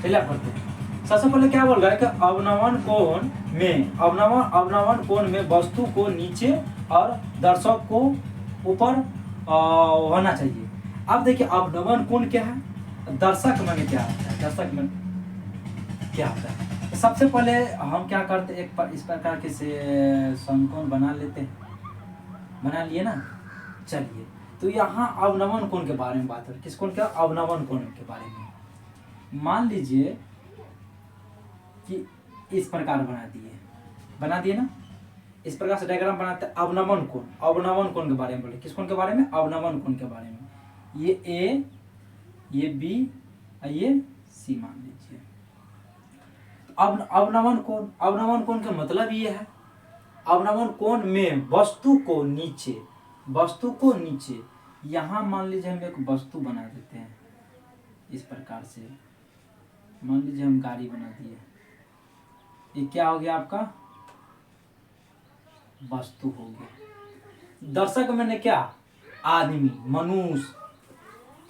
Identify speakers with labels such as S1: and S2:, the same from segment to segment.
S1: चलिए आप करते हैं। सबसे पहले क्या बोल रहा है कि अवनमन कोण में अवनमन कोण में वस्तु को नीचे और दर्शक को ऊपर होना चाहिए। अब देखिए अवनमन कोण क्या है, दर्शक मन क्या होता है, दर्शक मन क्या होता है। तो सबसे पहले हम क्या करते हैं, इस प्रकार के से समकोण बना लेते हैं, बना लिए ना। चलिए तो यहाँ अवनमन कोण के बारे में बात करें। किस कोण का? अवनमन कोण के बारे में। मान लीजिए कि इस प्रकार बना दिए ना, इस प्रकार से डायग्राम बनाते हैं। अवनमन कोण के बारे में बोले। किस कोण के बारे में? अवनमन कोण के बारे में। ये ए, ये बी, ये सी मान लीजिए। अवनमन कोण का मतलब ये है, अवनमन कोण में वस्तु को नीचे यहाँ मान लीजिए हम एक वस्तु बना देते हैं इस प्रकार से। मान लीजिए हम गाड़ी बना दिए, ये क्या हो गया आपका? वस्तु हो गया। दर्शक मैंने क्या? आदमी, मनुष्य।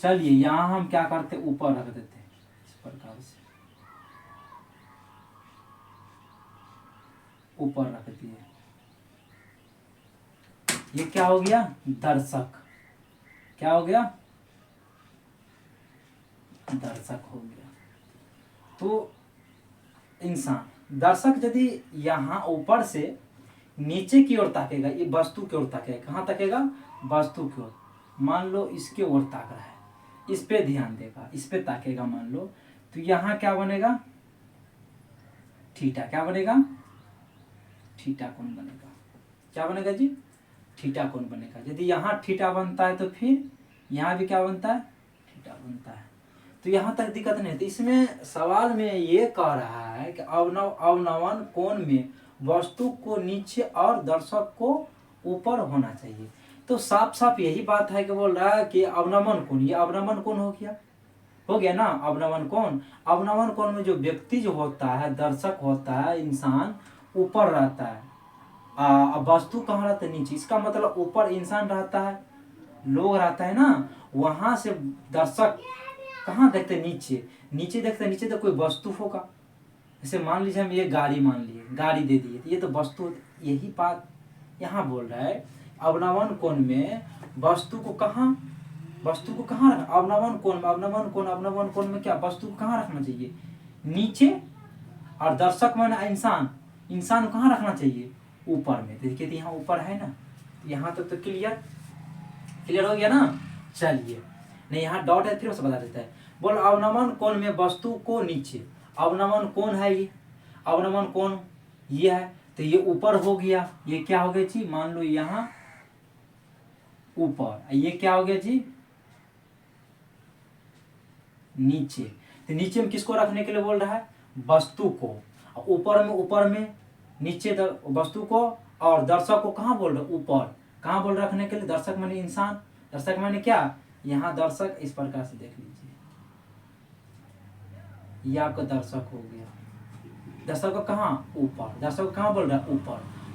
S1: चलिए यहाँ हम क्या करते, ऊपर रख देते हैं इस प्रकार से, ऊपर रख दिए। ये क्या हो गया? दर्शक। क्या हो गया? दर्शक हो गया। तो इंसान, दर्शक यदि यहाँ ऊपर से नीचे की ओर ताकेगा, ये वस्तु की ओर ताकेगा। कहाँ ताकेगा? वस्तु की ओर। मान लो इसके ओर ताक रहा है, इस पे ध्यान देगा, इस पे ताकेगा मान लो, तो यहाँ क्या बनेगा? थीटा। क्या बनेगा? थीटा कोण बनेगा। क्या बनेगा जी? थीटा कोण बनेगा। यदि यहाँ थीटा बनता है तो फिर यहाँ भी क्या बनता है? थीटा बनता है। तो यहाँ तक दिक्कत नहीं थी। इसमें सवाल में ये कह रहा है कि अवनमन कोण में वस्तु को नीचे और दर्शक को ऊपर होना चाहिए। तो साफ साफ यही बात है कि बोल रहा है कि अवनमन कोण, ये अवनमन कोण हो गया ना। अवनमन कोण में जो व्यक्ति जो होता है, दर्शक होता है, इंसान ऊपर रहता है, वस्तु कहाँ रहता है? नीचे। इसका मतलब ऊपर इंसान रहता है, लोग रहता है ना, वहां से दर्शक कहाँ देखते? नीचे। नीचे देखते, नीचे तो कोई वस्तु होगा। जैसे मान लीजिए हम ये गाड़ी मान लिए, गाड़ी दे दिए, तो ये तो वस्तु। यही बात यहाँ बोल रहा है, अवनमन कोण में वस्तु को कहाँ रखना? अवनमन कोण में क्या वस्तु को कहाँ रखना चाहिए? नीचे। और दर्शक माने इंसान को कहाँ रखना चाहिए? ऊपर में। देखिए तो यहाँ ऊपर है ना, यहाँ तक तो क्लियर हो गया ना। चलिए नहीं, यहाँ डॉट है, फिर से बता देता है। बोल अवनमन कोण में वस्तु को नीचे, अवनमन कोण है ये, अवनमन कोण ये है, तो ये ऊपर हो गया। ये क्या हो गया जी? मान लो यहाँ ऊपर, ये क्या हो गया जी? नीचे। तो नीचे में किसको रखने के लिए बोल रहा है? वस्तु को। ऊपर में नीचे वस्तु को, और दर्शक को कहाँ बोल रहे? ऊपर। कहाँ बोल रखने के लिए? दर्शक माने इंसान, दर्शक माने क्या? यहाँ दर्शक इस प्रकार से देख लीजिए, ये आपका दर्शक हो गया। दर्शक को कहाँ? ऊपर। दर्शक को कहाँ बोल रहा है?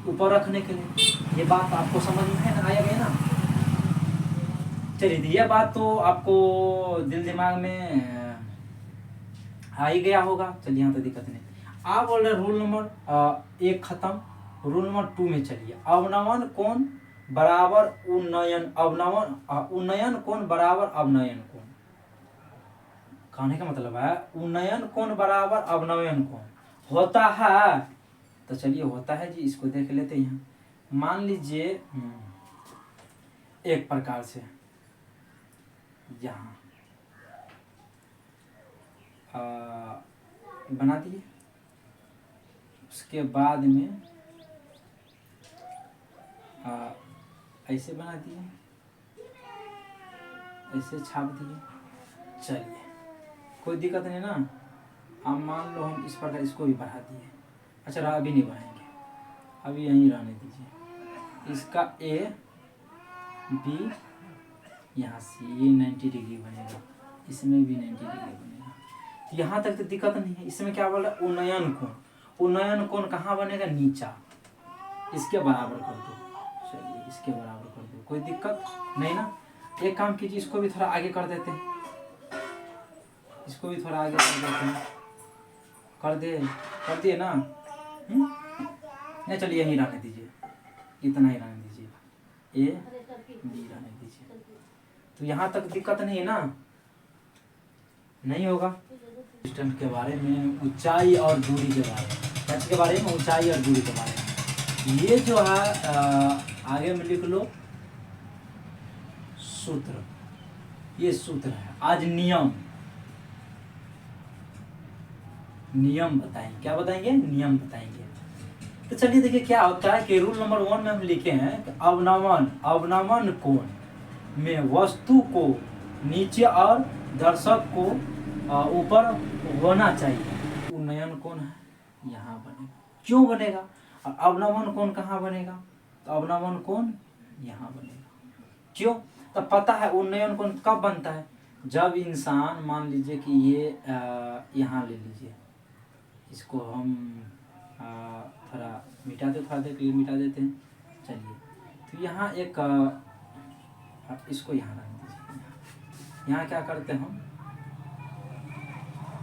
S1: ऊपर रखने के लिए। ये बात आपको समझ में है ना, आया गया ना। चलिए ये बात तो आपको दिल दिमाग में आ ही गया होगा। चलिए यहाँ तो दिक्कत नहीं। आप बोल रहे रूल नंबर 1 खत्म। रूल नंबर 2 में चलिए। अवनमन कोण बराबर उन्नयन कोण बराबर अवनयन कोण। कहने का मतलब है उन्नयन कोण बराबर अवनयन कोण होता है। तो चलिए होता है जी, इसको देख लेते हैं। मान लीजिए एक प्रकार से यहाँ बना दिए, उसके बाद में ऐसे बना दिए, ऐसे छाप दिए। चलिए कोई दिक्कत नहीं ना। अब मान लो हम इस प्रकार इसको भी बढ़ा दिए। अच्छा रहा, अभी नहीं बढ़ाएंगे, अभी यहीं रहने दीजिए। इसका ए बी, यहाँ से ये 90 डिग्री बनेगा, इसमें भी 90 डिग्री बनेगा। तो यहाँ तक तो दिक्कत नहीं है। इसमें क्या बोल रहा है? उन्नयन कोण। उन्नयन कोण कहाँ बनेगा? नीचा। इसके बराबर कर दो। चलिए इसके बराबर कर दो, कोई दिक्कत नहीं ना। एक काम कीजिए, इसको भी थोड़ा आगे कर देते हैं, इसको भी थोड़ा आगे कर देते हैं। कर दिए ना। नहीं चलिए यहीं रहने दीजिए, इतना ही रहने दीजिए, ए बी रहने दीजिए। तो यहाँ तक दिक्कत नहीं है ना, नहीं होगा। डिस्टेंस के बारे में, ऊंचाई और दूरी के बारे में, डिस्टेंस के बारे में, ऊंचाई और दूरी के बारे में। ये जो है आगे में लिख लो सूत्र, ये सूत्र है। आज नियम बताएंगे। क्या बताएंगे? नियम बताएंगे। तो चलिए देखिए क्या होता है कि रूल नंबर 1 में हम लिखे हैं कि अवनमन कोण में वस्तु को नीचे और दर्शक को ऊपर होना चाहिए। उन्नयन कोण है यहाँ बनेगा। क्यों बनेगा? और अवनमन कोण कहाँ बनेगा? तो अवनमन कोण यहाँ बनेगा। क्यों? तो पता है उन्नयन कोण कब बनता है? जब इंसान, मान लीजिए कि ये यहाँ ले लीजिए, इसको हम थोड़ा मिटा दे, थोड़ा देर के लिए मिटा देते हैं। चलिए, तो यहाँ एक इसको यहाँ रख दीजिए। यहाँ क्या करते हैं हम,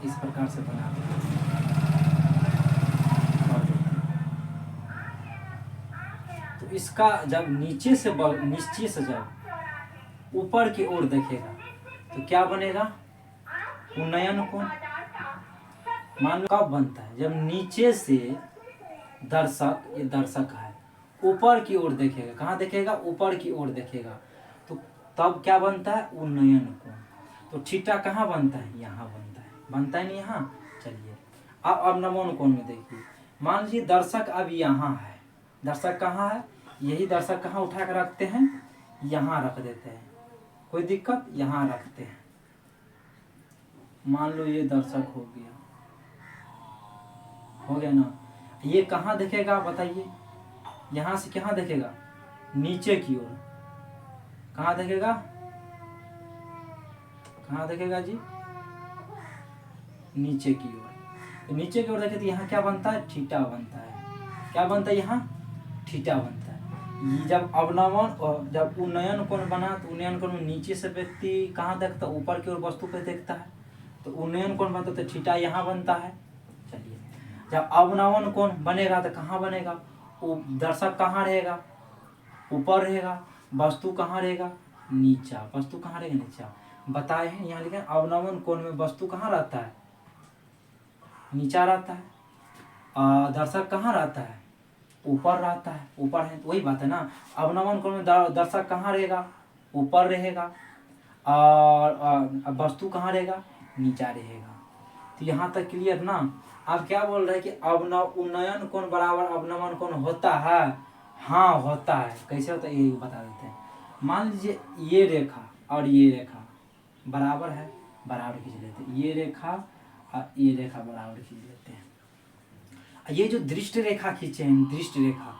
S1: इस प्रकार से बनाते हैं। तो इसका जब नीचे से जब ऊपर की ओर देखेगा तो क्या बनेगा? उन्नयन कोण। मान लो कब बनता है? जब नीचे से दर्शक, ये दर्शक है, ऊपर की ओर देखेगा। कहाँ देखेगा? ऊपर की ओर देखेगा। तो तब क्या बनता है? उन्नयन कोण। तो थीटा कहाँ बनता है? यहाँ बनता है। बनता है नहीं यहाँ? चलिए अब अवनमन कोण में देखिए, मान लीजिए दर्शक अब यहाँ है। दर्शक कहाँ है? यही दर्शक कहाँ उठा कर रखते हैं? यहाँ रख देते हैं। कोई दिक्कत? यहाँ रखते हैं। मान लो ये दर्शक हो गया ना। ये कहाँ देखेगा बताइए? यहाँ से कहाँ देखेगा? नीचे की ओर। कहाँ देखेगा? कहाँ देखेगा जी? नीचे की ओर। नीचे की ओर देखे तो यहाँ क्या बनता है? थीटा बनता है। क्या बनता है? यहाँ थीटा बनता है। ये जब अवनमन और जब उन्नयन कोण बना तो उन्नयन कोण में नीचे से व्यक्ति कहाँ देखता? ऊपर की ओर वस्तु पे देखता है। तो उन्नयन कोण बनता तो थीटा यहाँ बनता है। चलिए, जब अवनमन कोण बनेगा तो कहाँ बनेगा? दर्शक कहाँ रहेगा? ऊपर रहेगा। वस्तु कहाँ रहेगा? नीचा। वस्तु कहाँ रहेगा? नीचा। बताए हैं यहाँ लिखे अवनमन कोण में वस्तु कहाँ रहता है? नीचा रहता है। दर्शक कहाँ रहता है? ऊपर रहता है। ऊपर है, वही बात है ना। अवनमन कोण में दर्शक कहाँ रहेगा? ऊपर रहेगा। और वस्तु कहाँ रहेगा? नीचा रहेगा। तो यहाँ तक क्लियर ना। आप क्या बोल रहे हैं कि उन्नयन कोण बराबर अवनमन कोण होता है? हाँ होता है। कैसे होता है ये बता देते हैं। मान लीजिए ये रेखा और ये रेखा बराबर है, बराबर खींच लेते हैं। ये रेखा और ये रेखा बराबर खींच लेते हैं। ये जो दृष्टि रेखा खींचे हैं, दृष्टि रेखा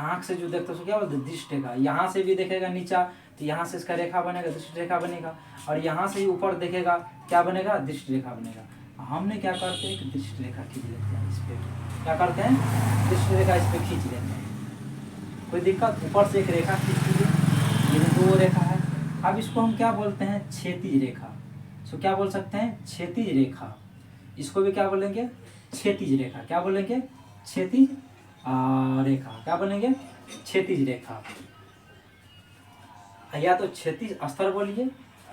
S1: आँख से जो देखते हो क्या बोलते हैं? दृष्टि रेखा। यहाँ से भी देखेगा नीचा तो यहाँ से इसका रेखा बनेगा, दृष्टि रेखा बनेगा। और यहाँ से ही ऊपर देखेगा, क्या बनेगा? दृष्टि रेखा बनेगा। हमने क्या करते हैं कि दृष्टि रेखा खींच लेते हैं। इस पे क्या करते हैं? दृष्टि रेखा इस पे खींच लेते हैं। कोई दिक्कत? ऊपर से एक रेखा खींच लीजिए। ये 2 रेखा है। अब इसको हम क्या बोलते हैं? क्षैतिज रेखा। इसको क्या बोल सकते हैं? क्षैतिज रेखा। इसको भी क्या बोलेंगे? क्षैतिज रेखा। क्या बोलेंगे? क्षैतिज रेखा। क्या बोलेंगे? क्षैतिज रेखा। या तो क्षैतिज स्तर बोलिए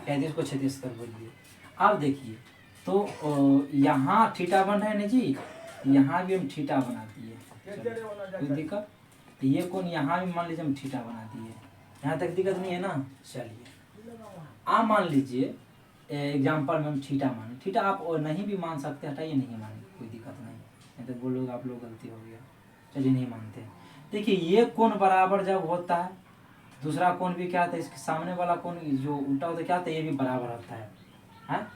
S1: या इसको क्षैतिज स्तर बोलिए। अब देखिए तो यहाँ थीटा बन रहा है ना जी, यहाँ भी हम थीटा बना दिए। कोई दिक्कत? तो ये कोण यहाँ भी मान लीजिए हम थीटा बना दिए। यहाँ तक दिक्कत नहीं है ना। चलिए आप मान लीजिए एग्जाम्पल में हम थीटा माने। थीटा आप और नहीं भी मान सकते, हटाइए, नहीं माने, कोई दिक्कत नहीं तो बोलोगे आप लोग गलती हो गया। चलिए नहीं मानते। देखिए ये कोण बराबर जब होता है, दूसरा कोण भी क्या होता है? इसके सामने वाला कोण जो उल्टा होता है क्या होता है? ये भी बराबर होता है। हाँ,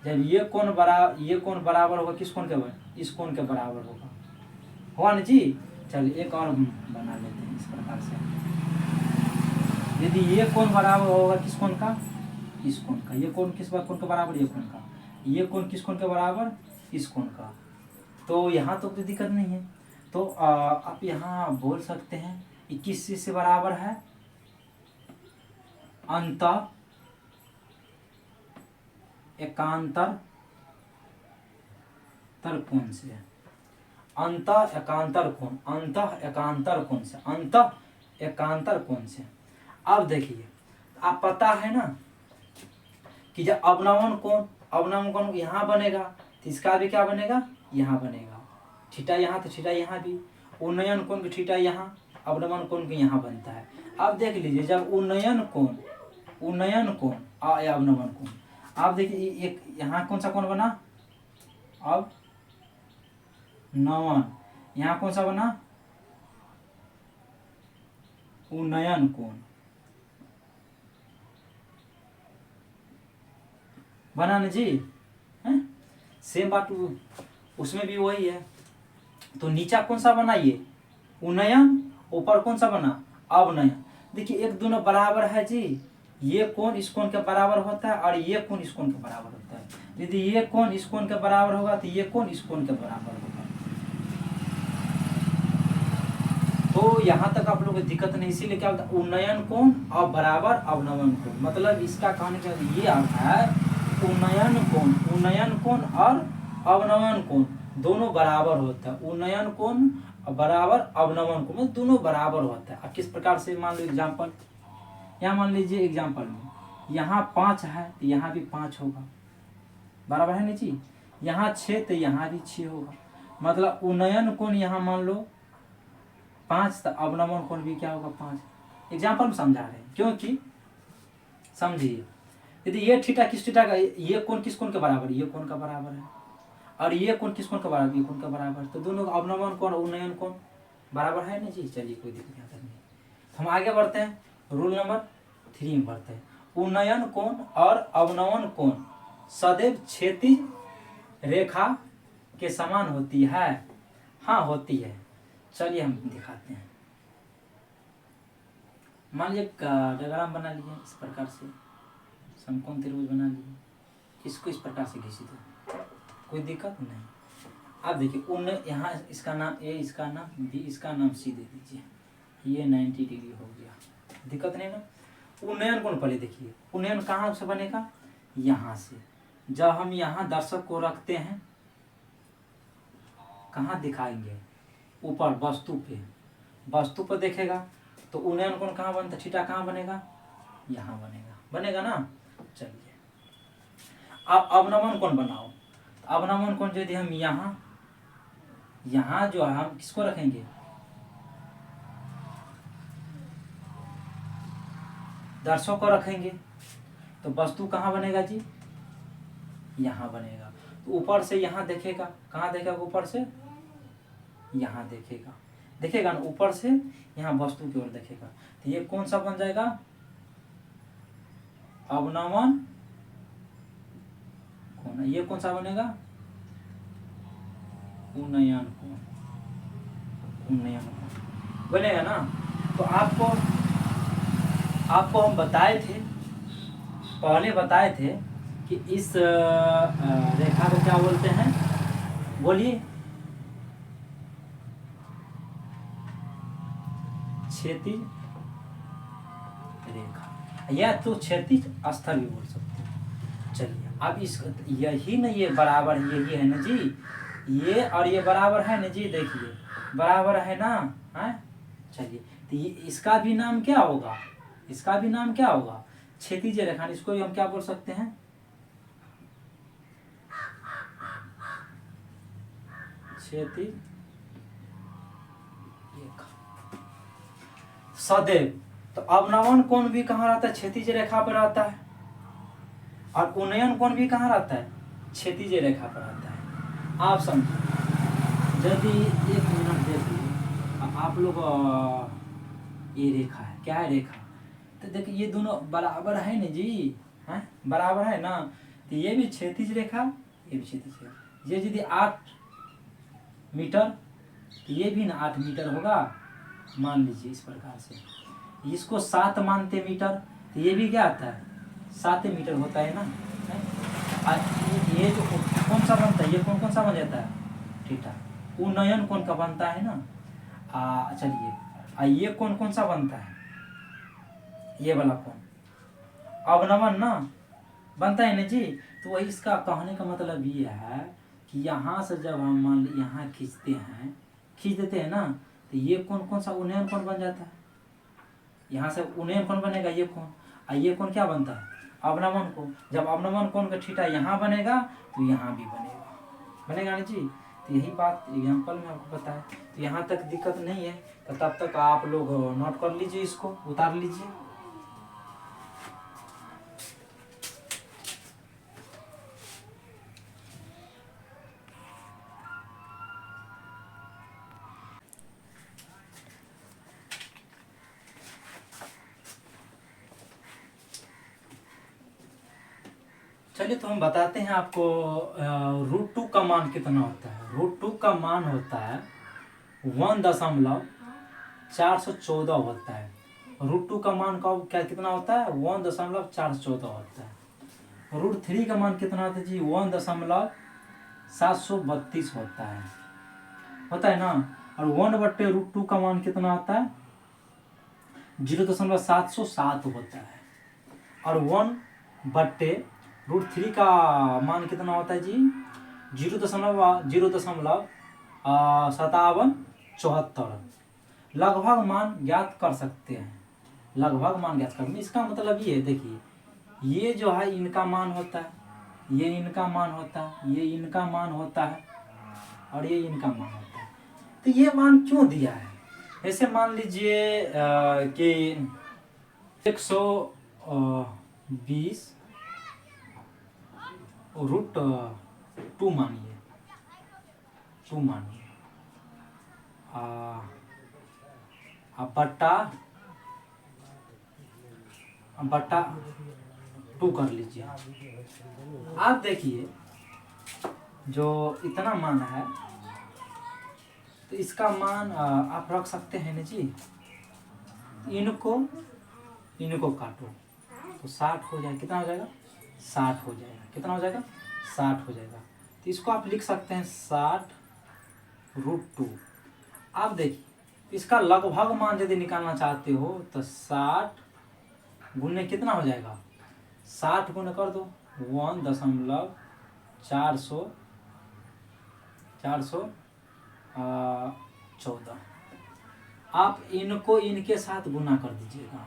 S1: जब ये कोण बराबर होगा किस कोण के? इस कोण के बराबर होगा। हुआ ना जी। चलिए एक और बना लेते हैं इस प्रकार से। यदि ये कोण बराबर होगा किस कोण का? इस कोण का। ये कोण किस कोण के बराबर? ये कोण का। ये कोण किस कोण के बराबर? इस कोण का। तो यहाँ तो कोई दिक्कत नहीं है। तो आप यहाँ बोल सकते हैं 21 से बराबर है अंत एकांतर एकांतर कोण से, अंतः एकांतर कोण, अंतः एकांतर कोण से, अंतः एकांतर कोण से। अब देखिए आप पता है ना कि जब अवनमन कोण यहाँ बनेगा तो इसका भी क्या बनेगा, यहाँ बनेगा। थीटा यहाँ तो थीटा यहाँ भी, उन्नयन कोण की थीटा यहाँ, अवनमन कोण के यहाँ बनता है। अब देख लीजिए जब उन्नयन कोण या अवनमन कोण, आप देखिए एक यहाँ कौन सा कोण बना, अब नमन, यहाँ कौन सा बना, उन्नयन कोण बना ना जी, हैं? सेम बात उसमें भी वही है। तो नीचा कौन सा बना, ये उन्नयन, ऊपर कौन सा बना, अवनयन। देखिए एक दोनों बराबर है जी, ये कोण इस कोण के बराबर होता है और ये कोण इस कोण के बराबर होता है। यदि ये कोण इस कोण के बराबर होगा तो ये कोण इस कोण के बराबर होगा। तो यहाँ तक आप लोगों को दिक्कत नहीं, इसीलिए क्या होता है उन्नयन कोण और बराबर अवनमन कोण। मतलब इसका कहने का ये अर्थ है उन्नयन कोण और अवनमन कोण दोनों बराबर होता है। उन्नयन कोण बराबर अवनमन कोण दोनों बराबर होता है। अब किस प्रकार से, मान लो एग्जाम्पल, यहाँ मान लीजिए एग्जाम्पल में यहाँ 5 है तो यहाँ भी 5 होगा, बराबर है ना जी। यहाँ 6 तो यहाँ भी 6 होगा। मतलब उन्नयन कोण यहाँ मान लो 5 तो अवनमन कोण भी क्या होगा 5। एग्जाम्पल में समझा रहे हैं, क्योंकि समझिए यदि ये थीटा किस थीटा का, ये कोण किस कोण के बराबर, ये कोण का बराबर है, और ये कोण किस कोण का बराबर, ये कोण का बराबर, तो दोनों अवनमन कोण उन्नयन कोण बराबर है ना जी। चलिए कोई दिक्कत नहीं, हम आगे बढ़ते हैं, रूल नंबर 3 में बढ़ते हैं। उन्नयन कोण और अवनमन कोण सदैव क्षैतिज रेखा के समान होती है। हाँ होती है, चलिए हम दिखाते हैं। मान लीजिए डायग्राम बना लिए इस प्रकार से, समकोण त्रिभुज बना लिए, इसको इस प्रकार से घिसी दो, कोई दिक्कत नहीं। अब देखिए उन यहाँ इसका नाम ए, इसका नाम बी, इसका नाम सी दे दीजिए, ये 90 डिग्री हो गया, दिक्कत नहीं ना। उन्नयन कोण पहले देखिए, उन्नयन कहाँ से बनेगा, यहाँ से। जब हम यहाँ दर्शक को रखते हैं, कहाँ दिखाएंगे, ऊपर वस्तु पर देखेगा तो उन्नयन कोण कहाँ बनता, थीटा कहाँ बनेगा, यहाँ बनेगा ना। चलिए अब अवनमन कोण बनाओ। अवनमन कोण यदि हम यहाँ जो है हम किसको रखेंगे, दर्शक को रखेंगे, तो वस्तु कहाँ बनेगा जी, यहाँ बनेगा। तो ऊपर से यहाँ देखेगा, कहाँ देखेगा, ऊपर से यहाँ देखेगा ना, ऊपर से यहाँ वस्तु की ओर देखेगा, तो ये कौन सा बन जाएगा, अवनमन कोण। ये कौन सा बनेगा, उन्नयन कोण बनेगा ना। तो आपको हम पहले बताए थे कि इस रेखा को क्या बोलते हैं, बोलिए, क्षैतिज रेखा या तो क्षैतिज स्तर भी बोल सकते हैं। चलिए अब इस यही ना, ये बराबर यही है ना जी, ये और ये बराबर है ना जी, देखिए बराबर है ना, है। चलिए तो ये इसका भी नाम क्या होगा, क्षैतिज रेखा। इसको भी हम क्या बोल सकते हैं, क्षैतिज रेखा सदैव। तो अवनमन कोण भी कहाँ रहता है, क्षैतिज रेखा पर रहता है, और उन्नयन कोण भी कहाँ रहता है, क्षैतिज रेखा पर रहता है। आप समझिए, यदि 1 मिनट देखिए, आप लोग ये रेखा है, क्या है रेखा, तो देखिए ये दोनों बराबर है ना जी, हैं बराबर है ना। तो ये भी क्षैतिज रेखा, ये भी क्षैतिज रेखा। ये यदि 8 मीटर, तो ये भी ना 8 मीटर होगा, मान लीजिए इस प्रकार से। इसको 7 मानते मीटर, तो ये भी क्या आता है, 7 मीटर होता है ना। ये जो कौन सा बनता है, ये कौन सा बन जाता है, थीटा। उन्नयन कोण का बनता है ना। चलिए ये कौन सा बनता है, ये वाला कोण अवनमन ना बनता है ना जी। तो वही इसका कहने का मतलब ये है कि यहाँ से जब हम मान ली यहाँ खींचते हैं, खींच देते हैं ना, तो ये कोण कौन सा उन्नयन कोण बन जाता है। यहाँ से उन्नयन कोण बनेगा ये कोण, और ये कोण क्या बनता है अवनमन कोण। जब अवनमन कोण का थीटा यहाँ बनेगा तो यहाँ भी बनेगा ना जी। तो यही बात एग्जाम्पल में आपको बताया। तो यहाँ तक दिक्कत नहीं है, तो तब तक आप लोग नोट कर लीजिए, इसको उतार लीजिए। चलिए तो हम बताते हैं आपको √2 का मान कितना होता है। √2 का मान होता है 1.414 होता है। √2 का मान का क्या कितना होता है 1.414 होता है। √3 का मान कितना होता है जी 1.732 होता है ना। और 1/√2 का मान कितना होता है 0.707 होता है। और 1/√3 का मान कितना होता है जी 0.5774। लगभग मान ज्ञात कर सकते हैं, लगभग मान ज्ञात करने। इसका मतलब ये है, देखिए ये जो है इनका मान होता है, ये इनका मान होता है, ये इनका मान होता है, और ये इनका मान होता है। तो ये मान क्यों दिया है, ऐसे मान लीजिए कि 120 √2 मानिए, 2 मानिए बट्टा 2 कर लीजिए। आप देखिए जो इतना मान है, तो इसका मान आप रख सकते हैं ना जी। इनको काटो तो 60 हो जाएगा। कितना हो जाएगा 60 हो जाएगा। कितना हो जाएगा 60 हो जाएगा। तो इसको आप लिख सकते हैं 60√2। आप देखिए इसका लगभग मान यदि निकालना चाहते हो तो 60 गुने कितना हो जाएगा 60 गुने कर दो 1.414। आप इनको इनके साथ गुना कर दीजिएगा।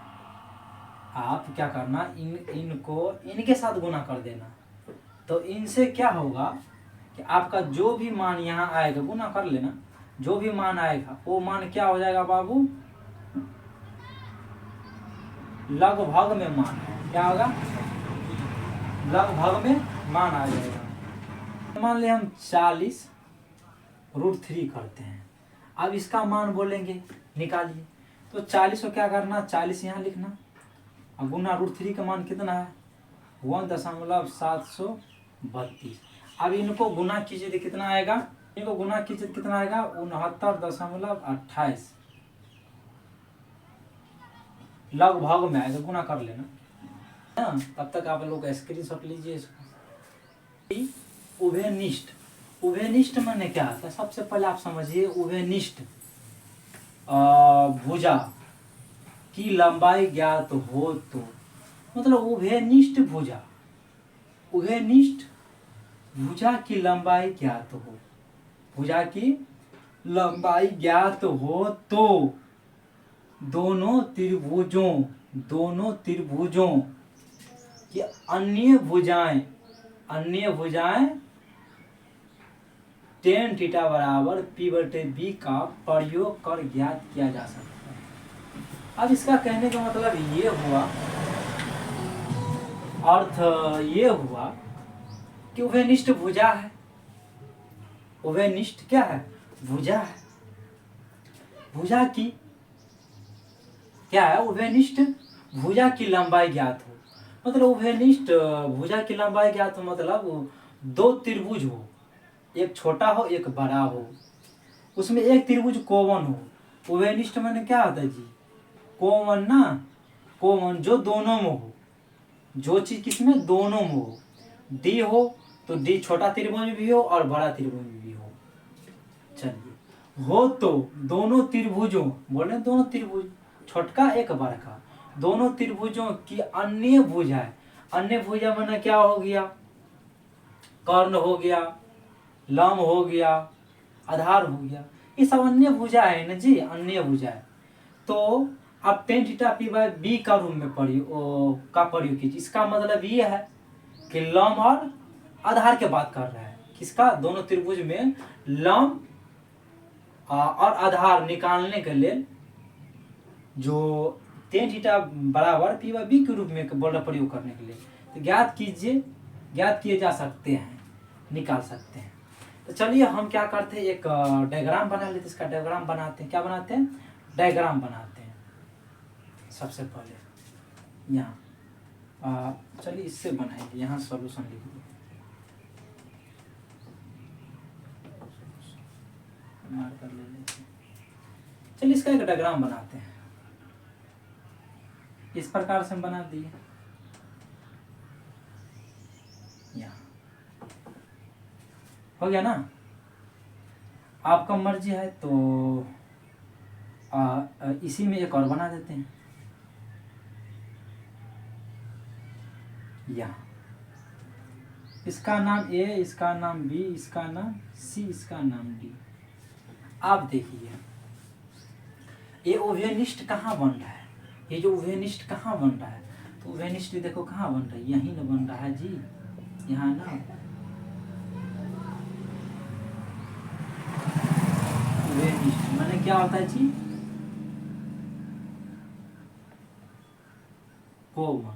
S1: आप क्या करना इनको इनके साथ गुना कर देना। तो इनसे क्या होगा कि आपका जो भी मान यहाँ आएगा, गुना कर लेना, जो भी मान आएगा वो मान क्या हो जाएगा बाबू लगभग में मान है। क्या होगा लगभग में मान आ जाएगा। मान ले हम 40√3 करते हैं। अब इसका मान बोलेंगे निकालिए, तो 40 को क्या करना 40 यहाँ लिखना, और गुना √3 का मान कितना है 1.732। अब इनको गुना कीजिए तो कितना आएगा, इनको गुना कीजिए तो कितना आएगा 69.28। लगभग में आएगा, गुना कर लेना ना। तब तक आप लोग स्क्रीनशॉट लीजिए इसको। उभयनिष्ठ, उभयनिष्ठ माने क्या आता है, सबसे पहले आप समझिए उभयनिष्ठ भुजा की लंबाई ज्ञात हो तो, मतलब उभयनिष्ठ भुजा, उभयनिष्ठ भुजा की लंबाई ज्ञात हो, भुजा की लंबाई ज्ञात हो तो दोनों त्रिभुजों की अन्य भुजाएं tan थीटा बराबर P/B का प्रयोग कर ज्ञात किया जा सकता है। अब इसका कहने का मतलब ये हुआ, अर्थ ये हुआ कि उभयनिष्ठ भुजा है। उभयनिष्ठ क्या है भुजा है। भुजा की क्या है उभयनिष्ठ भुजा की लंबाई ज्ञात हो, मतलब उभयनिष्ठ भुजा की लंबाई ज्ञात हो, मतलब दो त्रिभुज हो, एक छोटा हो एक बड़ा हो, उसमें एक त्रिभुज कोवन हो। उभयनिष्ठ माने क्या होता है जी कोवन ना, कोवन जो दोनों में हो, जो चीज किसमें दोनों में हो। डी हो तो डी छोटा त्रिभुज भी हो और बड़ा त्रिभुज भी हो। चलिए हो तो दोनों त्रिभुजों, बोले दोनों त्रिभुज छोटका एक बड़का, दोनों त्रिभुजों की अन्य भुजा है। अन्य भुजा माने क्या हो गया कर्ण हो गया, लंब हो गया, आधार हो गया, ये सब अन्य भुजा है ना जी, अन्य भुजा है। तो आप tan theta P by B का रूप में प्रयोग कीजिए। इसका मतलब ये है कि लंब और आधार के बात कर रहा है, किसका, दोनों त्रिभुज में लंब और आधार निकालने के लिए जो टेन थीटा बराबर पी बाय बी के रूप में बोल रहा प्रयोग करने के लिए, तो ज्ञात किए जा सकते हैं, निकाल सकते हैं। तो चलिए हम क्या करते हैं, एक डायग्राम बना लेते हैं। इसका डायग्राम बनाते हैं, क्या बनाते हैं, डायग्राम बनाते हैं। सबसे पहले यहाँ चलिए इससे बनाएंगे, यहाँ सॉल्यूशन लिख दो, मार्कर ले लेते हैं। चलिए इसका एक डायग्राम बनाते हैं, इस प्रकार से हम बना दिए। यहाँ हो गया ना, आपका मर्जी है तो इसी में एक और बना देते हैं। यहाँ इसका नाम ए, इसका नाम बी, इसका नाम सी, इसका नाम डी। आप देखिए ये उभयनिष्ठ कहाँ बन रहा है, ये जो उभयनिष्ठ कहाँ बन रहा है, तो उभयनिष्ठ देखो कहाँ बन रहा है, यहीं ना बन रहा है जी, यहाँ ना। उभयनिष्ठ माने क्या होता है जी, कोमन।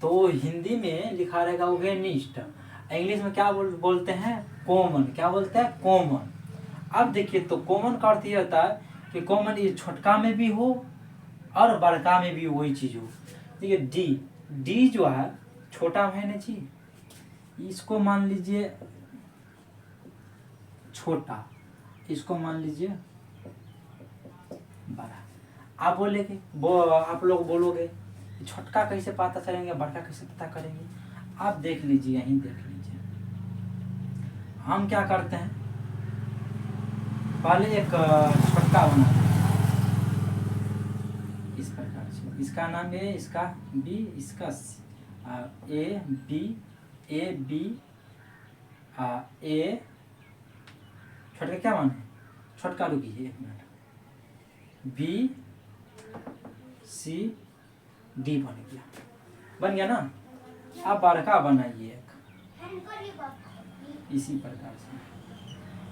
S1: तो हिंदी में लिखा रहेगा उभयनिष्ठ, इंग्लिश में क्या बोलते हैं, कॉमन। क्या बोलते हैं, कॉमन। अब देखिए तो कॉमन का अर्थ ये होता है कि कॉमन ये छोटका में भी हो और बड़का में भी वही चीज हो। देखिए डी जो है छोटा है ना जी, इसको मान लीजिए छोटा, इसको मान लीजिए बड़ा। आप बोलेंगे आप लोग बोलोगे छोटका कैसे पता चलेंगे, बड़का कैसे पता करेंगे। आप देख लीजिए, यहीं देख लीजिए, हम क्या करते हैं, पहले एक छोटका बनाते हैं इस प्रकार से, इसका नाम ए, इसका बी, इसका ए बी, ए छोटका क्या माने, छोटका रुकिए एक मिनट, बी सी डी बन गया ना। आप बड़का बनाइए एक इसी प्रकार से,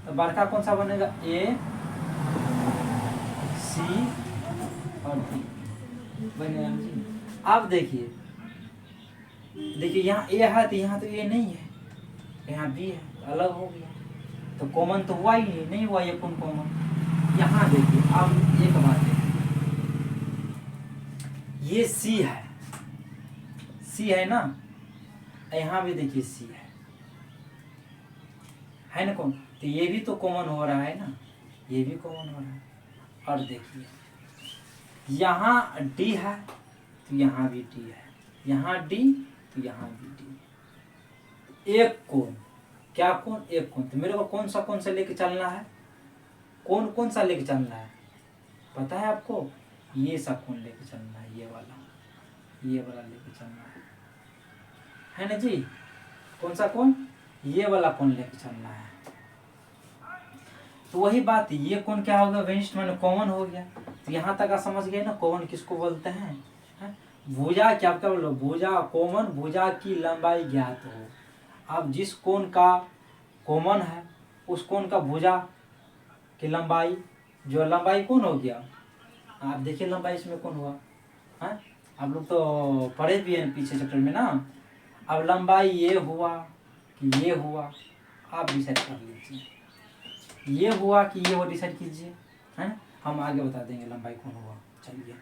S1: तो बड़का कौन सा बनेगा, ए सी और डी बनेगा जी। आप देखिए यहाँ ए है तो यहाँ तो ए नहीं है, यहाँ बी है, अलग हो गया, तो कॉमन तो हुआ ही नहीं हुआ, ये कौन कॉमन। यहाँ देखिए आप एक बात देखिए, ये सी है ना, यहाँ भी देखिए सी है ना कौन, तो ये भी तो कॉमन हो रहा है ना, ये भी कॉमन हो रहा है। और देखिए यहाँ डी है तो यहाँ भी डी है, यहाँ डी तो यहाँ भी डी। एक कोण, क्या कोण, एक कोण। तो मेरे को कौन सा लेके चलना है, कौन सा लेके चलना है पता है आपको, ये सा कोण लेके चलना है, ये वाला लेके चलना है ना जी। कौन सा कोण, ये वाला कोण लेके चलना है। तो वही बात, ये कोण क्या होगा, वेनिस्ट माने कॉमन हो गया। तो यहाँ तक आप समझ गए ना, कॉमन किसको बोलते हैं, भुजा। क्या बोलो, भुजा कॉमन, भुजा की लंबाई ज्ञात हो। अब जिस कोण का कॉमन है उस कोण का भुजा की लंबाई, जो लंबाई कौन हो गया, आप देखिए लंबाई इसमें कौन हुआ है, आप लोग तो पढ़े भी हैं पीछे चैप्टर में ना। अब लंबाई ये हुआ कि ये हुआ, आप डिसाइड कर लीजिए, ये हुआ कि ये हुआ, डिसाइड कीजिए, हैं। हम आगे बता देंगे लंबाई कौन हुआ। चलिए,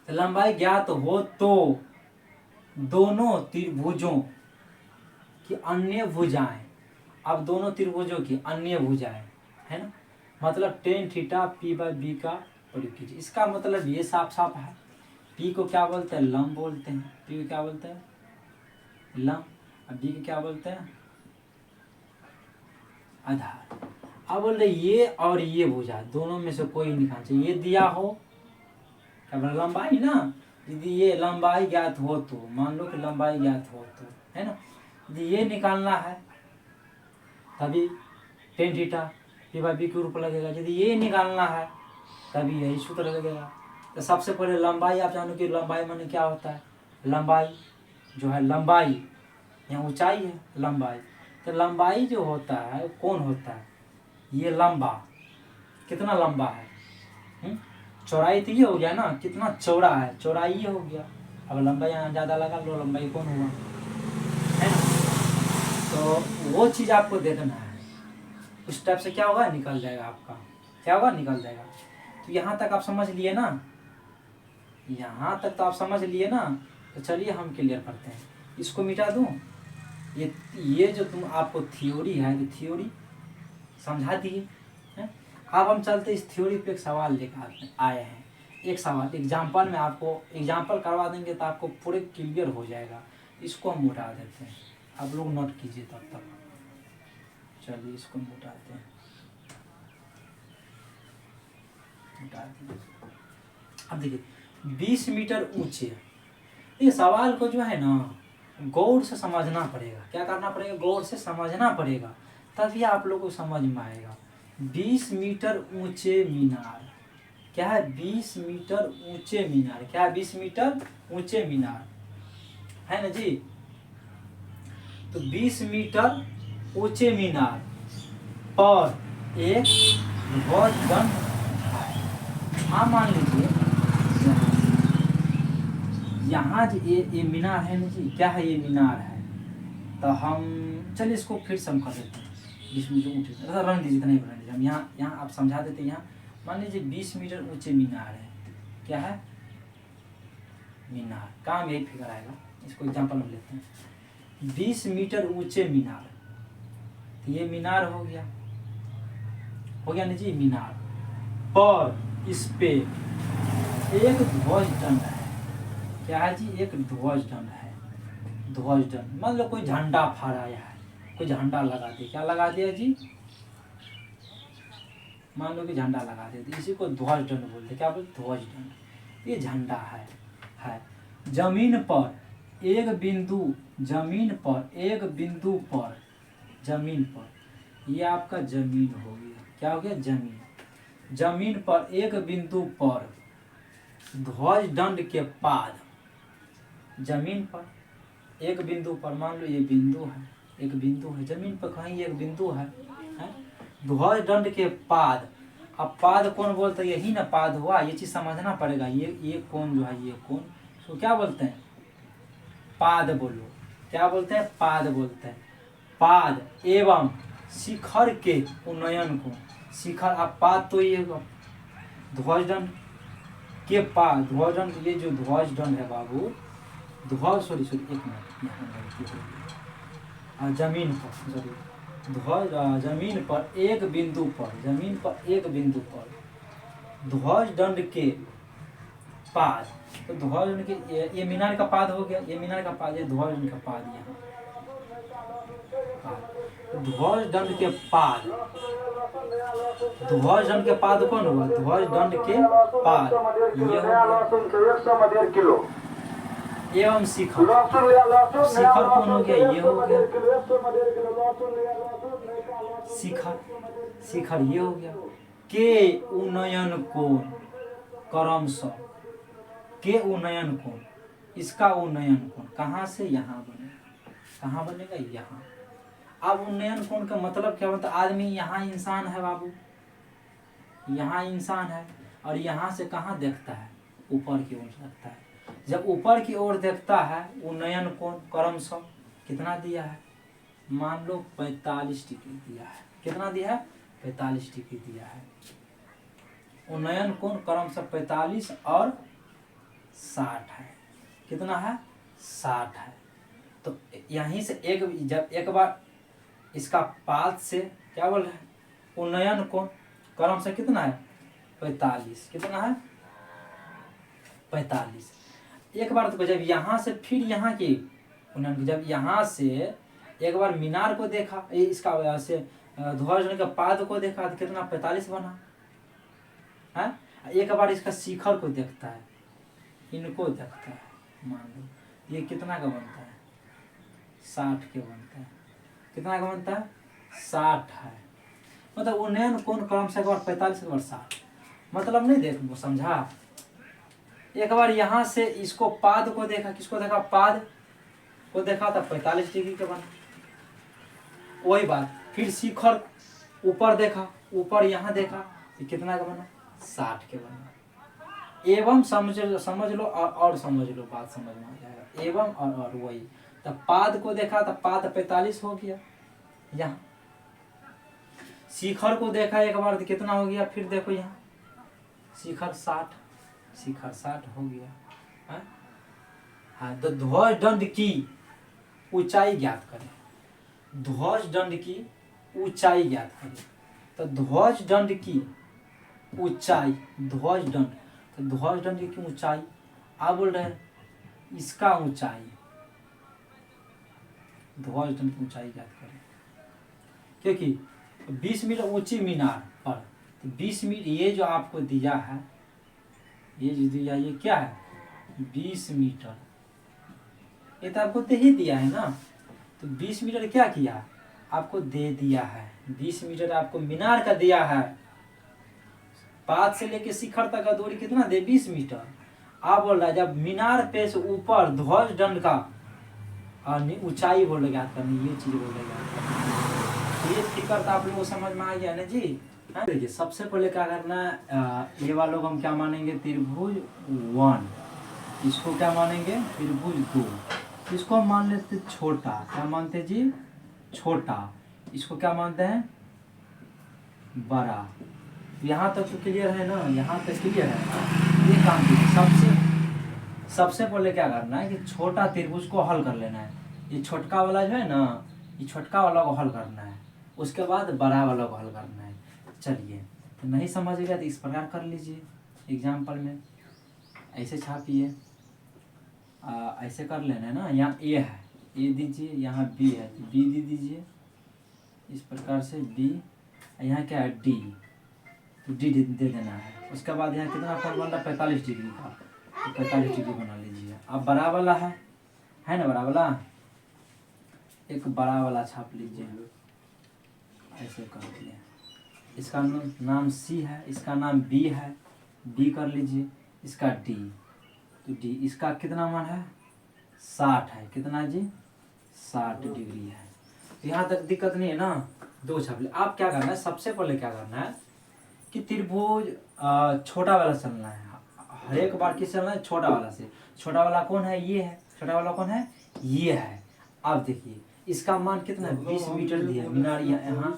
S1: तो लंबाई ज्ञात हो तो दोनों त्रिभुजों की अन्य भुजाएं, अब दोनों त्रिभुजों की अन्य भुजाएं है ना, मतलब tan theta P by B का प्रयोग कीजिए। इसका मतलब ये साफ है, पी को क्या बोलते हैं, लंब बोलते हैं, पी को क्या बोलते हैं, लंब, और बी को क्या बोलते हैं, आधार। अब बोल रहे ये और ये भुजा दोनों में से कोई निकाल चाहिए, ये दिया हो क्या बोला लंबाई ना, यदि ये लंबाई ज्ञात हो तो, मान लो कि लंबाई ज्ञात हो तो, है ना, यदि ये निकालना है तभी tan theta P by B के रूप लगेगा। यदि ये निकालना है तभी यही सूत्र लगेगा। तो सबसे पहले लंबाई आप जानो कि लंबाई माने क्या होता है। लंबाई जो है, लंबाई यहाँ ऊंचाई है, लंबाई, तो लंबाई जो होता है वो कौन होता है, ये लंबा, कितना लंबा है, चौड़ाई तो ये हो गया ना, कितना चौड़ा है, चौड़ाई ये हो गया। अब लंबाई यहाँ ज़्यादा लगा लो, लंबाई कौन हुआ, है ना। तो वो चीज़ आपको देखना है, उस टाइप से क्या होगा, निकल जाएगा आपका, क्या होगा, निकल जाएगा। तो यहाँ तक आप समझ लिए ना, यहाँ तक तो आप समझ लिए ना। तो चलिए हम क्लियर करते हैं, इसको मिटा दूँ। ये जो तुम आपको थ्योरी है, तो थ्योरी समझा दिए हैं। अब हम चलते इस थ्योरी पे एक सवाल लेकर आए हैं। एक सवाल एग्जाम्पल में आपको एग्जाम्पल करवा देंगे तो आपको पूरे क्लियर हो जाएगा। इसको हम उठा देते हैं, आप लोग नोट कीजिए तब तक। चलिए इसको उठाते हैं, उठा दिए। अब देखिए 20 मीटर ऊंचे, ये सवाल को जो है ना गौर से समझना पड़ेगा। क्या करना पड़ेगा, गौर से समझना पड़ेगा, तभी आप लोग को समझ में आएगा। 20 मीटर ऊंचे मीनार, क्या है, 20 मीटर ऊंचे मीनार, क्या है, 20 मीटर ऊंचे मीनार, है ना जी। तो 20 मीटर ऊंचे मीनार पर एक ध्वजदंड है। हाँ मान लीजिए यहाँ जो ये मीनार है ना जी, क्या है, ये मीनार है। तो हम चलिए इसको फिर से हम कर देते हैं, 20 मीटर ऊँचे, रन दीजिए, इतना ही बना दीजिए। हम यहाँ आप समझा देते हैं। यहाँ मान लीजिए 20 मीटर ऊंचे मीनार है, क्या है, मीनार, काम यही फिगर आएगा। इसको एग्जाम्पल में लेते हैं, 20 मीटर ऊंचे मीनार, तो ये मीनार हो गया ना जी, मीनार पर इस पे एक ध्वजदंड है, क्या है जी, एक ध्वजदंड है। ध्वजदंड मतलब कोई झंडा फहराया है, कोई झंडा लगा दिया, क्या लगा दिया जी, मान लो कि झंडा लगा दिया, तो इसी को ध्वजदंड बोलते, क्या बोलते, ध्वजदंड। ये झंडा है। जमीन पर एक बिंदु, जमीन पर एक बिंदु पर, जमीन पर, ये आपका जमीन हो गया, क्या हो गया, जमीन। जमीन पर एक बिंदु पर ध्वजदंड के पाद, जमीन पर एक बिंदु पर, मान लो ये बिंदु है, एक बिंदु है जमीन पर, कहीं एक बिंदु है, ध्वजदंड के पाद। अब पाद कौन बोलते हैं, यही ना पाद हुआ, ये चीज समझना पड़ेगा। ये कौन जो है, ये कौन, तो क्या बोलते हैं, पाद बोलो, क्या बोलते हैं, पाद बोलते हैं। पाद एवं शिखर के उन्नयन को, शिखर, अब पाद तो ये ध्वजदंड के पाद, ध्वजदंड, ये जो ध्वजदंड है बाबू, सॉरी एक मिनट, जमीन पर, सॉरी, जमीन पर एक बिंदु पर, जमीन पर एक बिंदु पर ध्वजदंड के पाद, तो ध्वजदंड के, ये मीनार का पाद हो गया, ये मीनार का पाद, ये ध्वजदंड का पाद, यहाँ ध्वजदंड के पाद, ध्वजदंड के पाद कौन हुआ, ध्वजदंड के पाद, ये हो गया। एवं शिखर, शिखर कौन हो गया, ये हो गया शिखर, शिखर ये हो गया। के उन्नयन कोण क्रमशः, के उन्नयन कोण, इसका उन्नयन कोण कहाँ से, यहाँ बनेगा, कहाँ बनेगा, यहाँ। अब उन्नयन कोण का मतलब क्या होता है, आदमी यहाँ इंसान है बाबू, यहाँ इंसान है, और यहाँ से कहाँ देखता है, ऊपर की ओर देखता है। जब ऊपर की ओर देखता है, उन्नयन कोण क्रमशः कितना दिया है, मान लो 45 डिग्री दिया है, कितना दिया है, 45 डिग्री दिया है। उन्नयन कोण क्रमशः 45 और 60 है, कितना है, 60 है। तो यहीं से जब एक बार इसका पाद से क्या बोल रहे हैं, उन्नयन कोण क्रमशः कितना है, 45, कितना है, 45। एक बार तो जब यहाँ से फिर यहाँ की उन्नयन, जब यहाँ से एक बार मीनार को देखा, इसका से ध्वजदंड के पाद को देखा, तो कितना, 45 बना है। एक बार इसका शिखर को देखता है, इनको देखता है, मान लो ये कितना का बनता है, 60 के बनता है। कितना का बनता है, 60 है। मतलब उन्नयन कोण क्रम से 45 के बाद 60, मतलब नहीं देख समझा। एक बार यहाँ से इसको पाद को देखा, किसको देखा, पाद को देखा था 45 डिग्री के बना। वही बात फिर शिखर ऊपर देखा, ऊपर यहाँ देखा, ये कितना का बना, 60 के बना। एवं समझ लो और समझ लो, बात समझ में आ जाएगा। एवं और वही, तब पाद को देखा तो पाद 45 हो गया। यहाँ शिखर को देखा एक बार तो कितना हो गया, फिर देखो यहाँ शिखर 60, शिखर 60 हो गया। हाँ, तो ध्वज दंड की ऊंचाई ज्ञात करें, ध्वज दंड की ऊंचाई ज्ञात करें। तो ध्वज दंड की ऊंचाई, ध्वज दंड, तो ध्वज दंड की ऊंचाई आप बोल रहे हैं इसका ऊंचाई, ध्वज दंड की ऊंचाई ज्ञात करें। क्योंकि 20 मीटर ऊंची मीनार पर, तो 20 मीटर ये जो आपको दिया है, ये जो दिया ये क्या है, 20 मीटर, ये तो आपको दे ही दिया है ना। तो 20 मीटर क्या किया, आपको दे दिया है, 20 मीटर आपको मीनार का दिया है। पाद से लेके शिखर तक का दूरी कितना दे, 20 मीटर। आप बोल रहा है जब मीनार पे से ऊपर ध्वज दंड का ऊंचाई बोल रहे ज्ञात करनी, ये चीज बोल रहे ज्ञात करनी। ये फिकर तो आप लोगों को समझ में आ गया ना जी। देखिए सबसे पहले क्या करना है, ये वालों को हम क्या मानेंगे, त्रिभुज 1, इसको क्या मानेंगे, त्रिभुज 2, इसको हम मान लेते छोटा, क्या मानते जी, छोटा, इसको क्या मानते हैं, बड़ा। यहाँ तक तो क्लियर है ना, यहाँ तक क्लियर है। ये काम कीजिए, सबसे पहले क्या करना है कि छोटा त्रिभुज को हल कर लेना है। ये छोटका वाला जो है ना, ये छोटका वाला को हल करना है, उसके बाद बड़ा वाला को हल करना है। चलिए, तो नहीं समझेगा तो इस प्रकार कर लीजिए एग्जाम्पल में, ऐसे छापिए, ऐसे कर लेना है ना। यहाँ ए है, ए दीजिए, यहाँ बी है, बी दे दीजिए इस प्रकार से, बी, यहाँ क्या है, डी, तो डी दे देना है। उसके बाद यहाँ कितना कोण बन रहा है, 45 डिग्री का, तो 45 डिग्री बना लीजिए। अब बड़ा वाला है ना, बड़ा वाला, एक बड़ा वाला छाप लीजिए, ऐसे कर दिए। इसका नाम सी है, इसका नाम बी है, बी कर लीजिए, इसका डी, तो डी, इसका कितना मान है, 60 है, कितना जी, 60 डिग्री है। तो यहाँ तक दिक्कत नहीं है ना, दो छाप ले। आप क्या करना है, सबसे पहले क्या करना है कि त्रिभुज छोटा वाला चलना है, हर एक बार किस चलना है, छोटा वाला से। छोटा वाला कौन है, ये है, छोटा वाला कौन है, ये है। अब देखिए इसका मान कितना है, 20 मीटर दिया मीनार, यहाँ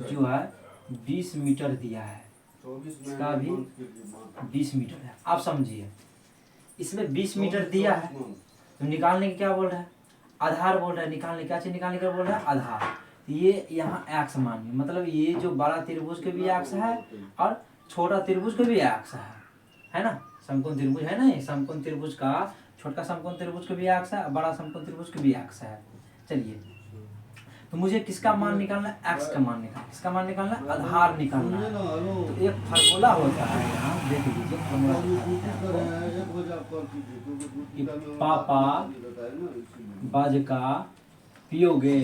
S1: जो है 20 मीटर दिया है, इसका भी 20 मीटर है। आप समझिए, इसमें 20 मीटर दिया है, तो निकालने की क्या बोल रहा है, आधार बोल रहा है, निकालने क्या चीज निकालने का बोल रहा है, आधार। ये यहाँ एक्स मानिए, मतलब ये जो बड़ा त्रिभुज के भी एक्स है और छोटा त्रिभुज के भी एक्स है ना। समकोण त्रिभुज है ना, ये समकोण त्रिभुज का, छोटा समकोण त्रिभुज के भी एक्स है, बड़ा समकोण त्रिभुज के भी एक्स है। चलिए, तो मुझे किसका मान निकालना है, एक्स का मान निकालना, किसका मान निकालना है, आधार निकालना है। तो एक फार्मूला होता है, यहाँ देख लीजिए पापा बाज का पियोगे,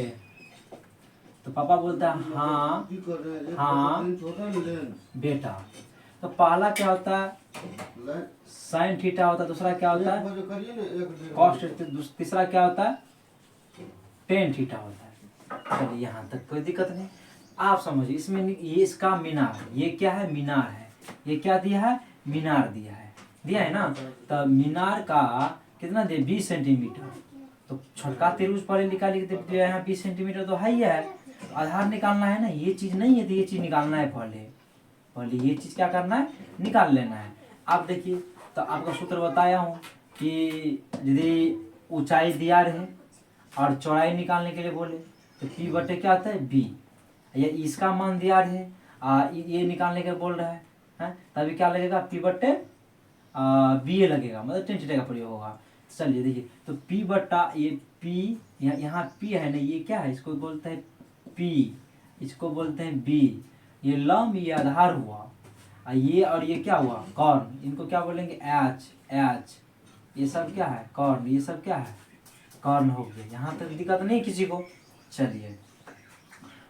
S1: तो पापा बोलता है हाँ हाँ बेटा। तो पहला क्या होता है, साइन थीटा होता है, दूसरा क्या होता है, कॉस, तीसरा क्या होता है, टेन थीटा होता है। चलिए यहाँ तक कोई दिक्कत नहीं, आप समझिए। इसमें ये इसका मीनार, ये क्या है, मीनार है, ये क्या दिया है, मीनार दिया है ना। तो मीनार का कितना दे, 20 सेंटीमीटर। तो छोटका त्रिभुज पर लिखा लिख दे यहाँ 20 सेंटीमीटर तो है ही है। तो आधार निकालना है ना, ये चीज नहीं है, तो ये चीज निकालना है, पहले ये चीज क्या करना है, निकाल लेना है। आप देखिए, तो आपका सूत्र बताया हूँ कि यदि ऊंचाई दिया रहे और चौड़ाई निकालने के लिए बोले, तो पी बटे क्या होता है, बी, या इसका मान दिया रहे ये निकालने के बोल रहा है, तभी क्या लगेगा, पी बटे बी ए लगेगा, मतलब टेन थीटा का प्रयोग होगा। चलिए देखिए, तो पी बटा ये पी, यहाँ पी है ना, ये क्या है, इसको बोलते हैं पी, इसको बोलते हैं बी, ये लंब, ये आधार हुआ, ये और ये क्या हुआ, कॉर्न, इनको क्या बोलेंगे, एच, ये सब क्या है कॉर्न, ये सब क्या है कॉर्न हो गया। यहाँ तक दिक्कत नहीं किसी को। चलिए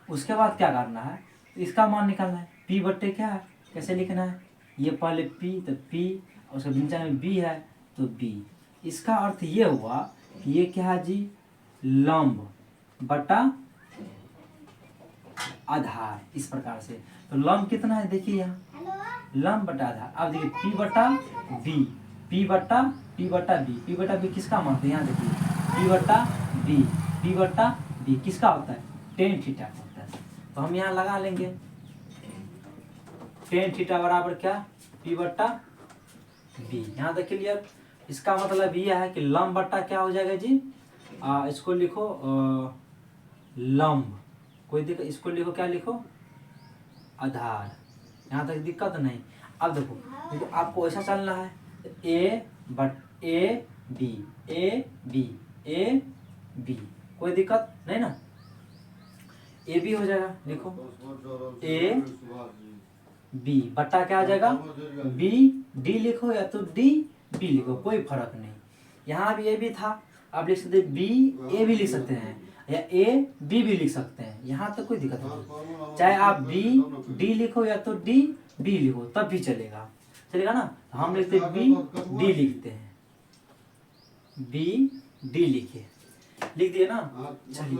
S1: उसके बाद क्या करना है, इसका मान निकालना है। पी बट्टे क्या है, कैसे लिखना है, ये पहले पी तो पी और उसके नीचे में बी है तो बी। इसका अर्थ ये हुआ कि ये क्या है जी, लंब बटा आधार, इस प्रकार से। तो लंब कितना है देखिए यहाँ, लंब बटा आधार। अब देखिए पी बटा बी, पी बटा बी, पी बटा बी किसका मान है, यहाँ देखिए पी बटा बी, पी बटा बी किसका होता है, टेन थीटा का होता है। तो हम यहाँ लगा लेंगे टेन थीटा बराबर क्या, पी बटा बी। यहाँ तक क्लियर। इसका मतलब ये है कि लंब बटा क्या हो जाएगा जी, इसको लिखो लंब, कोई दिक्कत, इसको लिखो क्या लिखो आधार, यहाँ तक दिक्कत नहीं। अब देखो आपको ऐसा चलना है, ए बी, ए बी, कोई दिक्कत नहीं ना, ए बी हो जाएगा, लिखो ए बी बट्टा क्या आ जाएगा बी डी लिखो या तो डी बी लिखो, कोई फर्क नहीं। यहाँ भी ए बी था, आप लिख सकते बी ए भी लिख सकते हैं या ए बी भी लिख सकते हैं, यहाँ तक कोई दिक्कत नहीं। चाहे आप बी डी लिखो या तो डी बी लिखो तब भी चलेगा, चलेगा ना। हम लिखते बी डी लिखते हैं, बी डी लिखे, लिख दिए ना। चलिए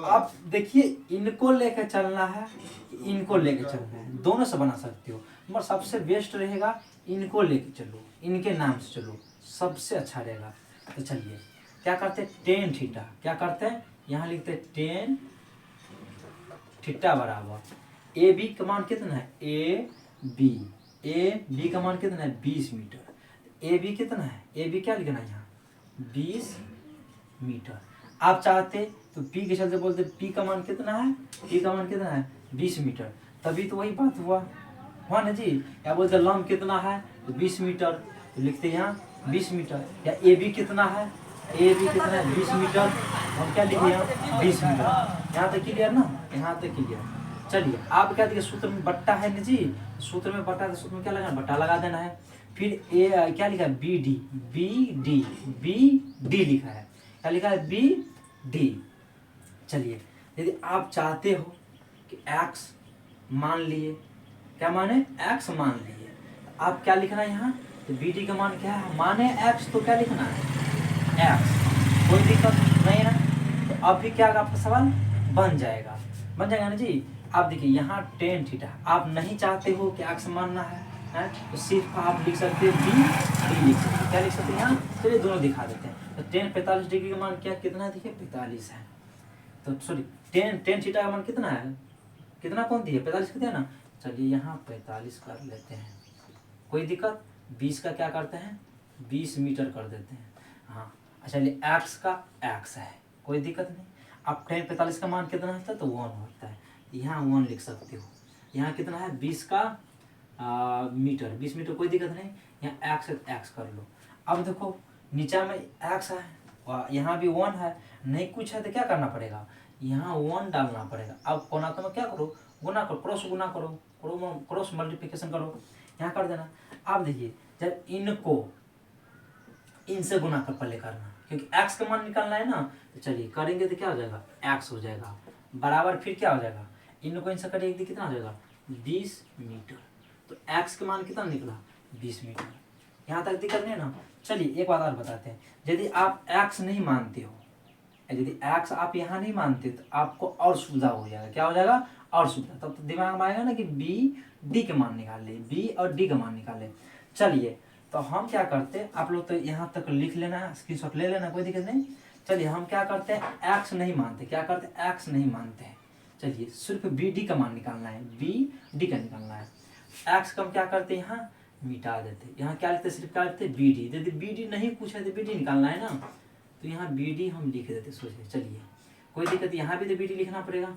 S1: अब देखिए इनको लेकर चलना है, इनको लेकर चलना है, दोनों से बना सकते हो, मगर सबसे बेस्ट रहेगा इनको लेके चलो, इनके नाम से चलो, सबसे अच्छा रहेगा। तो चलिए क्या करते हैं, टेन थीटा, क्या करते हैं यहाँ लिखते हैं टेन थीटा बराबर ए बी का मान कितना है, ए बी का मान कितना है 20 मीटर। ए बी कितना है, ए बी क्या लिखना है यहाँ 20 मीटर। आप चाहते तो पी के चलते बोलते पी का मान कितना है, पी का मान कितना है 20 मीटर, तभी तो वही बात हुआ ना जी। या बोलते लंब कितना है तो 20 मीटर, तो लिखते यहाँ 20 मीटर। या ए बी कितना है, ए बी कितना है 20 मीटर, हम क्या लिखे यहाँ 20 मीटर। यहाँ तक क्लियर ना, यहाँ तक क्लियर। चलिए आप क्या देखिए सूत्र में बट्टा है ना जी, सूत्र में बट्टा, तो सूत्र में क्या लगाना, बट्टा लगा देना है। फिर ए क्या लिखा है बी डी लिखा है, क्या लिखा है बी डी। चलिए यदि आप चाहते हो कि x मान लिए, क्या माने x मान लिए, आप क्या लिखना है यहाँ, तो बी डी का मान क्या है, माने x तो क्या लिखना है x, कोई दिक्कत नहीं ना। तो अब भी क्या आपका सवाल बन जाएगा ना जी। आप देखिए यहाँ टेन थीटा, आप नहीं चाहते हो कि x मानना है तो सिर्फ आप लिख सकते हैं बी डी लिख सकते हैं, क्या लिख सकते हैं यहाँ, चलिए दोनों दिखा देते हैं। तो टेन 45 डिग्री का मान क्या कितना देखिए 45 है, तो सॉरी टेन थीटा का मान कितना है, कितना कौन दिया 45 का दिया ना। चलिए यहाँ 45 कर लेते हैं, कोई दिक्कत। 20 का क्या करते हैं 20 मीटर कर देते हैं, हाँ। अच्छा चलिए एक्स का एक्स है, कोई दिक्कत नहीं। अब टेन 45 का मान कितना होता है तो 1 होता है, यहाँ 1 लिख सकते हो। यहाँ कितना है 20 का मीटर, 20 मीटर, कोई दिक्कत नहीं। यहाँ एक्स कर लो। अब देखो नीचा में एक्स है, यहाँ भी 1 है, नहीं कुछ है तो क्या करना पड़ेगा, यहाँ 1 डालना पड़ेगा। अब कोणात्मक क्या करो, गुना करो, क्रॉस गुना करो, क्रॉस मल्टीप्लिकेशन करो, यहाँ कर देना। अब देखिए जब इनको इनसे गुना कर पहले करना, क्योंकि x का मान निकालना है ना। तो चलिए करेंगे तो क्या हो जाएगा x हो जाएगा बराबर, फिर क्या हो जाएगा इनको इनसे करेंगे कितना हो जाएगा 20 मीटर। तो x के मान कितना निकला 20 मीटर, यहाँ तक दिक्कत नहीं ना। चलिए एक बात और बताते हैं, यदि आप x नहीं मानते हो, यदि x आप यहाँ नहीं मानते तो आपको और सुविधा हो जाएगा, क्या हो जाएगा और सुविधा। तब तो दिमाग में आएगा ना कि b d के मान निकाल ले, b और d का मान निकाल ले। चलिए तो हम क्या करते हैं, आप लोग तो यहाँ तक लिख लेना, स्क्रीनशॉट ले लेना, कोई दिक्कत नहीं। चलिए हम क्या करते हैं x नहीं मानते, क्या करते हैं x नहीं मानते हैं। चलिए सिर्फ बी डी का मान निकालना है, बी डी का निकालना है। x का हम क्या करते हैं यहाँ मिटा देते, यहाँ क्या लिखते सिर्फ क्या लिखते बी डी। यदि बी डी नहीं पूछा तो बी डी निकालना है ना, तो यहाँ बी डी हम लिख देते सोचिए। चलिए कोई दिक्कत, यहाँ भी तो बी डी लिखना पड़ेगा,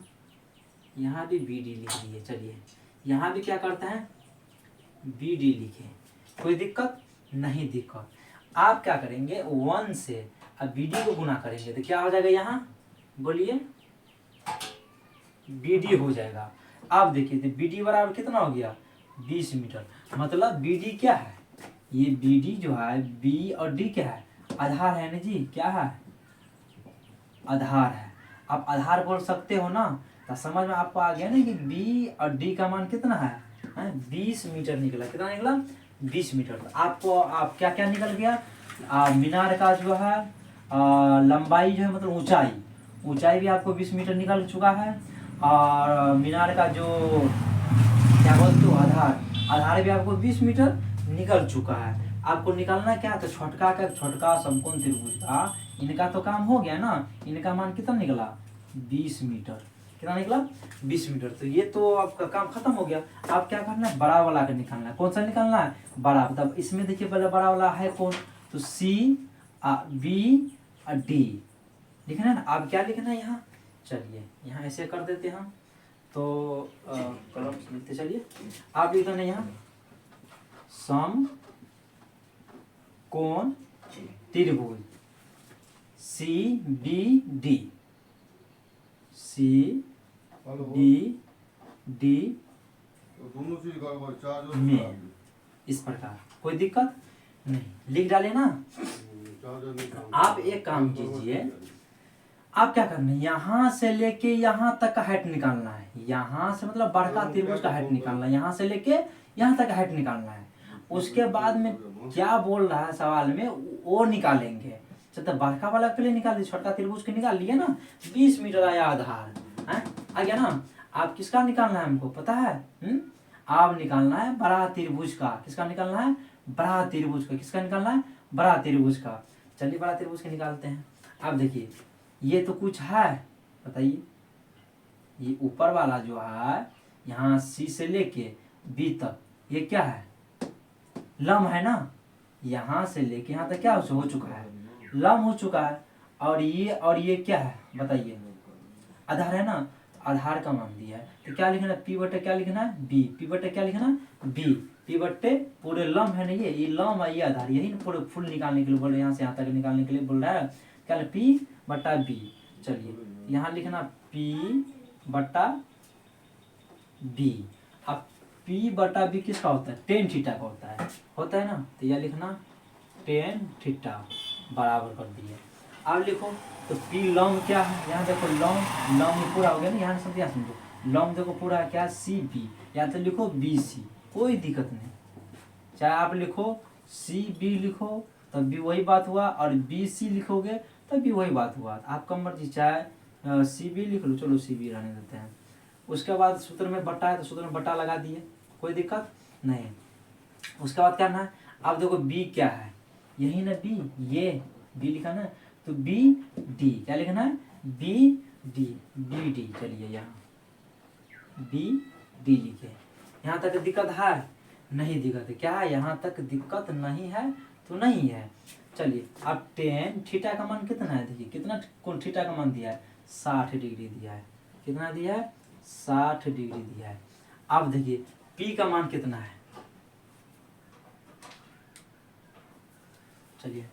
S1: यहाँ भी बी डी लिख दिए। चलिए यहाँ भी क्या करते हैं बी डी लिखे, कोई दिक्कत नहीं। दिक्कत आप क्या करेंगे 1 से अब बी डी को गुना करेंगे तो क्या हो जाएगा, यहाँ बोलिए बी डी हो जाएगा। आप देखिए तो बी डी बराबर कितना हो गया 20 मीटर, मतलब बी डी क्या है ये बी डी जो है, बी और डी क्या है, आधार है ना जी, क्या है, आधार है। आप आधार बोल सकते हो ना, तो समझ में आपको आ गया ना कि बी और डी का मान कितना है, 20 मीटर निकला। कितना निकला, 20 मीटर। तो आपको आप क्या क्या निकल गया, मीनार का जो है लंबाई जो है, मतलब ऊंचाई, ऊंचाई भी आपको 20 मीटर निकल चुका है। और मीनार का जो क्या बोलते हो, आधार, आधार भी आपको 20 मीटर निकल चुका है। आपको निकालना क्या, तो छोटका का छोटका समकोण त्रिभुज का, इनका तो काम हो गया ना। इनका मान कितना निकला, 20 मीटर। कितना निकला, 20 मीटर। तो ये तो आपका काम खत्म हो गया। आप क्या करना है, बड़ा वाला का निकालना है। कौन सा निकालना है, बड़ा। मतलब इसमें देखिए पहले बड़ा वाला है कौन, तो सी, बी और डी लिखना है ना। आप क्या लिखना है यहाँ, चलिए यहाँ ऐसे कर देते हैं हम। तो कलम से लिखते चलिए। आप लिखना है यहाँ सम कोण त्रिभुज C B D, C B D में, इस प्रकार। कोई दिक्कत नहीं, लिख डाले ना। आप एक काम कीजिए, आप क्या करना है, यहाँ से लेके यहाँ तक का हाइट निकालना है। यहाँ से मतलब बड़का त्रिभुज का हाइट निकालना है, यहाँ से लेके यहाँ तक हाइट निकालना है। उसके बाद में क्या बोल रहा है सवाल में, वो निकालेंगे। तो बड़का वाला पहले निकाल दिए, छोटा त्रिभुज के निकाल लिए ना। 20 मीटर आया आधार, है आ गया ना। आप किसका निकालना है हमको पता है, आप निकालना है बड़ा त्रिभुज का। किसका निकालना है, बड़ा त्रिभुज का। किसका निकालना है, बड़ा त्रिभुज का। चलिए बड़ा त्रिभुज के निकालते हैं। अब देखिए ये तो कुछ है, बताइए। ये ऊपर वाला जो है, यहाँ सी से लेके बी तक, ये क्या है, लंब है ना। यहाँ से लेके यहाँ तक क्या हो चुका है, लंब हो चुका है। और ये क्या है बताइए, आधार है ना। तो आधार का मान दिया है, तो क्या लिखना है, पी बटे क्या लिखना है, बी। पी बटे क्या लिखना है, बी। पी बटे पूरे लंब है ना, ये लंब है, ये आधार, यही ना पूरे फुल निकालने के लिए बोल रहे हैं, यहाँ से यहाँ तक निकालने के लिए बोल रहा है। क्या पी बटा बी। चलिए यहाँ लिखना पी बटा बी। अब पी बटा बी किसका होता है, टेन थीटा का होता है ना। तो यह लिखना टेन थीटा बराबर कर दिए। अब लिखो तो पी लंब क्या है, यहाँ देखो लंब पूरा हो गया ना। यहाँ सब यहाँ समझो, लंब देखो पूरा है क्या, सी बी। या तो लिखो बी सी, कोई दिक्कत नहीं। चाहे आप लिखो सी बी लिखो तब भी वही बात हुआ, और बी सी लिखोगे तब भी वही बात हुआ। आपका मर्जी, चाहे सी बी लिख लो, चलो सी बी रहने देते हैं। उसके बाद सूत्र में बट्टा है तो सूत्र में बट्टा लगा दिए, कोई दिक्कत नहीं। उसके बाद क्या करना है, अब देखो बी क्या है, यही ना बी, ये बी लिखा ना। तो बी डी क्या लिखना है, बी डी, बी डी। चलिए यहाँ बी डी लिखे। यहाँ तक दिक्कत है, नहीं दिक्कत है, क्या है यहाँ तक दिक्कत नहीं है तो नहीं है। चलिए अब टेन थीटा का मान कितना है, देखिए कितना कौन थीटा का मान दिया है, 60 डिग्री दिया है। कितना दिया है, 60 डिग्री दिया है। अब देखिए पी का मान कितना है, चलिए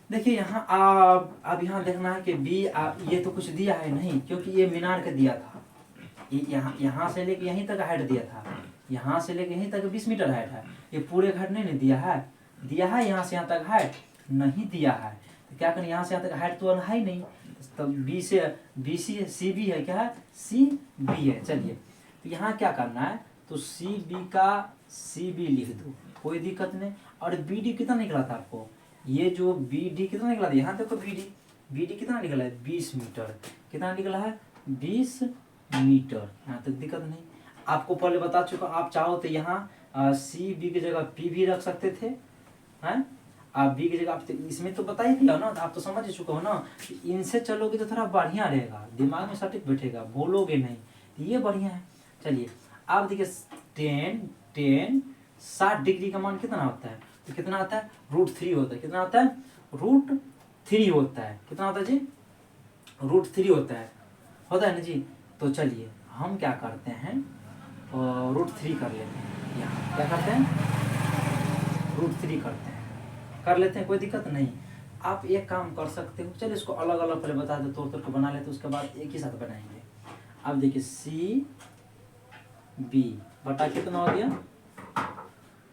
S1: देखिए यहाँ अब यहाँ देखना है कि बी ये तो कुछ दिया है नहीं, क्योंकि ये मीनार का दिया था। यहाँ से लेके यहीं तक हाइट दिया था, यहाँ से लेके यहीं तक 20 मीटर हाइट है। ये पूरे हाइट नहीं दिया है, यहाँ से यहाँ तक हाइट नहीं दिया है। तो क्या करें, यहाँ से यहाँ तक हाइट तो है ही नहीं, तो बी सी सी बी है, क्या है, सी बी है। चलिए तो यहाँ क्या करना है, तो सी बी का सी बी लिख दो, कोई दिक्कत नहीं। और बी डी कितना निकला था आपको, ये जो बी डी कितना निकला था, यहाँ देखो बी डी कितना निकला है, 20 मीटर। कितना निकला है, 20 मीटर। यहाँ तक दिक्कत नहीं। आपको पहले बता चुका, आप चाहो तो यहाँ सी बी की जगह पी भी रख सकते थे, हैं। आप बी की जगह आप इसमें तो बता ही दिया ना, आप तो समझ चुके हो ना। इनसे चलोगे तो थोड़ा बढ़िया रहेगा, दिमाग में सटीक बैठेगा, बोलोगे नहीं, तो ये बढ़िया है। चलिए आप देखिए टेन 60 डिग्री का मान कितना होता है, तो कितना आता है, √3 होता है। कितना होता है, √3 होता है। कितना होता है जी, √3 होता है ना जी। तो चलिए हम क्या करते हैं, √3 कर लेते हैं। यहाँ क्या करते हैं, √3 कर लेते हैं, कोई दिक्कत नहीं। आप एक काम कर सकते हो, चलिए इसको अलग अलग पहले बता दो, तोड़ के बना लेते, उसके बाद एक ही साथ बनाएंगे। अब देखिए सी बी बटा कितना हो गया,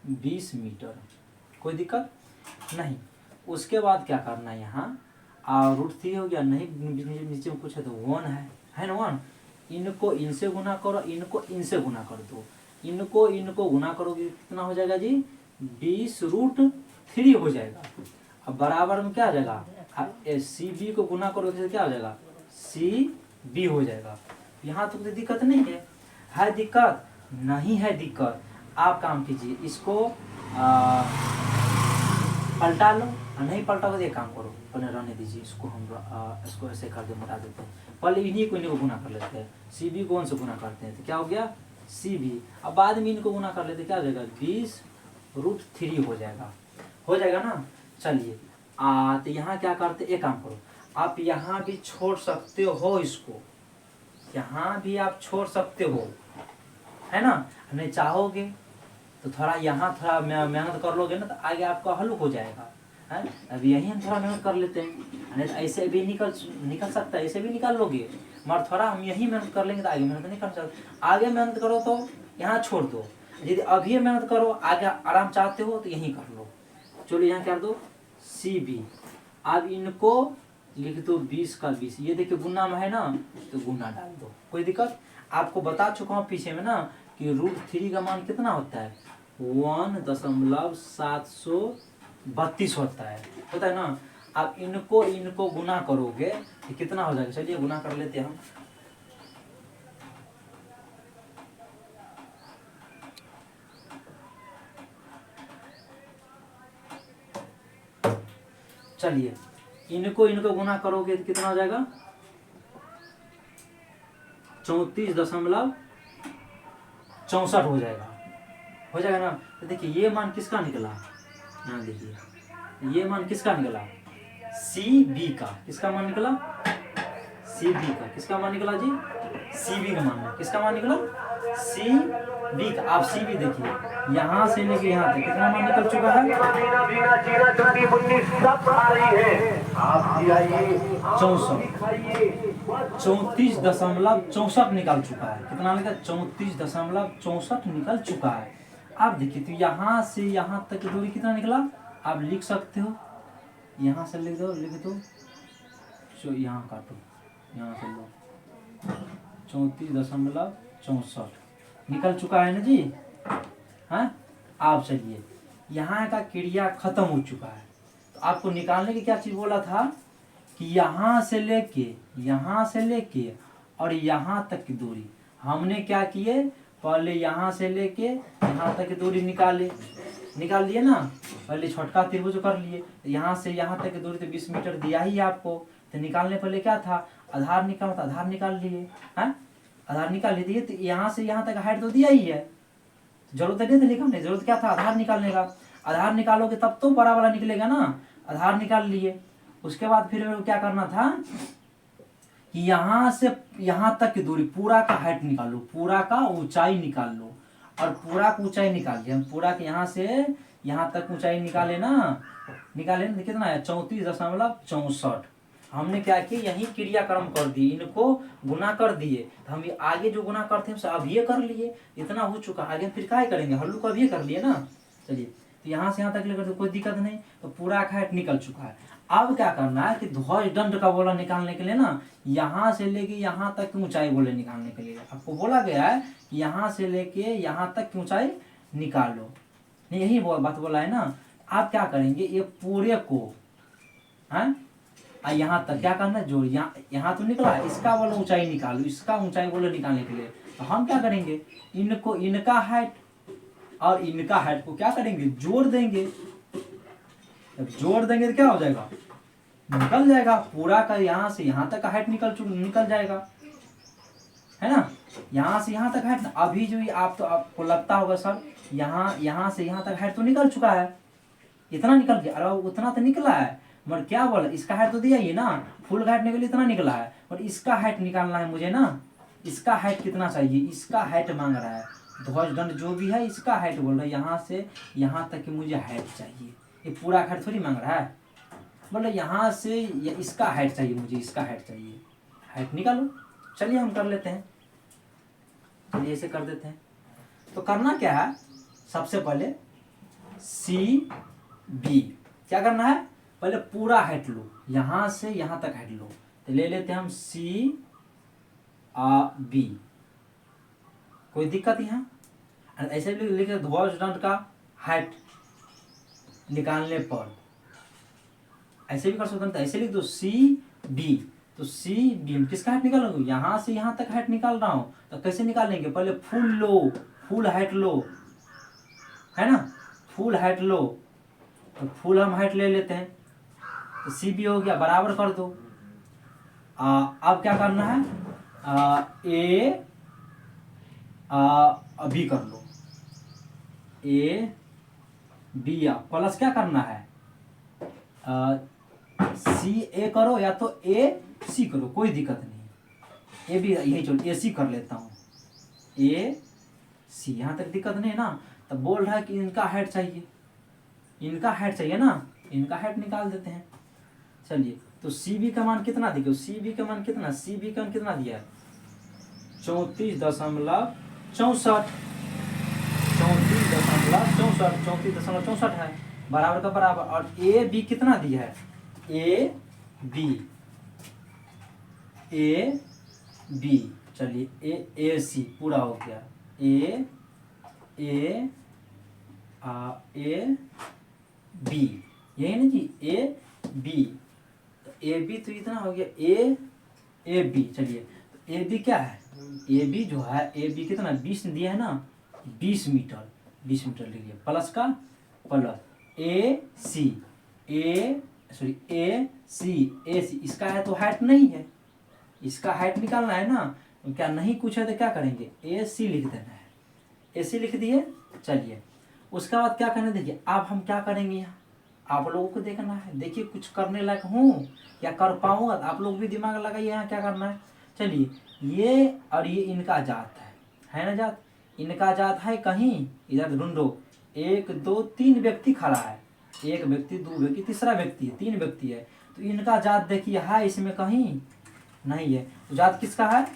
S1: 20 मीटर। कोई दिक्कत नहीं। उसके बाद क्या करना है यहाँ √3 हो गया, नहीं नीचे में कुछ है तो 1 है ना 1। इनको इनसे गुना करो, इनको इनसे गुना कर दो, इनको गुना करोगे कितना हो जाएगा जी 20√3 हो जाएगा। अब बराबर में क्या आ जाएगा, सी बी को गुना करोगे तो क्या हो जाएगा सी बी हो जाएगा। यहाँ तो कोई दिक्कत नहीं है दिक्कत नहीं है दिक्कत। आप काम कीजिए, इसको पलटा लो, नहीं पलटा तो एक काम करो, पहले रहने दीजिए इसको, हम इसको ऐसे करके मिटा देते हैं। पहले इन्हीं को गुना कर लेते हैं, सी बी को 1 से गुना करते हैं तो क्या हो गया सी बी। अब बाद में इनको गुना कर लेते क्या हो जाएगा 20√3 हो जाएगा ना। चलिए तो यहाँ क्या करते, एक काम करो, आप यहाँ भी छोड़ सकते हो, इसको यहाँ भी आप छोड़ सकते हो, है ना। नहीं चाहोगे तो थोड़ा यहाँ थोड़ा मेहनत कर लोगे ना तो आगे आपका हल हो जाएगा, है। अब यही हम थोड़ा मेहनत कर लेते हैं, नहीं तो ऐसे भी निकल सकता है, ऐसे भी निकाल लोगे, मगर थोड़ा हम यही मेहनत कर लेंगे तो आगे मेहनत नहीं कर सकते। आगे मेहनत करो तो यहाँ छोड़ दो, यदि अभी मेहनत करो आगे आराम चाहते हो तो यहीं कर लो। चलो यहाँ कर दो सी बी। अब इनको लिख दो 20 का 20, ये देखिए गुना में है ना तो गुना डाल दो, कोई दिक्कत। आपको बता चुका हूँ पीछे में ना कि √3 का मान कितना होता है 1.732 होता है ना। अब इनको गुना करोगे तो कितना हो जाएगा, चलिए गुना कर लेते हैं हम। चलिए इनको गुना करोगे तो कितना हो जाएगा 34.64 हो जाएगा ना। तो देखिए ये मान किसका निकला, यहाँ देखिए ये मान किसका निकला सी बी का। किसका मान निकला सी बी का। किसका मान निकला जी सी बी का मान। किसका मान निकला सी बी का। आप सी बी देखिए यहाँ से लेके यहाँ तक कितना मान निकल चुका है 34.64 निकल चुका है। कितना निकला 34.64 निकल चुका है। आप देखिए तो यहाँ से यहाँ तक की दूरी कितना निकला आप लिख सकते हो, यहाँ से लिख दो यहाँ काटो, यहाँ से लो 34.64 निकल चुका है ना जी, हाँ। आप चलिए यहाँ का क्रिया खत्म हो चुका है, तो आपको निकालने की क्या चीज बोला था कि यहाँ से लेके और यहाँ तक की दूरी हमने क्या किए, पहले यहाँ से लेके यहाँ तक की दूरी निकाल लिए ना। पहले छोटका त्रिभुज कर लिए, यहाँ से यहाँ तक की दूरी तो 20 मीटर दिया ही आपको, तो निकालने पहले क्या था आधार निकालना था, आधार निकाल लिए, हैं आधार निकाल लिए। तो यहाँ से यहाँ तक हाइट तो दिया ही है, जरूरत नहीं था निकालने, जरूरत क्या था आधार निकालने का। आधार निकालोगे तब तो बड़ा वाला निकलेगा ना, आधार निकाल लिए। उसके बाद फिर क्या करना था कि यहाँ से यहाँ तक की दूरी पूरा का हाइट निकालो, पूरा का ऊंचाई निकाल लो, और पूरा का ऊंचाई निकाल लिया हम। पूरा के यहाँ से यहाँ तक ऊंचाई निकाले ना कितना है 34.64। हमने क्या किया यही क्रियाक्रम कर दिए, इनको गुना कर दिए। तो हम आगे जो गुना करते हैं अब ये कर लिए, इतना हो चुका, आगे फिर क्या करेंगे हल्लू को अभी कर लिए ना। चलिए तो यहाँ से यहाँ तक लेकर तो कोई दिक्कत नहीं, तो पूरा हाइट निकल चुका है। अब क्या करना है कि ध्वज दंड का गोला निकालने के लिए ना यहाँ से लेके यहाँ तक की ऊंचाई गोले निकालने के लिए आपको बोला गया है कि यहाँ से लेके यहाँ तक की ऊंचाई निकालो, यही बात बोला है ना। आप क्या करेंगे ये पूरे को है यहाँ तक क्या करना है जोड़, यहाँ तो निकला, इसका बोलो ऊंचाई निकालो, इसका ऊंचाई बोलो निकालने के लिए तो हम क्या करेंगे इनको इनका हाइट और इनका हाइट को क्या करेंगे जोड़ देंगे। जब जोड़ देंगे तो क्या हो जाएगा निकल जाएगा, पूरा का यहाँ से यहाँ तक का हाइट निकल जाएगा, है ना। यहाँ से यहाँ तक हाइट अभी जो आपको लगता होगा सर यहाँ से यहाँ तक हाइट तो निकल चुका है, इतना निकल गया। अरे उतना तो निकला है मगर क्या बोला इसका हाइट तो दिया ही ना, फुल हाइट निकली इतना निकला है, और इसका हाइट निकालना है मुझे ना। इसका हाइट कितना चाहिए, इसका हाइट मांग रहा है ध्वज दंड जो भी है, इसका हाइट बोल रहा है यहाँ से यहाँ तक की मुझे हाइट चाहिए। ये पूरा हाइट थोड़ी मांग रहा है, बोले यहाँ से इसका हाइट चाहिए मुझे, इसका हाइट चाहिए, हाइट निकालो। चलिए हम कर लेते हैं, चलिए ऐसे कर देते हैं। तो करना क्या है सबसे पहले सी बी। क्या करना है, पहले पूरा हाइट लो, यहां से यहां तक हाइट लो। तो ले लेते हैं हम सी बी, कोई दिक्कत यहाँ। ऐसे भी लिखे ध्वज दंड का हाइट निकालने पर, ऐसे भी कर सकते हैं। तो ऐसे लिख दो सी बी, तो सी बी हम किसका हाइट निकालेंगे, यहां से यहां तक हाइट निकाल रहा हूं। तो कैसे निकालेंगे, पहले फुल लो, फुल हाइट लो, है ना, फुल हाइट लो। तो फुल हम हाइट ले लेते हैं, तो सी बी हो गया, बराबर कर दो। अब क्या करना है, ए बी कर लो, ए बी प्लस क्या करना है, सी ए करो या तो ए सी करो, कोई दिक्कत नहीं। ए बी यही चलो, ए सी कर लेता हूँ, ए सी, यहाँ तक दिक्कत नहीं है ना। तब बोल रहा है कि इनका हाइट चाहिए, इनका हाइट चाहिए ना, इनका हाइट निकाल देते हैं। चलिए, तो सी बी का मान कितना देखो, सी बी का मान कितना, सी बी का मान कितना दिया है 34.64, 34.64 है, बराबर का बराबर। और ए बी कितना दिया है, ए बी, चलिए ए सी पूरा हो गया, ए बी, यही ना जी, ए बी। तो ए बी तो इतना हो गया, ए बी। चलिए, ए बी क्या है, ए बी जो है, ए बी कितना 20 दिया है ना, 20 मीटर, 20 मीटर लिखिए, प्लस का प्लस ए सी, ए सी, इसका है तो हाइट नहीं है, इसका हाइट निकालना है ना। तो क्या नहीं कुछ है तो क्या करेंगे, ए सी लिख देना है, ए सी लिख दिए। चलिए, उसके बाद क्या करना, देखिए अब हम क्या करेंगे, यहाँ आप लोगों को देखना है, देखिए कुछ करने लायक हूँ या कर पाऊंगा, तो आप लोग भी दिमाग लगाइए यहाँ क्या करना है। चलिए, ये और ये इनका जात है ना, जात, इनका जात है कहीं, इधर ढूंढो, 1 2 3 व्यक्ति खड़ा है, एक व्यक्ति, दो व्यक्ति, तीसरा व्यक्ति है, 3 व्यक्ति है। तो इनका जात देखिए है इसमें कहीं नहीं है, तो जात किसका है,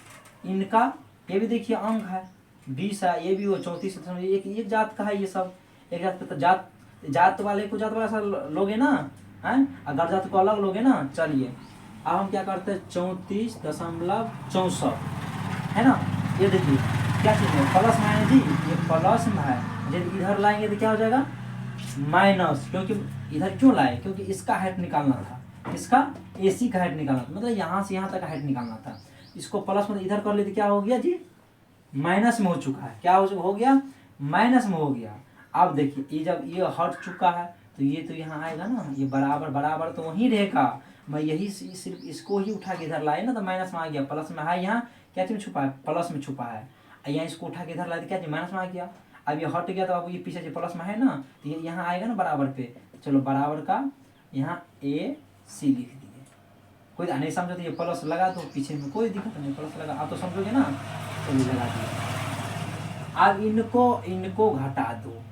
S1: इनका। ये भी देखिए अंक है 20 है, ये भी वो 34, एक जात का है ये सब, एक जात का। जात वाले को जात वाला सा लोगे ना, है, अगर जात को अलग लोगे ना। चलिए, अब हम क्या करते हैं, 34.64 है ना। ये देखिए क्या चीज़ है, प्लस माइनस जी, ये प्लस में है, जब इधर लाएंगे तो क्या हो जाएगा माइनस, क्योंकि इधर क्यों लाए, क्योंकि इसका हाइट निकालना था, इसका AC का हाइट निकालना था, मतलब यहाँ से यहाँ तक हाइट निकालना था। इसको प्लस में इधर कर लेते, क्या हो गया जी, माइनस में हो चुका है, क्या हो गया, माइनस में हो गया। अब देखिए, ये जब ये हट चुका है तो ये तो यहाँ आएगा ना, ये बराबर बराबर तो वहीं रहेगा। मैं यही सिर्फ इसको ही उठा के इधर लाए ना, तो माइनस में आ गया, प्लस में है, यहाँ क्या चीज छुपा है, प्लस में छुपा है। यहाँ इसको उठा के इधर लाए तो क्या चीज माइनस में आ गया। अब ये हट गया तो अब ये पीछे से प्लस में है ना, तो ये यहाँ आएगा ना बराबर पे। चलो, बराबर का यहाँ AC लिख दिए, कोई नहीं समझो तो ये प्लस लगा दो पीछे में, कोई दिक्कत नहीं, प्लस लगा, आप तो समझोगे ना। चलिए, लगा दिए। अब इनको घटा दो,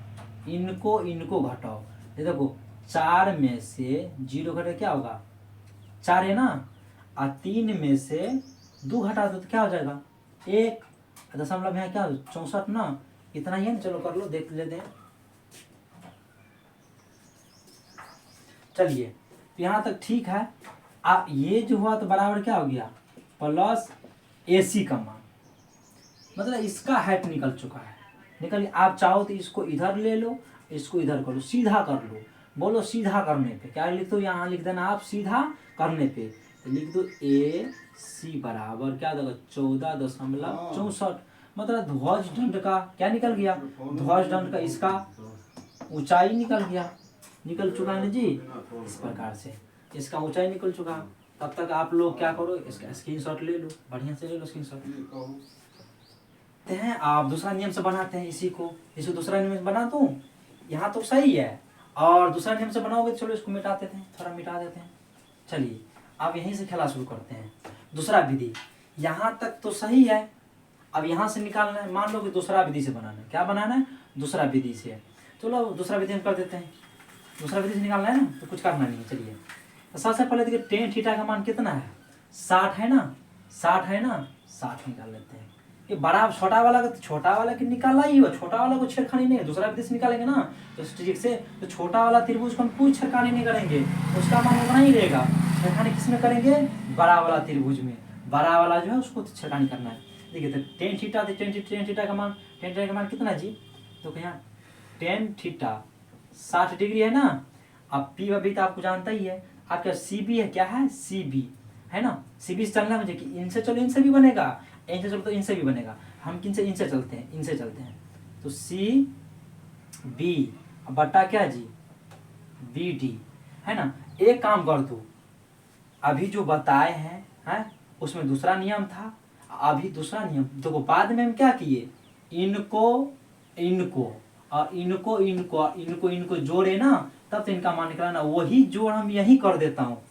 S1: इनको घटाओ। ये देखो, 4 में से 0 घटे क्या होगा, 4 है ना, और 3 में से 2 घटा दो तो क्या हो जाएगा 1, दशमलव यहाँ क्या 64 ना, इतना ही है। चलो कर लो, देख लेते हैं। चलिए, यहाँ तक ठीक है। अब ये जो हुआ तो बराबर क्या हो गया, प्लस AC का मान, मतलब इसका हाइट निकल चुका है, निकल। आप चाहो तो इसको इधर ले लो, इसको इधर कर लो, सीधा कर लो। बोलो सीधा करने पे क्या लिख दो, यहाँ लिख देना आप सीधा करने पे, तो लिख दो AC बराबर क्या देगा 14.64, मतलब ध्वज दंड का क्या निकल गया, ध्वज दंड का इसका ऊंचाई निकल चुका है ना जी। इस प्रकार से इसका ऊंचाई निकल चुका। तब तक आप लोग क्या करो, इसका स्क्रीनशॉट ले लो, बढ़िया से ले लो स्क्रीनशॉट हैं। आप दूसरा नियम से बनाते हैं इसी को दूसरा नियम से बना दूं, यहाँ तो सही है, और दूसरा नियम से बनाओगे तो चलो इसको मिटा देते हैं, थोड़ा मिटा देते हैं। चलिए, अब यहीं से खेला शुरू करते हैं। दूसरा विधि, यहाँ तक तो सही है, अब यहाँ से निकालना है। मान लो कि दूसरा विधि से बनाना है, क्या बनाना है, दूसरा विधि से। चलो दूसरा विधि हम कर देते हैं, दूसरा विधि से निकालना है ना, तो कुछ करना नहीं है। चलिए, तो सबसे पहले देखिए tan थीटा का मान कितना है, 60 है ना, 60 निकाल लेते हैं। ये बड़ा छोटा वाला का, तो छोटा वाला की निकाला ही हो, छोटा वाला को छेड़खानी नहीं है, दूसरा विधि से निकालेंगे ना तो ट्रिक से, तो छोटा वाला त्रिभुज को हम कोई छेड़खानी नहीं करेंगे, उसका मान उतना ही रहेगा। छेड़खानी किसमें करेंगे? बड़ा वाला त्रिभुज में, बड़ा वाला जो है उसको छेड़खानी करना है। देखिए तो टेन थीटा, तो टेन थीटा का मान, टेन थीटा का मान कितना जी? तो यहाँ टेन थीटा 60 डिग्री है ना। अब पी व बी तो आपको जानता ही है, आपका सी बी है, क्या है? सी बी है ना। सी बी से चलना है मुझे कि इनसे चलो इनसे भी बनेगा, इनसे चलो तो इनसे भी बनेगा, हम किन से? इनसे चलते हैं, इनसे चलते हैं। तो सी बी बटा क्या जी? बी डी है ना। एक काम कर दो, अभी जो बताए हैं उसमें दूसरा नियम था, अभी दूसरा नियम देखो, बाद में हम क्या किए? इनको इनको और इनको इनको और इनको इनको जोड़े ना, तब तो इनका मान निकला ना। वही जोड़ हम यही कर देता हूँ,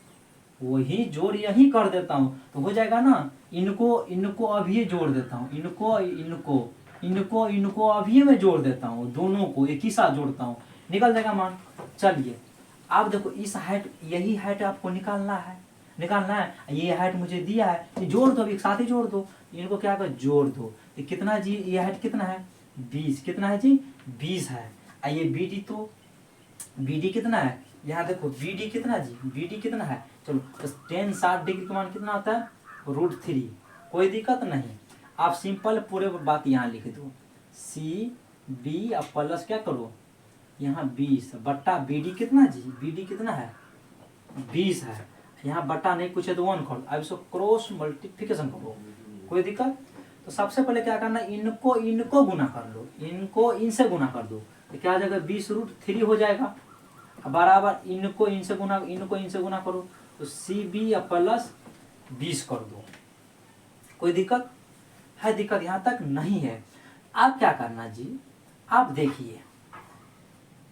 S1: वही जोड़ यही कर देता हूँ, तो हो जाएगा ना। इनको इनको अभी जोड़ देता हूँ, इनको इनको इनको इनको अभी मैं जोड़ देता हूँ, दोनों को एक ही साथ जोड़ता हूँ, निकल जाएगा मान। चलिए अब देखो, इस हाइट, यही हाइट आपको निकालना है, निकालना है। ये हाइट मुझे दिया है, ये जोड़ दो, एक साथ ही जोड़ दो, इनको क्या कर जोड़ दो। ये कितना जी? ये हाइट कितना है? 20। कितना है जी? 20 है। ये बी डी, तो बी डी कितना है? यहाँ देखो बी डी कितना जी? बी डी कितना है? चलो तो 60 डिग्री का मान कितना होता है? √3। कोई दिक्कत नहीं, आप सिंपल पूरे बात यहाँ लिख दो, सी बी अब प्लस क्या करो, यहाँ 20 बट्टा बी डी कितना जी? बी डी कितना है? 20 है। यहाँ बट्टा नहीं कुछ है तो 1 कर, अब इसको क्रॉस मल्टीप्लिकेशन करो, कोई दिक्कत? तो सबसे पहले क्या करना, इनको इनको गुना कर लो, इनको इनसे गुना कर दो, तो क्या हो जाएगा? 20√3 हो जाएगा। बराबर इनको इनसे गुना करो, तो सी बी प्लस 20 कर दो। कोई दिक्कत है? दिक्कत यहाँ तक नहीं है। अब क्या करना जी, आप देखिए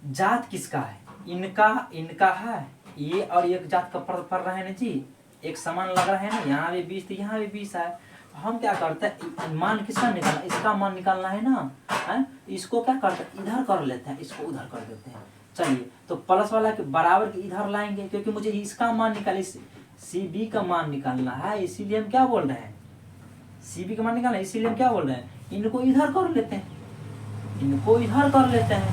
S1: जात किसका है? इनका इनका है, ये और एक जात का पढ़ रहे हैं ना जी, एक समान लग रहा है ना, यहाँ भी 20 तो यहाँ भी 20 है। तो हम क्या करते हैं, मान किसका निकालना? इसका मान निकालना है ना, है? इसको क्या करते हैं, इधर कर लेते हैं, इसको उधर कर देते हैं। चलिए तो प्लस वाला के बराबर के इधर लाएंगे, क्योंकि मुझे इसका मान निकाल, सी बी का मान निकालना है, इसीलिए हम क्या बोल रहे हैं, सी बी का मान निकालना है, इसीलिए हम क्या बोल रहे हैं, इनको इधर कर लेते हैं, इनको इधर कर लेते हैं,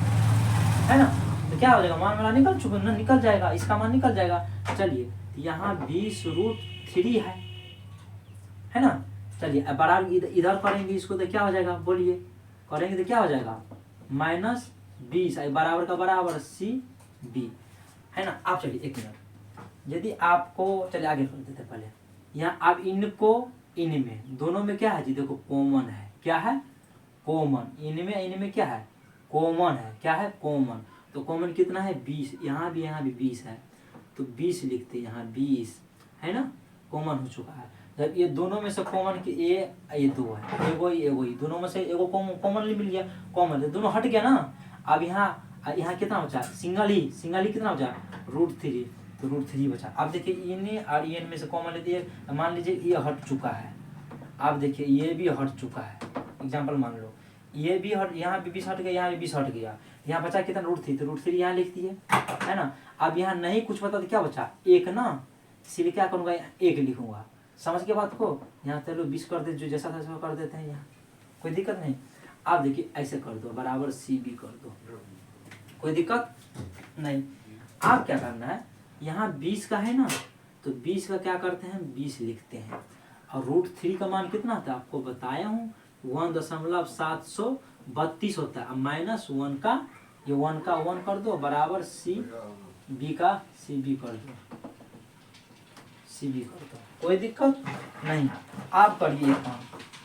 S1: है ना। तो क्या हो जाएगा, मान वाला निकल चुका ना, निकल जाएगा, इसका मान निकल जाएगा। चलिए यहाँ 20√3 है ना। चलिए अब बराबर इधर करेंगे इसको, तो क्या हो जाएगा, बोलिए, करेंगे तो क्या हो जाएगा? -20 बराबर का बराबर सी बी, है ना। आप चलिए एक मिनट, यदि आपको, चलिए आगे कर देते पहले, यहाँ आप इनको इनमें दोनों में क्या है जी? देखो कॉमन है, क्या है? कॉमन। इनमें क्या है? कॉमन है, क्या है? कॉमन। तो कॉमन कितना है? 20। यहाँ भी 20 है, तो 20 लिखते हैं, यहाँ 20 है ना, कॉमन हो चुका है। जब ये दोनों में से कॉमन की ये 2 है, एगो ही दोनों में से एगो कॉमनली मिल गया, कॉमन दोनों हट गया ना। अब यहाँ कितना बचा? सिंगल ही कितना बचा? √3, तो √3 बचा। अब देखिए इन और इन में से कॉमन लेते हैं, मान लीजिए ये हट चुका है, अब देखिए ये भी हट चुका है, एग्जाम्पल मान लो ये भी हट, यहाँ भी 20 हट गया, यहाँ भी 20 हट गया, यहाँ बचा कितना? √3, तो √3 यहाँ लिख दिए, है ना। अब यहाँ नहीं कुछ बता तो क्या बचा? 1 ना, इसीलिए क्या करूँगा, 1 लिखूंगा। समझ के बात को? यहाँ चलो 20 कर दे, जो जैसा था कर देते हैं, यहाँ कोई दिक्कत नहीं। आप देखिए ऐसे कर दो, बराबर सी बी कर दो, कोई दिक्कत नहीं। आप क्या करना है, यहाँ 20 का है ना, तो 20 का क्या करते हैं, 20 लिखते हैं, और √3 का मान कितना था आपको बताया हूँ, 1.732 होता है। अब -1 का, ये 1 का 1 कर दो, बराबर सी बी कर दो, कोई दिक्कत नहीं। आप करिए काम,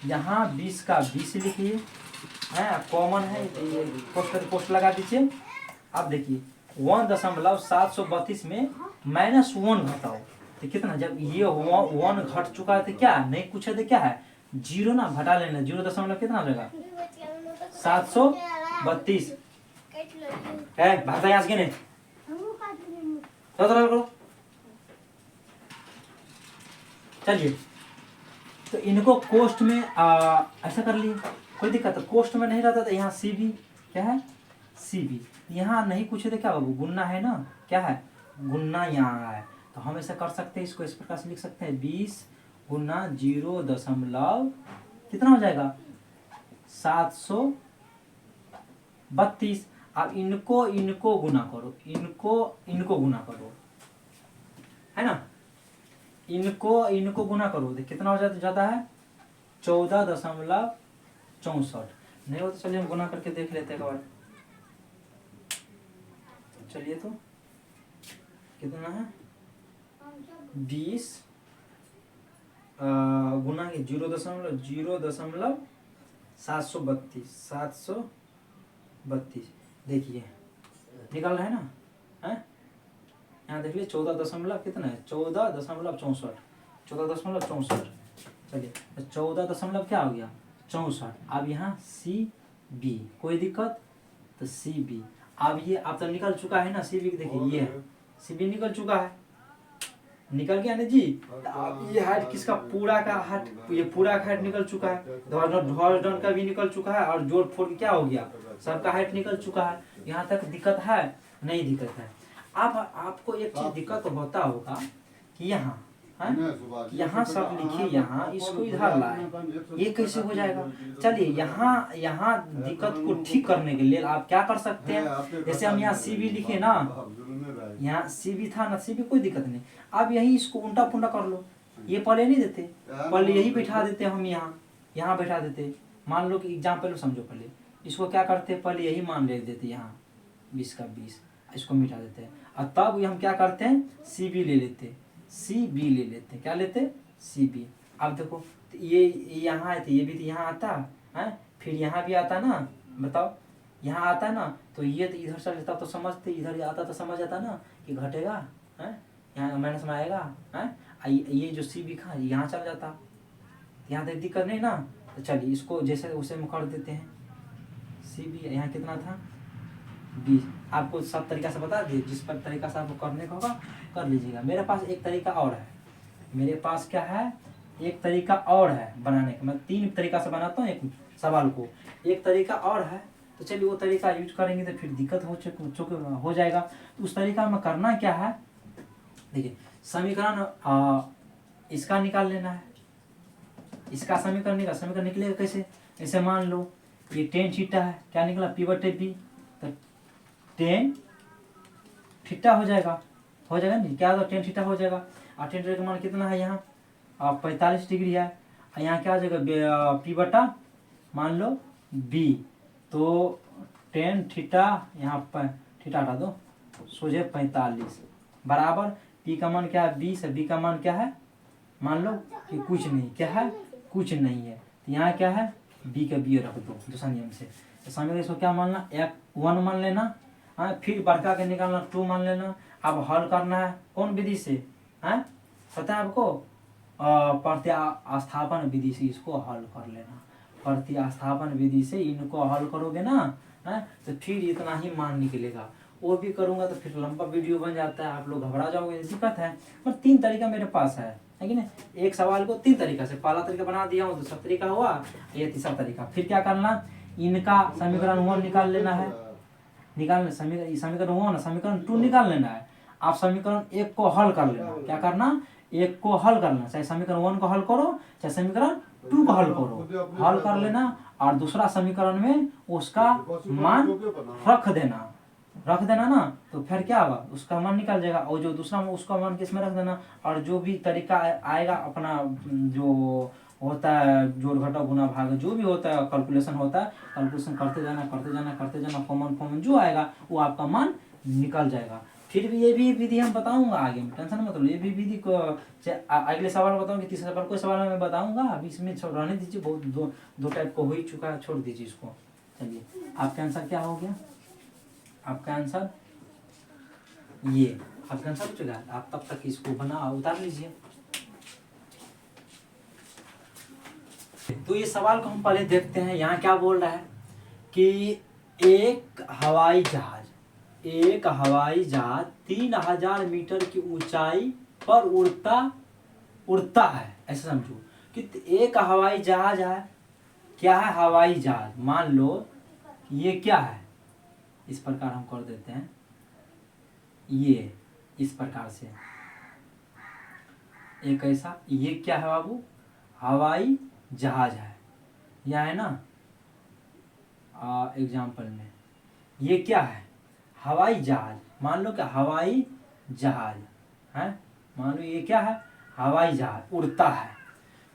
S1: यहाँ 20 का 20 लिखिए, है कॉमन है, ये पोस्ट लगा दीजिए। आप देखिए 1.732 में -1 घटाओ तो कितना, जब ये 1 घट चुका है तो क्या नहीं कुछ है तो क्या है, 0 ना, घटा लेना, 0 कितना हो जाएगा, 732 है। भाषा यहाँ से करो। चलिए तो इनको कोष्ट में ऐसा कर लिए, कोई दिक्कत है, कोष्ट में नहीं रहता तो यहाँ सी बी, क्या है, सी बी, यहाँ नहीं कुछ है तो क्या बाबू, गुन्ना है ना, क्या है, गुन्ना यहाँ है, तो हम ऐसा कर सकते हैं, इसको इस प्रकार से लिख सकते हैं, 20 गुना 0 दशमलव कितना हो जाएगा, 732। अब इनको गुना करो, इनको गुना करो, है ना, इनको गुना करो, देख कितना हो जाता है 14.64। नहीं हो तो चलिए हम गुना करके देख लेते हैं एक बार। चलिए तो कितना है 20 गुना के 0.732। देखिए निकल रहा है ना, है यहाँ देख लीजिए 14 दशमलव कितना है 14.64। चलिए 14 क्या हो गया 64। अब यहाँ CB कोई दिक्कत, तो CB अब ये आप तो निकल चुका है ना CB, देखिए ये CB निकल चुका है, निकल गया ना जी। तो अब ये हाइट किसका पूरा का हाइट, ये पूरा का हाइट निकल चुका है, ढॉर्डन का भी निकल चुका है, और जोड़ फोड़ क्या हो गया सबका हाइट निकल चुका है। यहाँ तक दिक्कत है नहीं दिक्कत है। अब आपको एक चीज दिक्कत होता होगा कि यहाँ सब लिखिए, यहाँ इसको इधर लाए, ये कैसे हो जाएगा। चलिए यहाँ दिक्कत को ठीक करने के लिए आप क्या कर सकते हैं, जैसे हम यहाँ CB लिखे ना, यहाँ CB था ना, CB कोई दिक्कत नहीं, अब यही इसको उल्टा पुल्टा कर लो, ये पहले नहीं देते, पहले यही बैठा देते हम, यहाँ बैठा देते। मान लो कि एग्जाम्पल समझो, पहले इसको क्या करते, पहले यही मान ले देते, यहाँ 20 का 20, इसको मिटा देते हैं, और तब हम क्या करते हैं CB ले लेते, CB ले लेते, क्या लेते CB। अब देखो तो ये यहाँ है, तो ये भी तो यहाँ आता है, फिर यहाँ भी आता ना, बताओ यहाँ आता ना, तो ये तो इधर चल जाता तो समझते, इधर आता तो समझ आता ना कि घटेगा, है यहाँ माइनस में आएगा, है ये जो CB का यहाँ चल जाता, यहाँ तक दिक्कत नहीं ना। तो चलिए इसको जैसे उसे हम कर देते हैं, CB यहाँ कितना था 20। आपको सब तरीका से बता दिए, जिस पर तरीका से आपको करने का होगा कर लीजिएगा। मेरे पास एक तरीका और है, मेरे पास क्या है एक तरीका और है बनाने का, मैं 3 तरीका से बनाता हूँ एक सवाल को, एक तरीका और है, तो चलिए वो तरीका यूज करेंगे तो फिर दिक्कत हो जाएगा। तो उस तरीका में करना क्या है, देखिए समीकरण इसका निकाल लेना है, इसका समीकरण निकलेगा कैसे, ऐसे मान लो ये tan थीटा है, क्या निकला P/B, तो tan थीटा हो जाएगा नहीं, क्या होगा tan थीटा हो जाएगा, और tan थीटा का मान कितना है यहाँ 45 डिग्री है, और यहाँ क्या हो जाएगा P/ मान लो B, तो tan थीटा यहाँ पर थीटा हटा दो, सोझे 45 बराबर P का मान क्या है 20 है, B का मान क्या है मान लो कि कुछ नहीं, क्या है कुछ नहीं है, तो यहाँ क्या है B का B रख दो दूसरा नियम से। तो समीकरण इसको क्या मानना 1 मान लेना, फिर बड़का के निकालना 2 मान लेना। अब हल करना है कौन विधि से, पता है आपको प्रतिस्थापन विधि से इसको हल कर लेना। प्रतिस्थापन विधि से इनको हल करोगे ना, तो फिर इतना ही मान निकलेगा। वो भी करूँगा तो फिर लंबा वीडियो बन जाता है, आप लोग घबरा जाओगे, दिक्कत है। पर 3 तरीका मेरे पास है कि नहीं, एक सवाल को 3 तरीका से, पहला तरीका बना दिया हूँ, दूसरा तरीका हुआ, ये तीसरा तरीका। फिर क्या करना, इनका समीकरण 1 निकाल लेना है, समीकरण 1 समीकरण 2 निकाल लेना है। आप समीकरण 1 को हल कर लेना, क्या करना 1 को हल करना, चाहे समीकरण 1 को हल करो चाहे समीकरण 2 को हल करो, हल कर लेना, और दूसरा समीकरण में उसका मान रख देना ना, तो फिर क्या होगा उसका मान निकल जाएगा, और जो दूसरा उसका मान किसमें रख देना। और जो भी तरीका आएगा अपना जो होता है जोड़ घटाव गुना भाग जो भी होता है कैलकुलेशन होता है, कैलकुलेशन करते जाना कॉमन जो आएगा वो आपका मान निकल जाएगा। फिर भी ये भी विधि हम बताऊंगा आगे में, टेंशन मत लो, ये भी विधि को अगले सवाल बताऊंगा, तीसरे सवाल कोई सवाल मैं बताऊंगा, अभी इसमें रहने दीजिए, बहुत दो टाइप को हो ही चुका है, छोड़ दीजिए इसको। चलिए आपका आंसर क्या हो गया, आपका आंसर ये आपका आंसर हो चुका है। आप तब तक इसको बना उतार लीजिए। तो ये सवाल को हम पहले देखते हैं, यहाँ क्या बोल रहा है कि एक हवाई जहाज 3000 मीटर की ऊंचाई पर उड़ता है, ऐसा समझो कि एक हवाई जहाज है, क्या है हवाई जहाज, मान लो ये क्या है, इस प्रकार हम कर देते हैं, ये इस प्रकार से एक ऐसा, ये क्या है बाबू हवाई जहाज है, यह है ना एग्जाम्पल में ये क्या है, हवाई जहाज। मान लो क्या हवाई जहाज है, मान लो ये क्या है, हवाई जहाज उड़ता है।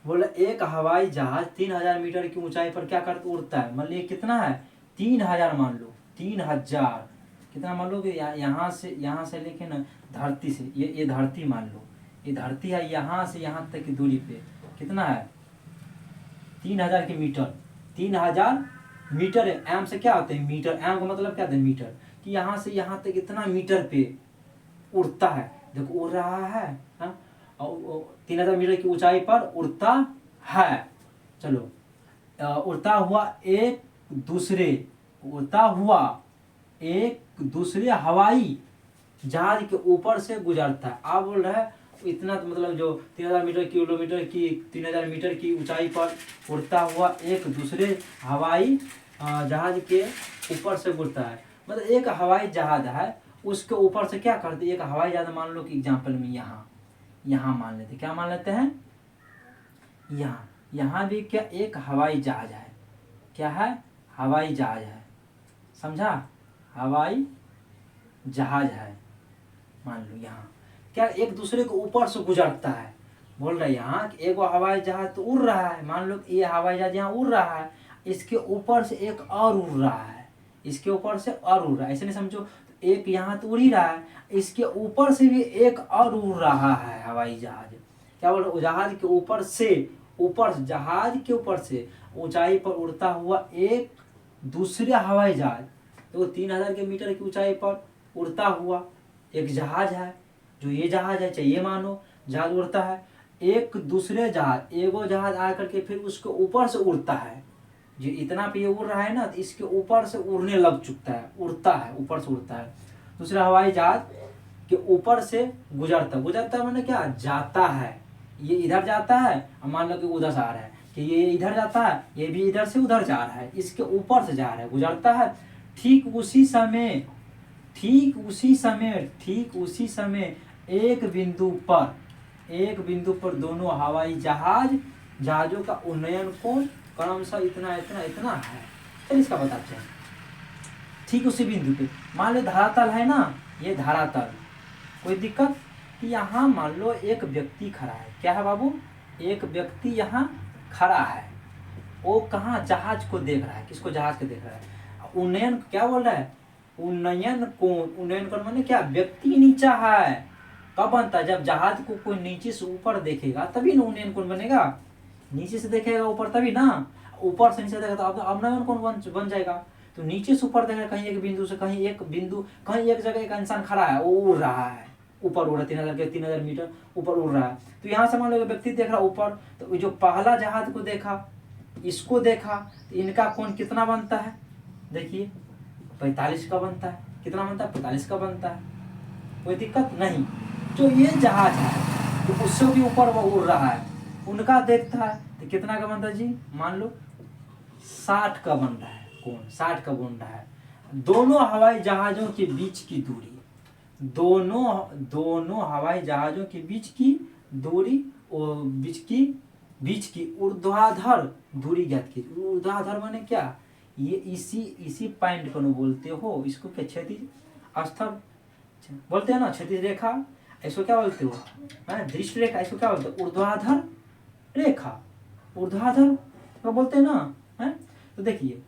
S1: बोला एक हवाई जहाज 3000 मीटर की ऊंचाई पर क्या करता, उड़ता है। मान लो ये कितना है, 3000, मान लो 3000 कितना, मान लो कि यहाँ से लेके ना धरती से, ये धरती मान लो, ये धरती है, यहाँ से यहाँ तक की दूरी पे कितना है, 3000 की मीटर। 3000 मीटर है, एम से क्या होते हैं मीटर, एम का मतलब क्या होता है मीटर, कि यहाँ से यहाँ तक इतना मीटर पे उड़ता है। देखो उड़ रहा है, हाँ? और 3000 मीटर की ऊंचाई पर उड़ता है। चलो उड़ता हुआ एक दूसरे हवाई जहाज के ऊपर से गुजरता है। आप बोल रहे हैं इतना, तो मतलब जो 3000 मीटर की ऊंचाई पर उड़ता हुआ एक दूसरे हवाई जहाज के ऊपर से गुजरता है। मतलब एक हवाई जहाज है, उसके ऊपर से क्या करते, एक हवाई जहाज मान लो कि एग्जाम्पल में यहाँ मान लेते, क्या मान लेते हैं, यहाँ भी क्या एक हवाई जहाज है, क्या है, हवाई जहाज है, समझा, हवाई जहाज है। मान लो यहाँ क्या एक दूसरे के ऊपर से गुजरता है। बोल रहे यहाँ एक हवाई जहाज तो उड़ रहा है, मान लो ये हवाई जहाज यहाँ उड़ रहा है, इसके ऊपर से एक और उड़ रहा है, इसके ऊपर से और उड़ रहा है, ऐसे नहीं समझो, एक यहाँ तो उड़ ही रहा है, इसके ऊपर से भी एक और उड़ रहा है हवाई जहाज। क्या बोल रहे, जहाज के ऊपर से जहाज के ऊपर से ऊंचाई पर उड़ता हुआ एक दूसरे हवाई जहाज। तो 3000 के मीटर की ऊंचाई पर उड़ता हुआ एक जहाज है, जो ये जहाज है, चाहिए मानो जहाज उड़ता है, एक दूसरे जहाज, एगो जहाज आकर के फिर उसके ऊपर से उड़ता है, जो इतना पे ये उड़ रहा है ना, तो इसके ऊपर से उड़ने लग चुकता है, उड़ता है, ऊपर से उड़ता है, दूसरा हवाई जहाज के ऊपर से गुजरता मैंने क्या, जाता है, ये इधर जाता है, मान लो कि उधर से आ रहा है, कि ये इधर जाता है, ये भी इधर से उधर जा रहा है, इसके ऊपर से जा रहा है, गुजरता है। ठीक उसी समय एक बिंदु पर दोनों हवाई जहाजों का उन्नयन कोण क्रमशः इतना है। चल इसका बताते हैं। ठीक उसी बिंदु पे मान लो धरातल है ना, ये धरातल, कोई दिक्कत, कि यहाँ मान लो एक व्यक्ति खड़ा है, क्या है बाबू, एक व्यक्ति यहाँ खड़ा है, वो कहाँ, जहाज को देख रहा है, किसको, जहाज को देख रहा है। उन्नयन क्या बोल रहा है, उन्नयन कोण माने क्या, व्यक्ति नीचा है, कब बनता है, जब जहाज को कोई नीचे से ऊपर देखेगा तभी ना उन्नयन कोण बनेगा, नीचे से देखेगा ऊपर तभी ना, ऊपर से नीचे देखेगा तो अवनयन कोण बन जाएगा। तो नीचे से ऊपर देखेगा, कहीं एक बिंदु से कहीं एक जगह एक इंसान खड़ा है, वो उड़ रहा है, ऊपर उड़ रहा है, 3000 मीटर ऊपर उड़ रहा है। तो यहाँ से मान लो व्यक्ति देख रहा है ऊपर, तो जो पहला जहाज को देखा, इसको देखा, तो इनका कोण कितना बनता है, देखिए 45 का बनता है, कितना बनता है, 45 का बनता है, कोई दिक्कत नहीं। जो ये जहाज है तो उससे भी ऊपर वो उड़ रहा है, उनका देखता है तो कितना का बनता है जी, मान लो 60 का बन रहा है, कोण 60 का बन रहा है। दोनों हवाई जहाजों के बीच की दूरी, दोनों हवाई जहाजों के बीच की दूरी, बीच की ऊर्ध्वाधर दूरी ज्ञात की। ऊर्ध्वाधर माने क्या, ये इसी पॉइंट को बोलते हो, इसको क्या, क्षैतिज स्तर बोलते हैं ना, क्षैतिज रेखा, इसको क्या बोलते हो, दृष्टि रेखा, इसको क्या बोलते हो, ऊर्ध्वाधर रेखा, ऊर्ध्वाधर तो बोलते हैं ना, है। तो देखिए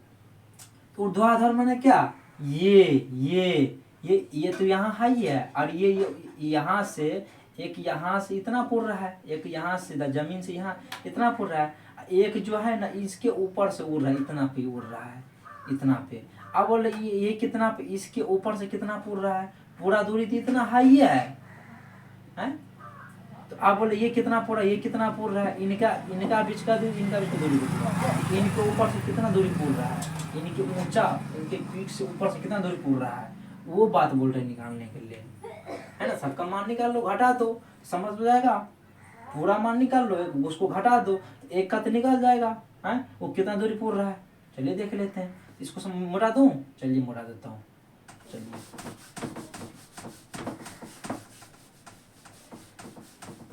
S1: ऊर्ध्वाधर माने क्या, ये तो यहाँ हाई है, और ये यहाँ से एक, यहाँ से इतना पुर रहा है, एक यहाँ से जमीन से यहाँ इतना पुर रहा है, एक जो है ना इसके ऊपर से उड़ रहा है, इतना पे उड़ रहा है, इतना पे। अब बोल रहे ये कितना पे, इसके ऊपर से कितना पुर रहा है, पूरा दूरी तो इतना हाई है। तो आप बोले ये कितना पुर रहा है, ये कितना पुर रहा है, इनका बीच का दूरी, इनका बीच का दूरी, इनके ऊपर से कितना दूरी पुर रहा है, इनके ऊंचा, इनके पीठ से ऊपर से कितना दूरी पुर रहा है, वो बात बोल रहे निकालने के लिए, है ना। सबका मान निकाल लो, घटा दो, समझ में जाएगा। पूरा मान निकाल लो, उसको घटा दो, एक का तो निकल जाएगा, है वो कितना दूरी पुर रहा है। चलिए देख लेते हैं, इसको मोटा दूं, चलिए मोटा देता हूँ,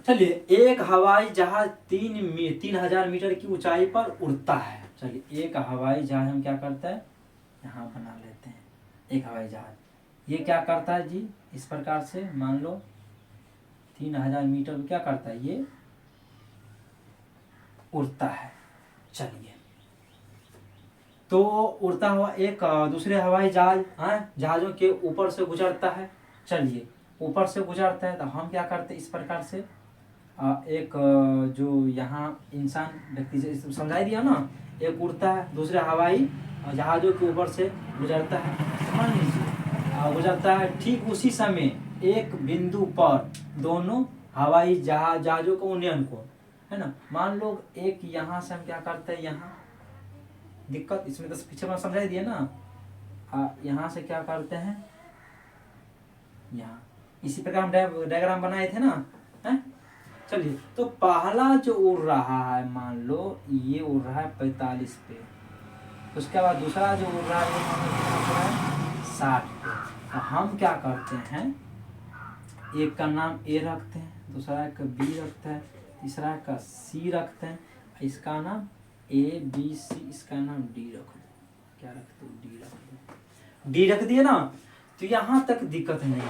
S1: चलिए एक हवाई जहाज 3000 मीटर की ऊंचाई पर उड़ता है। चलिए एक हवाई जहाज हम क्या करते हैं, यहाँ बना लेते हैं एक हवाई जहाज। ये क्या करता है जी, इस प्रकार से मान लो 3000 मीटर में क्या करता है, ये उड़ता है। चलिए, तो उड़ता हुआ एक दूसरे हवाई जहाज जहाज़ों के ऊपर से गुजरता है। चलिए, ऊपर से गुजरता है तो हम क्या करते हैं, इस प्रकार से एक जो यहाँ इंसान व्यक्ति से समझाई दिया ना, एक उड़ता है, दूसरे हवाई जहाज़ों के ऊपर से गुजरता है। मान लीजिए गुजरता है, ठीक उसी समय एक बिंदु पर दोनों हवाई जहाज़ों का उन्नयन को है ना, मान लो एक यहाँ से हम क्या करते हैं, यहाँ दिक्कत इसमें तो पीछे में समझाई दिया ना, यहाँ से क्या करते हैं, यहाँ इसी प्रकार हम डायग्राम बनाए थे ना, है। चलिए, तो पहला जो उड़ रहा है, मान लो ये उड़ रहा है 45 पे, उसके बाद दूसरा जो उड़ रहा है 60 पे। तो हम क्या करते हैं, एक का नाम ए रखते हैं, दूसरा का बी रखते हैं, तीसरा का सी रखते हैं, इसका नाम ए बी सी, इसका नाम डी रख दो। क्या रख दो, डी रख दो। डी रख दिए ना, तो यहाँ तक दिक्कत नहीं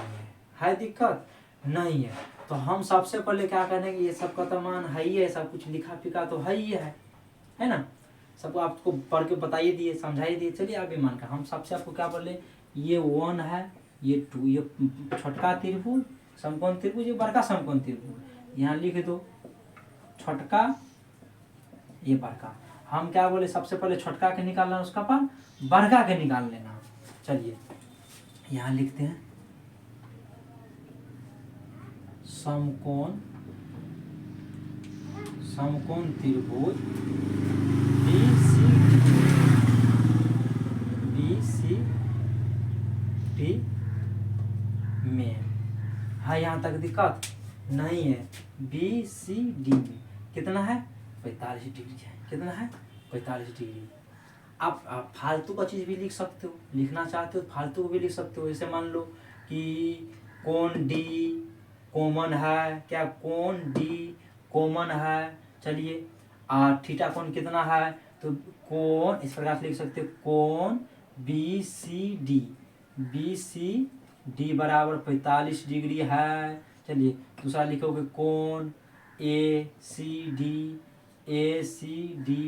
S1: है दिक्कत नहीं है। तो हम सबसे पहले क्या करेंगे, ये सब का तो मान है ही है, सब कुछ लिखा फिका तो है ही है ना, सबको आपको पढ़ के बताइए दिए, समझाइए दिए। चलिए आप भी मान कर, हम सबसे आपको क्या बोले, ये 1 है, ये 2, ये छोटका त्रिभुज समकोण त्रिभुज, ये बड़का समकोण त्रिभुज, यहाँ लिख दो छोटका, ये बड़का। हम क्या बोले, सबसे पहले छोटका के निकालना, उसका पार बड़का के निकाल लेना। चलिए यहाँ लिखते हैं समकोण त्रिभुज BCD में है, यहाँ तक दिक्कत नहीं है। BCD में कितना है, 45 डिग्री है। कितना है, 45 डिग्री। आप फालतू का चीज़ भी लिख सकते हो, लिखना चाहते हो फालतू को भी लिख सकते हो। जैसे मान लो कि कोण डी कॉमन है, क्या कोण डी कॉमन है। चलिए थीटा कोण कितना है, तो कोण इस प्रकार से लिख सकते हो, कोण BCD बराबर 45 डिग्री है। चलिए दूसरा लिखोगे कोण ACD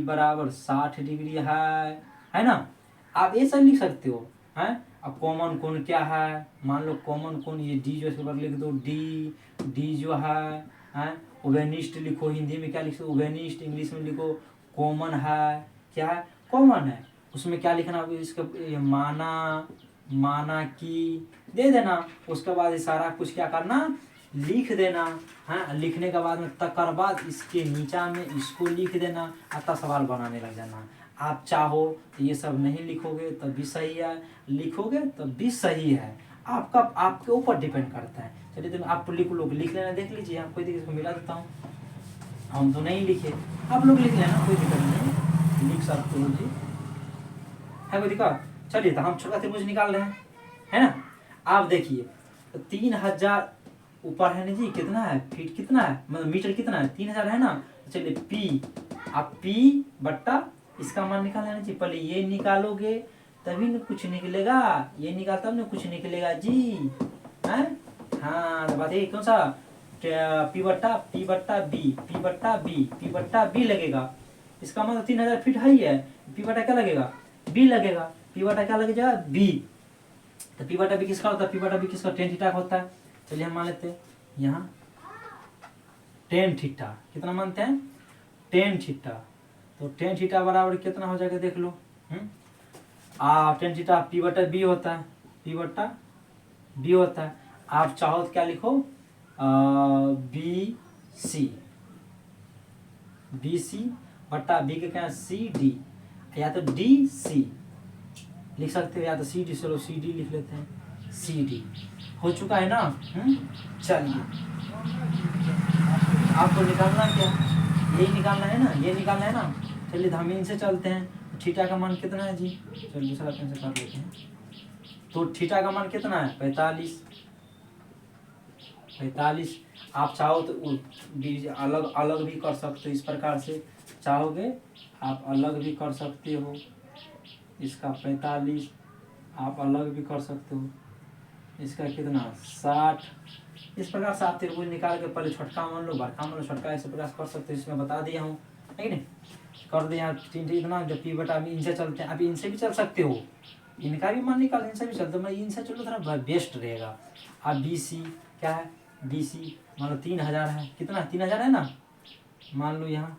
S1: बराबर 60 डिग्री है ना। आप ये सब लिख सकते हो, हैं। अब कॉमन कोण क्या है, मान लो कॉमन कोण ये डी जो इसके ऊपर लिख दो, डी जो है, उभयनिष्ठ लिखो, हिंदी में क्या लिखो, उभयनिष्ठ, इंग्लिश में लिखो कॉमन है। क्या है, कॉमन है। उसमें क्या लिखना, इसका माना कि दे देना, उसके बाद सारा कुछ क्या करना, लिख देना है। लिखने के बाद में तकर बाद इसके नीचा में इसको लिख देना, आता सवाल बनाने लग जाना। आप चाहो तो ये सब नहीं लिखोगे तब भी सही है, लिखोगे तब भी सही है, आपका आपके ऊपर डिपेंड करता है। चलिए तो आप लोग लिख लेना, देख लीजिए, आप कोई दिक्कत, मिला देता हूँ। हम तो नहीं लिखे, आप लोग लिख लेना, कोई दिक्कत नहीं, लिख सकते हो जी, है कोई दिक्कत। चलिए तो हम छोटा त्रिभुज निकाल रहे हैं, है ना। आप देखिए तो 3000 ऊपर है ना जी, कितना है, फीट कितना है, मतलब मीटर कितना है, 3000 है ना। चलिए पी, आप पी बट्टा इसका मान निकाल लेना जी। पहले ये निकालोगे तभी न कुछ निकलेगा, ये निकाल तब न कुछ निकलेगा जी, हैं। हाँ तो बताइए कौन सा, P बट्टा बी लगेगा। इसका मतलब 3000 फीट है ही है, P बट्टा क्या लगेगा, B लगेगा। P बट्टा क्या लगेगा, B। तो P बट्टा B किसका होता है, P बट्टा B किसका, tan थीटा का होता है। चलिए हम मान लेते हैं यहाँ tan थीटा, कितना मानते हैं, tan थीटा। तो tan थीटा बराबर कितना हो जाएगा, देख लो। tan थीटा P बट्टा B होता है, P बट्टा B होता है। आप चाहो तो क्या लिखो, BC बट्टा B के क्या, CD, या तो DC लिख सकते हो, या तो CD, चलो CD लिख लेते हैं, CD हो चुका है ना। चलिए आपको निकालना क्या, यही निकालना है ना, ये निकालना है ना। चलिए हम इनसे चलते हैं। थीटा का मान कितना है जी, चलिए दूसरा पेन से कर लेते हैं। तो थीटा का मान कितना है, 45। आप चाहो तो अलग अलग भी कर सकते हो, इस प्रकार से चाहोगे आप अलग भी कर सकते हो, इसका 45, आप अलग भी कर सकते हो। इसका कितना 60। इस प्रकार से आप त्रिभुज निकाल के पहले छोटका मान लो, बड़का मान लो, छोटका ऐसे प्रकार से कर सकते हो। इसमें बता दिया हूँ, है कि नहीं। कर दिया इतना, जब पी बटा इनसे चलते हैं, अभी इनसे भी चल सकते हो, इनका भी मान निकाल, इनसे भी चलते हो। मैं इनसे चलो थोड़ा बेस्ट रहेगा। अब बी सी क्या है, बी सी मान लो 3000 है, कितना 3000 है ना, मान लो यहाँ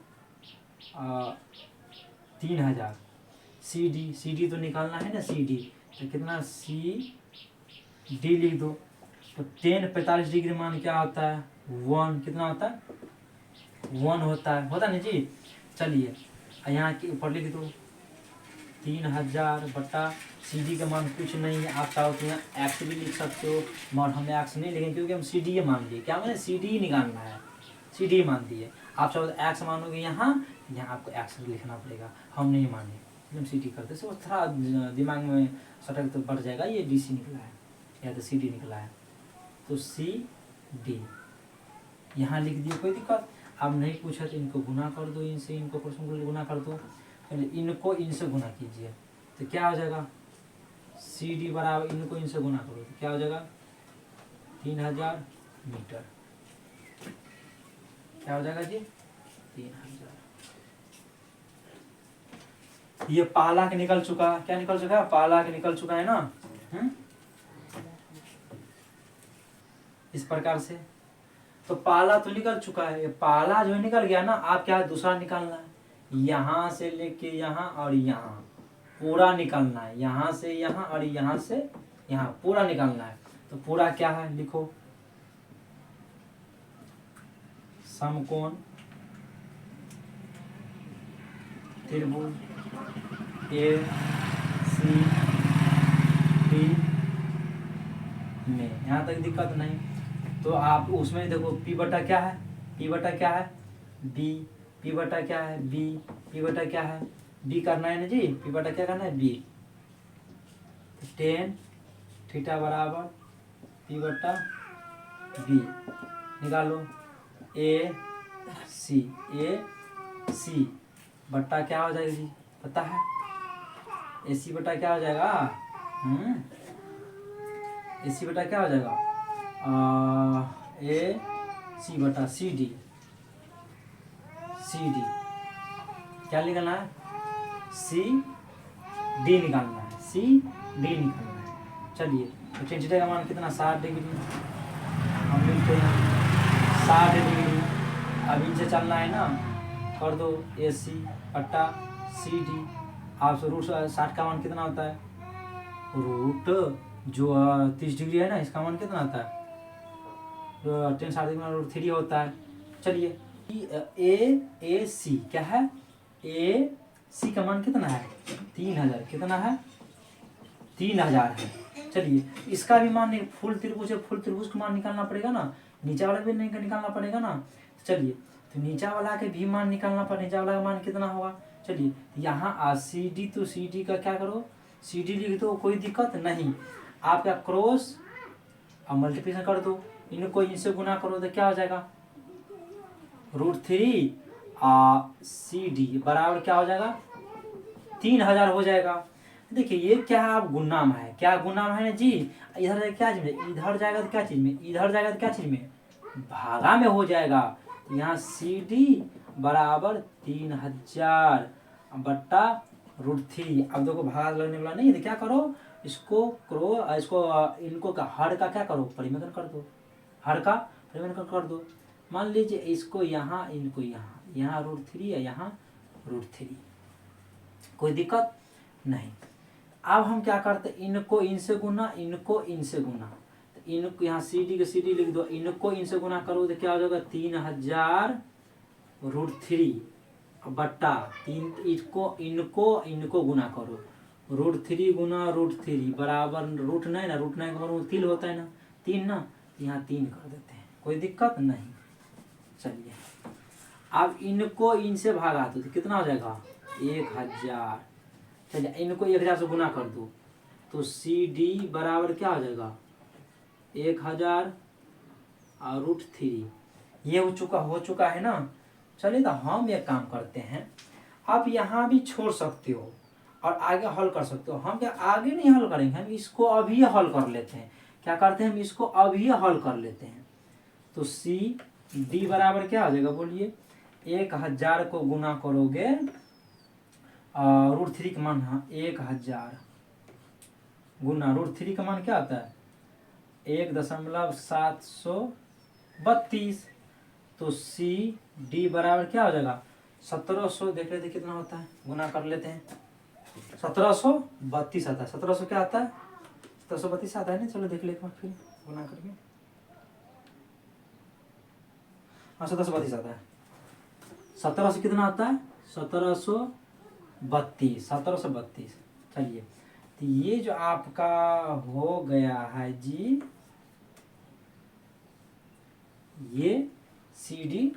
S1: 3000। सी डी तो निकालना है ना, सी डी तो कितना सी डी लिख दो। तो 45 डिग्री मान क्या होता है 1, कितना होता है 1 होता है ना जी। चलिए यहाँ के ऊपर लिख दो 3000 बटा सी डी का मान कुछ नहीं है। आप चाहो तो यहाँ एक्स भी लिख सकते हो, मगर हम एक्स नहीं लिखेंगे क्योंकि हम सी डी मान लिए। क्या मैंने सी डी निकालना है, सी डी मान दिए। आप चाहो तो एक्स मानोगे यहाँ आपको एक्स लिखना पड़ेगा, हम नहीं माने, हम सी डी करते। सो थोड़ा दिमाग में सटक तो बढ़ जाएगा, ये डी सी निकला है या तो सी डी निकला है, तो सी डी यहाँ लिख दिए, कोई दिक्कत। अब नहीं पूछा तो इनको गुना कर दो, इनसे इनको प्रश्न को गुना कर दो। इनको इनसे गुना कीजिए तो क्या हो जाएगा, सी डी बराबर इनको इनसे गुना करो तो क्या हो जाएगा 3000 मीटर। क्या हो जाएगा जी 3000। ये पहला के निकल चुका, क्या निकल चुका है, पहला के निकल चुका है ना। इस प्रकार से तो पहला तो निकल चुका है, ये पहला जो निकल गया ना, आप क्या दूसरा निकालना है, यहाँ से लेके यहाँ और यहाँ पूरा निकालना है, यहाँ से यहाँ और यहाँ से यहाँ पूरा निकालना है। तो पूरा क्या है लिखो, समकोण त्रिभुज ए सी डी में, यहाँ तक दिक्कत नहीं। तो आप उसमें देखो पी बटा क्या है, पी बटा क्या है बी, पी बटा क्या है बी, पी बटा क्या है बी करना है ना जी, पी बटा क्या करना है बी। tan थीटा बराबर पी बटा बी निकालो, ए सी बट्टा क्या हो जाएगा जी पता है, ए सी बटा क्या हो जाएगा, ए सी बटा क्या हो जाएगा ए सी बटा सी डी क्या निकालना है, सी डी निकालना है, सी डी निकालना है। चलिए तो tan थीटा का मान कितना 60 डिग्री, हम लिखते हैं 60 डिग्री। अब इनसे चलना है ना, कर दो ए सी बटा सी डी। आप रूट 60 का मान कितना होता है, रूट जो 30 डिग्री है ना, इसका मान कितना होता है, tan 60 डिग्री रूट 3 होता है। चलिए ए सी क्या है, ए सी का मान कितना है 3000, कितना है 3000 है। चलिए इसका भी मान फुल त्रिभुज है, फुल त्रिभुज का मान निकालना पड़ेगा ना, नीचे वाला भी नहीं निकालना पड़ेगा ना। चलिए तो नीचा वाला के भी मान निकालना पड़ेगा, नीचा वाला का मान कितना होगा। चलिए यहाँ सी डी, तो सी डी का क्या करो, सी डी लिख दो, कोई दिक्कत नहीं। आप क्या क्रॉस और मल्टीप्लिकेशन कर दो, इनको इनसे गुना करो तो क्या हो जाएगा √3 सी डी बराबर क्या हो जाएगा 3000 हो जाएगा। देखिए ये क्या है, आप गुणनाम है, क्या गुणनाम है ना जी, इधर क्या चीज में, इधर जाएगा तो क्या चीज में, इधर जाएगा तो क्या चीज में भागा में हो जाएगा। तो यहाँ सी डी बराबर 3000 बट्टा √3। अब देखो भागा लगने वाला नहीं है, तो क्या करो इसको करो, इसको इनको का हर का क्या करो परिमेलन कर दो, हर का परिमेलन कर दो। मान लीजिए इसको यहाँ, इनको यहाँ, यहाँ √3 है, यहाँ √3, कोई दिक्कत नहीं। अब हम क्या करते हैं, इनको इनसे गुना, इनको इनसे गुना, तो इनको यहाँ सी डी के सी डी लिख दो, इनको इनसे गुना करो तो क्या हो जाएगा 3000 √3 बट्टा 3, इनको गुना करो, √3 गुना √3 बराबर रूट नहीं ना, रूट नहीं के बराबर 3 होता है ना, 3 ना, यहाँ 3 कर देते हैं, कोई दिक्कत नहीं। चलिए अब इनको इनसे भागा दो तो कितना हो जाएगा 1000। चलिए इनको 1000 से गुना कर दो तो सी डी बराबर क्या हो जाएगा 1000 और √3। ये हो चुका है ना। चलिए तो हम एक काम करते हैं, आप यहाँ भी छोड़ सकते हो और आगे हल कर सकते हो। हम क्या आगे नहीं हल करेंगे, हम इसको अभी हल कर लेते हैं। क्या करते हैं, हम इसको अभी हल कर लेते हैं। तो सी डी बराबर क्या हो जाएगा बोलिए, 1000 को गुना करोगे √3 का मान 1000 गुना √3 का मान क्या आता है 1.732। तो सी डी बराबर क्या हो जाएगा 1700। देख लेते कितना होता है, गुना कर लेते हैं। 1732 आता है। 1700 क्या आता है 1732 आता है ना। चलो देख ले एक बार फिर गुना करके। हाँ 1732 आता है। 1700 कितना आता है 1732। चलिए तो ये जो आपका हो गया है जी, ये सी डी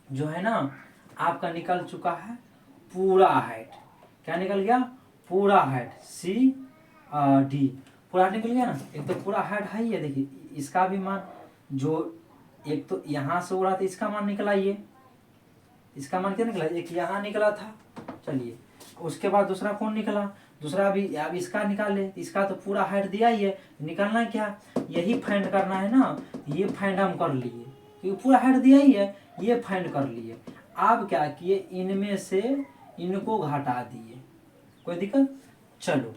S1: जो है ना आपका निकल चुका है पूरा हाइट। क्या निकल गया पूरा हाइट, सी डी पूरा हाइट निकल गया ना। एक तो पूरा हाइट है ही है, देखिए इसका भी मान जो एक तो यहाँ से उड़ा था इसका मान निकला, ये इसका मान क्या निकला, एक यहाँ निकला था। चलिए उसके बाद दूसरा कौन निकला, दूसरा भी अब इसका निकाल ले। इसका तो पूरा हाइट दिया ही है, निकालना क्या यही फाइंड करना है ना। ये फाइंड हम कर लिए क्योंकि पूरा हाइट दिया ही है, ये फाइंड कर लिए। अब क्या किए इनमें से इनको घटा दिए, कोई दिक्कत। चलो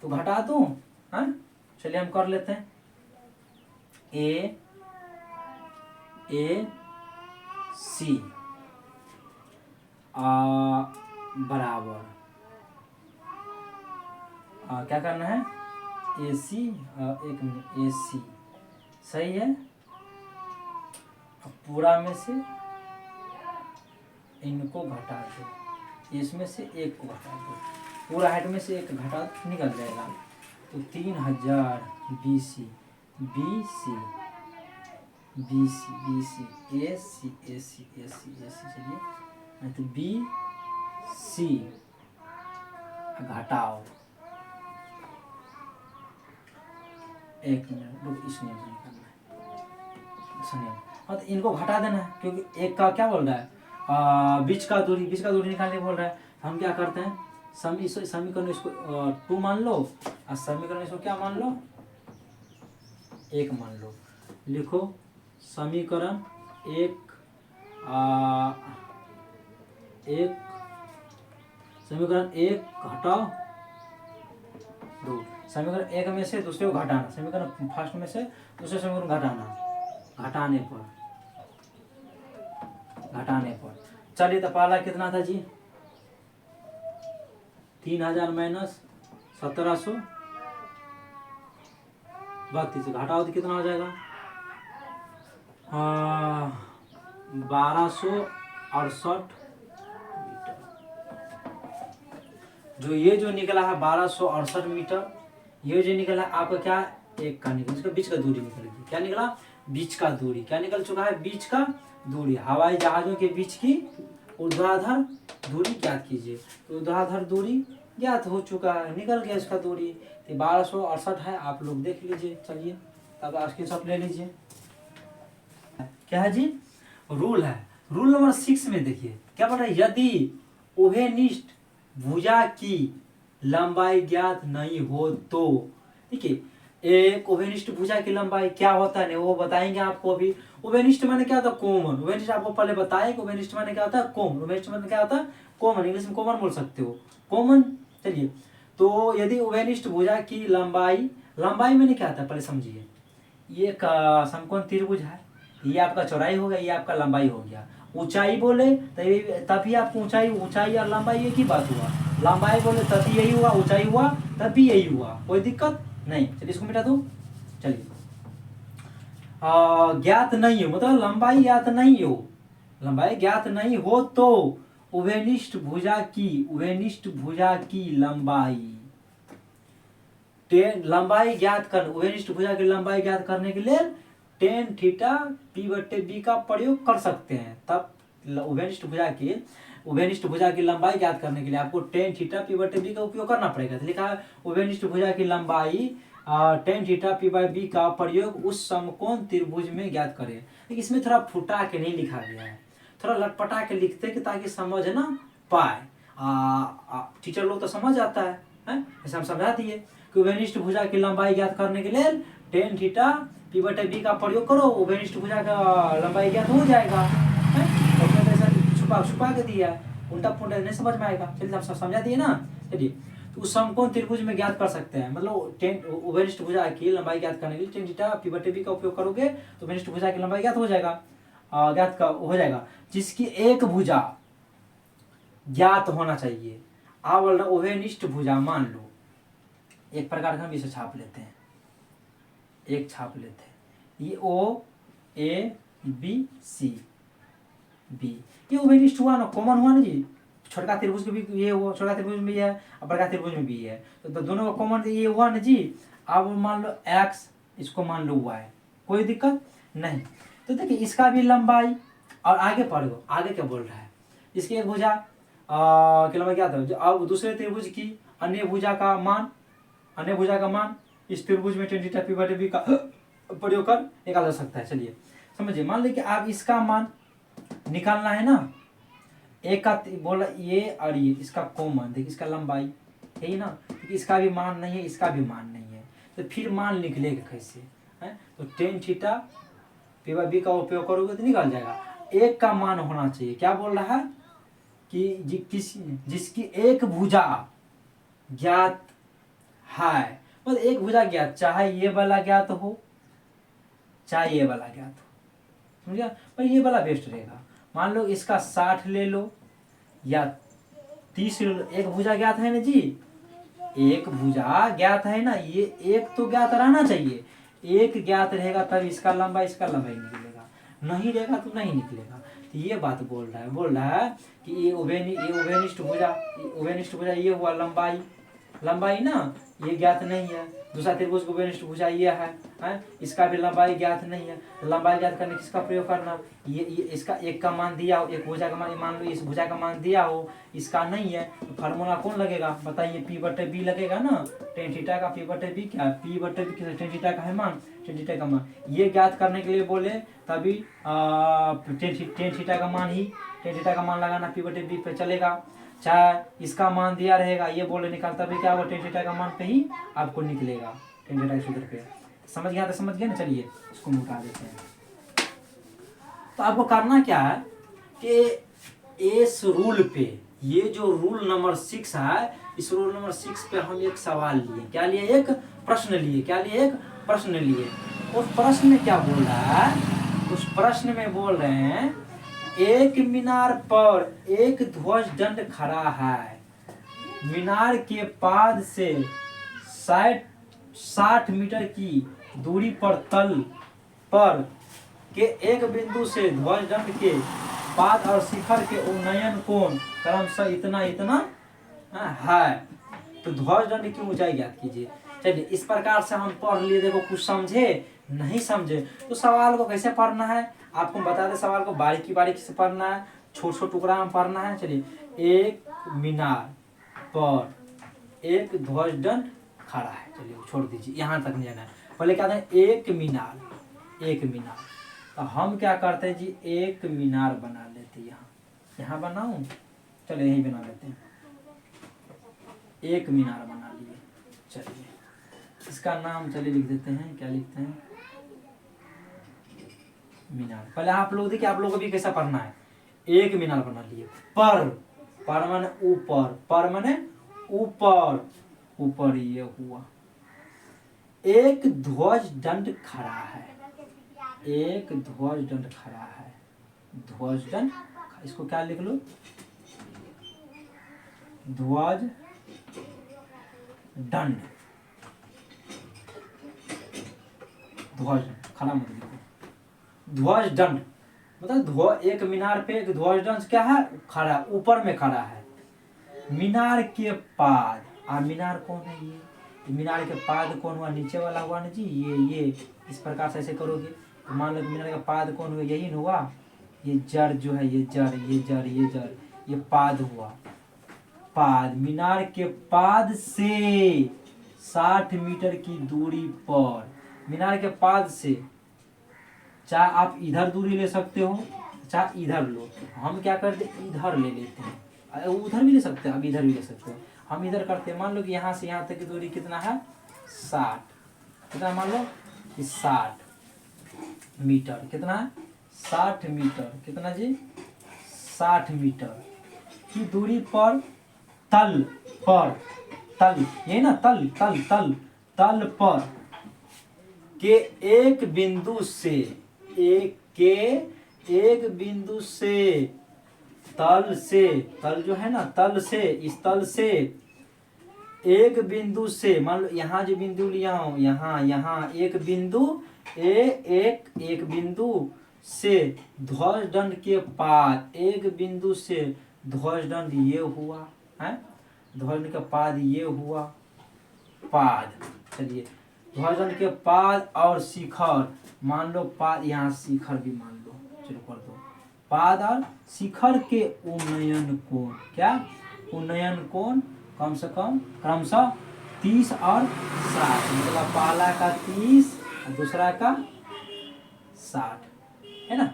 S1: तो घटा दूं, हाँ चलिए हम कर लेते हैं। ए सी बराबर क्या करना है ए सी, एक मिनट ए सी सही है। अब पूरा में से इनको घटा दो, इसमें से एक को घटा दो, पूरा हाइट में से एक घटा निकल जाएगा। तो 3000 BC AC चलिए तो BC घटाओ, एक मिनट रुक, इस नियम से निकालना है, हाँ तो इनको घटा देना है क्योंकि एक का क्या बोल रहा है बीच का दूरी निकालने बोल रहा है। हम क्या करते हैं समीकरण इसको 2 मान लो और समीकरण इसको क्या मान लो 1 मान लो। लिखो समीकरण 1 समीकरण 1 घटाओ 2। समीकरण 1 में से दूसरे को घटाना, समीकरण फर्स्ट में से दूसरे समीकरण घटाना, घटाने पर चलिए तो पहला कितना था जी 3000 माइनस 1732 घटाओ तो कितना हो जाएगा 1268 मीटर। जो ये जो निकला है 1268 मीटर, ये जो निकला है आपका क्या एक का निकला, इसका बीच का दूरी निकल गई। क्या निकला बीच का दूरी, क्या निकल चुका है बीच का दूरी। हवाई जहाजों के बीच की ऊर्ध्वाधर दूरी ज्ञात कीजिए। तो ऊर्ध्वाधर दूरी ज्ञात हो चुका है, निकल गया इसका दूरी। तो 1268 है, आप लोग देख लीजिए। चलिए तब स्क्रीनशॉट ले लीजिए। क्या है जी रूल है, रूल नंबर 6 में देखिए क्या बोल रहा है, यदि उभयनिष्ठ भुजा की लंबाई ज्ञात नहीं हो तो। देखिए एक उभयनिष्ठ भुजा की लंबाई क्या होता है वो बताएंगे आपको अभी। उभयनिष्ठ माने क्या होता है कॉमन, उभयनिष्ठ आपको पहले बताए कि उभयनिष्ठ माने क्या होता है कॉमन। उभयनिष्ठ माने क्या होता है कॉमन, इंग्लिश में कॉमन बोल सकते हो कॉमन। चलिए तो यदि उभयनिष्ठ भुजा की लंबाई मैंने क्या था पहले समझिए। ये एक समकोण त्रिभुज है, ये आपका चौड़ाई हो गया, ये आपका लंबाई हो गया। ऊंचाई बोले तभी आपको ऊंचाई और लंबाई एक ही बात हुआ। लंबाई बोले तभी यही हुआ, ऊंचाई हुआ तभी यही हुआ, कोई दिक्कत नहीं। चलिए इसको मिटा दो। चलिए ज्ञात नहीं हो मतलब लंबाई ज्ञात नहीं हो तो उभयनिष्ठ भुजा की लंबाई ज्ञात कर, उभयनिष्ठ भुजा की लंबाई ज्ञात करने के लिए tan थीटा p/b का प्रयोग कर सकते हैं। तब उभयनिष्ठ भुजा की लंबाई ज्ञात करने के लिए आपको tan थीटा p/b का उपयोग करना पड़ेगा। तो लिखा है उभयनिष्ठ भुजा की लंबाई tan थीटा p/b का प्रयोग उस समकोण त्रिभुज में ज्ञात करें। लेकिन इसमें थोड़ा फुटा के नहीं लिखा गया है, थोड़ा लटपटा के लिखते कि ताकि समझ ना पाए। टीचर लोग तो समझ आता है, ऐसे हम समझा दिए कि उभयनिष्ठ भुजा की लंबाई ज्ञात करने के लिए टेन थीटा पी बटे बी का प्रयोग करो, उभयनिष्ठ भुजा का लंबाई ज्ञात हो जाएगा। और ऐसा छुपा के दिया है, उल्टा पुल्टा नहीं समझ में आएगा। चलिए हम समझा दिए ना। चलिए तो उस समकोण त्रिभुज में ज्ञात कर सकते हैं, मतलब टेन उभयनिष्ठ भुजा की लंबाई ज्ञात करने के लिए टेन थीटा पी बटे बी का उपयोग करोगे तो उभयनिष्ठ भुजा की लंबाई ज्ञात हो जाएगा, हो जाएगा, जिसकी एक भुजा ज्ञात होना चाहिए। आप बोल रहे उभयनिष्ठ भुजा मान लो एक प्रकार का हम इसे छाप लेते हैं, एक छाप लेते हैं, ये ओ ए बी सी बी, ये उभयनिष्ठ हुआ ना, कॉमन हुआ ना जी। छोटा त्रिभुज के भी ये हुआ, छोटा त्रिभुज में भी है और बड़ा त्रिभुज में भी है, तो दोनों का कॉमन ये हुआ ना जी। अब मान लो x, इसको मान लो y, कोई दिक्कत नहीं। तो देखिए इसका भी लंबाई, और आगे पढ़ो आगे क्या बोल रहा है, इसकी एक भुजा की लंबाई क्या था। अब दूसरे त्रिभुज की अन्य भुजा का मान, अन्य भुजा का मान इस त्रिभुज में टेन थीटा पी बटे बी का प्रयोग कर निकाला जा सकता है। चलिए समझिए, मान लीजिए आप इसका मान निकालना है ना, एक का बोला ये और ये इसका कॉमन, देखिए इसका लंबाई यही ना, तो इसका भी मान नहीं है, इसका भी मान नहीं है, तो फिर मान निकलेगा कैसे है। तो tan theta P by B का उपयोग करोगे तो निकल जाएगा। एक का मान होना चाहिए, क्या बोल रहा है कि जिसकी एक भुजा ज्ञात है, मतलब एक भुजा ज्ञात, चाहे ये वाला ज्ञात हो चाहे ये वाला ज्ञात हो, समझिए, पर ये वाला बेस्ट रहेगा। मान लो इसका 60 ले लो या 30 ले लो, एक भुजा ज्ञात है ना जी, एक भुजा ज्ञात है ना, ये एक तो ज्ञात रहना चाहिए, एक ज्ञात रहेगा तब इसका लंबाई निकलेगा, नहीं रहेगा तो नहीं निकलेगा। तो ये बात बोल रहा है कि ये उभयनिष्ठ भुजा ये हुआ लंबाई ना, ये ज्ञात नहीं है। दूसरा त्रिभुज को उभयनिष्ठ भुजा ये है, इसका भी लंबाई ज्ञात नहीं है। लंबाई ज्ञात करने किसका प्रयोग करना, ये इसका एक का मान दिया हो, एक भुजा का मान लो इस भुजा का मान दिया हो, इसका नहीं है, तो फार्मूला कौन लगेगा बताइए, पी बटे बी लगेगा ना। टेन थीटा का पी बटे बी क्या, पी बटे बी टेन थीटा का है मान, टेन थीटा का मान ये ज्ञात करने के लिए बोले तभी टेन थीटा का मान ही, टेन थीटा का मान लगाना पी बटे बी पे चलेगा। चाहे इसका मान दिया रहेगा, ये बोले निकालता भी क्या होगा, टेन थीटा का मान पे ही आपको निकलेगा, टेन थीटा के सूत्र पे। समझ गया तो समझ गया ना। चलिए इसको मिटा देते हैं। तो आपको करना क्या है कि इस रूल पे, ये जो रूल नंबर 6 है, इस रूल नंबर 6 पे हम एक सवाल लिए, क्या लिए, एक प्रश्न लिए, क्या लिए, एक प्रश्न लिए। उस प्रश्न में क्या बोल रहा है, उस प्रश्न में बोल रहे हैं एक मीनार पर एक ध्वज दंड खड़ा है, मीनार के पाद से 60 मीटर की दूरी पर तल पर के एक बिंदु से ध्वज दंड के पाद और शिखर के उन्नयन कोण क्रमशः इतना है, तो ध्वज दंड की ऊंचाई ज्ञात कीजिए। चलिए इस प्रकार से हम पढ़ लिए, देखो कुछ समझे नहीं समझे तो सवाल को कैसे पढ़ना है आपको बता दे, सवाल को बारीकी से पढ़ना है, छोटे टुकड़ा में पढ़ना है। चलिए एक मीनार पर एक ध्वज दंड खड़ा है, चलिए छोड़ दीजिए, यहाँ तक नहीं जाना है। पहले क्या था, एक मीनार, तो हम क्या करते हैं जी, एक मीनार बना लेते हैं, यहाँ बनाऊं, चलिए यही बना लेते हैं, एक मीनार बना लिए। चलिए इसका नाम चलिए लिख देते हैं, क्या लिखते हैं, मीनार। पहले आप लोग देखिए, आप लोगों को भी कैसा पढ़ना है, एक मीनार बना लिए, पर माने ऊपर, पर माने ऊपर ये हुआ, एक ध्वज दंड खड़ा है, एक ध्वज दंड खड़ा है, ध्वज दंड, इसको क्या लिख लो, ध्वज दंड, ध्वज खड़ा मत लिखो, ध्वज दंड मतलब एक मीनार पे एक ध्वज दंड क्या है, खड़ा, ऊपर में खड़ा है। मीनार के पाद, मीनार कौन है, ये मीनार के पाद कौन हुआ, नीचे वाला हुआ ना जी, ये इस प्रकार से ऐसे करोगे तो मान लो मीनार का पाद कौन हुआ, यही ना हुआ, ये जड़ जो है, ये जड़, ये पाद हुआ, पाद, मीनार के पाद से 60 मीटर की दूरी पर, मीनार के पाद से, चाहे आप इधर दूरी ले सकते हो चाहे इधर लो, हम क्या करते इधर ले लेते हैं, उधर भी ले सकते हैं, अब इधर भी ले सकते हैं। हम इधर करते हैं, मान लो कि यहाँ से यहाँ तक की दूरी कितना है 60, कितना मान लो कि 60 मीटर, कितना है 60 मीटर, कितना जी 60 मीटर की दूरी पर तल पर, तल ये ना तल तल तल तल पर के एक बिंदु से, एक बिंदु से, तल से, तल जो है ना तल से, इस तल से एक बिंदु से, मान लो यहाँ जो बिंदु लिया हूं, यहाँ एक बिंदु एक बिंदु से ध्वज दंड के पाद, एक बिंदु से ध्वज दंड ये हुआ है, ध्वज दंड के पाद ये हुआ पाद। चलिए ध्वज दंड के पाद और शिखर, मान लो पाद, यहाँ शिखर भी मान लो, चलो कर दो। पाद और शिखर के उन्नयन कोण, क्या उन्नयन कोण कम से कम क्रमशः 30 और 60, मतलब पहला का 30 और दूसरा का 60, है ना।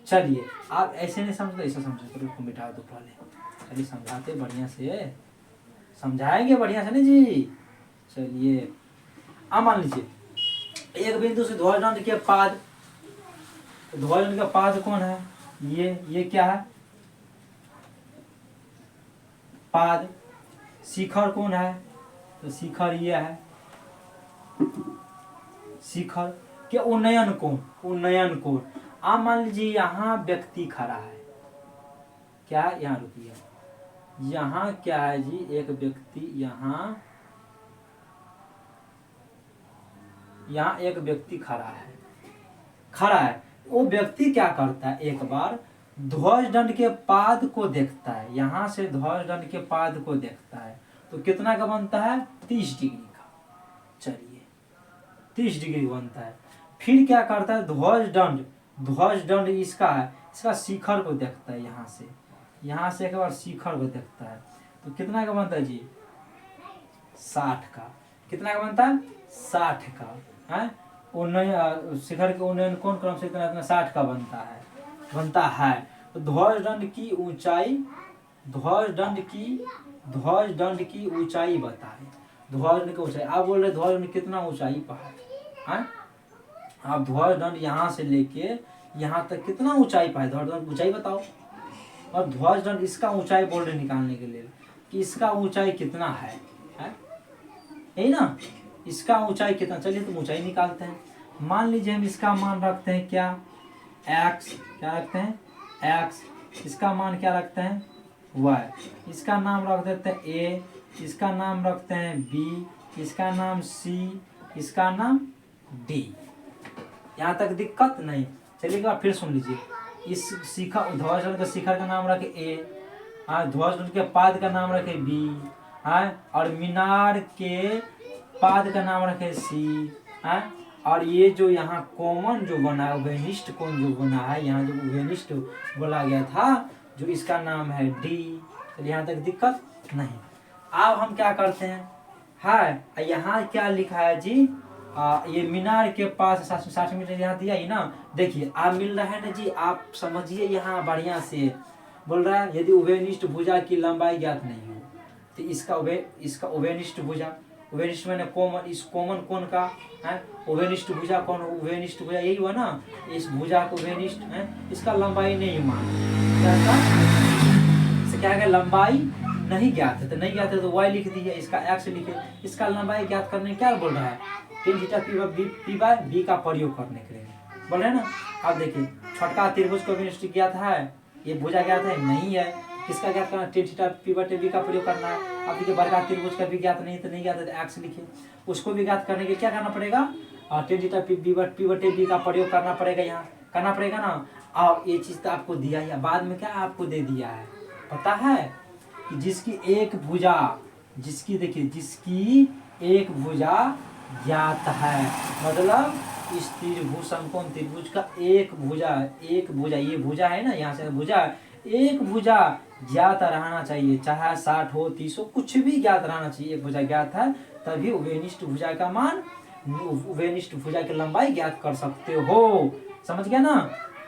S1: चलिए आप ऐसे नहीं समझते, ऐसा समझो, तो मिटा दो पहले। चलिए समझाते बढ़िया से, समझाएंगे बढ़िया से ना जी। चलिए अब मान लीजिए एक बिंदु से ध्वज दंड के पाद, ध्वज दंड का पाद कौन है, ये क्या है पाद। शिखर कौन है, तो शिखर ये है, शिखर के उन्नयन कोण, उन्नयन कोण। आप मान लीजिए यहाँ व्यक्ति खड़ा है, क्या है, यहाँ रुकिए, यहाँ क्या है जी, एक व्यक्ति यहाँ एक व्यक्ति खड़ा है, वो व्यक्ति क्या करता है, एक बार ध्वज दंड के पाद को देखता है, यहाँ से ध्वज दंड के पाद को देखता है, तो कितना का बनता है 30 डिग्री का। चलिए 30 डिग्री बनता है। फिर क्या करता है, ध्वज दंड इसका है, इसका शिखर को देखता है, यहाँ से एक बार शिखर को देखता है, तो कितना का बनता है जी 60 का। कितना का बनता है 60 का है। उन्नयन शिखर के उन्नयन कोण क्रम से इतना 60 का बनता है। तो ध्वज दंड की ऊंचाई, ध्वज दंड की ऊंचाई बताए, ध्वज दंड की ऊंचाई। आप बोल रहे ध्वज दंड कितना ऊंचाई पर है, आप ध्वज दंड यहाँ से लेके यहाँ तक कितना ऊंचाई पर है, ध्वज दंड ऊंचाई बताओ। और ध्वज दंड इसका ऊंचाई बोल रहे निकालने के लिए कि इसका ऊंचाई कितना है यही ना, इसका ऊंचाई कितना। चलिए तो ऊंचाई निकालते हैं। मान लीजिए हम इसका मान रखते हैं क्या x, क्या रखते हैं x, इसका मान क्या रखते हैं y, इसका नाम रख देते हैं a, इसका नाम रखते हैं b, इसका नाम c, इसका नाम d। यहाँ तक दिक्कत नहीं। चलिए एक बार फिर सुन लीजिए, इस शिखर ध्वज दंड के शिखर का नाम रखे a, ध्वज दंड के पाद का नाम रखे b, और मीनार के पाद का नाम रखे सी, और ये जो यहाँ कॉमन जो बना है, उभयनिष्ठ कोण जो बना है, यहाँ जो उभयनिष्ठ बोला गया था, जो इसका नाम है डी। तो यहाँ तक दिक्कत नहीं। अब हम क्या करते हैं, यहाँ क्या लिखा है जी, ये मीनार के पास 60 मीटर यहाँ दिया ही ना। देखिए आप मिल रहा है ना जी, आप समझिए यहाँ बढ़िया से बोल रहा है, यदि उभयनिष्ठ भुजा की लंबाई ज्ञात नहीं हो तो इसका उभयनिष्ठ भुजा, उभयनिष्ठ मैंने कॉमन, इस कॉमन कोण का है उभयनिष्ठ भुजा, कौन उभयनिष्ठ भुजा यही हुआ ना, इस भुजा को उभयनिष्ठ है, इसका लंबाई नहीं मान, क्या है लंबाई नहीं ज्ञात है, तो नहीं ज्ञात है तो y लिख दीजिए, इसका x लिखे। इसका लंबाई ज्ञात करने क्या बोल रहा है, tan theta p by b का प्रयोग करने के लिए बोल रहे हैं ना। अब देखिए छोटका त्रिभुज को उभयनिष्ठ ज्ञात है, ये भुजा ज्ञात है नहीं है, किसका ज्ञात करना, tan थीटा p बटे b का प्रयोग करना है। अब देखिए बड़का त्रिभुज का भी ज्ञात नहीं तो नहीं ज्ञात है, तो x लिखिए। उसको भी ज्ञात करने के क्या करना पड़ेगा, tan थीटा p बटे b का प्रयोग करना पड़ेगा, यहाँ करना पड़ेगा ना। अब ये चीज तो आपको दिया है, बाद में क्या आपको दे दिया है पता है कि जिसकी एक भुजा, जिसकी देखिए जिसकी एक भुजा ज्ञात है, मतलब इस त्रिभुज समकोण त्रिभुज का एक भुजा, ये भुजा है ना, यहाँ से भुजा, एक भुजा ज्ञात रहना चाहिए, चाहे 60 हो 30 हो, कुछ भी ज्ञात रहना चाहिए। एक भुजा ज्ञात है तभी उभयनिष्ठ भुजा का मान, उभयनिष्ठ भुजा की लंबाई ज्ञात कर सकते हो, समझ गया ना।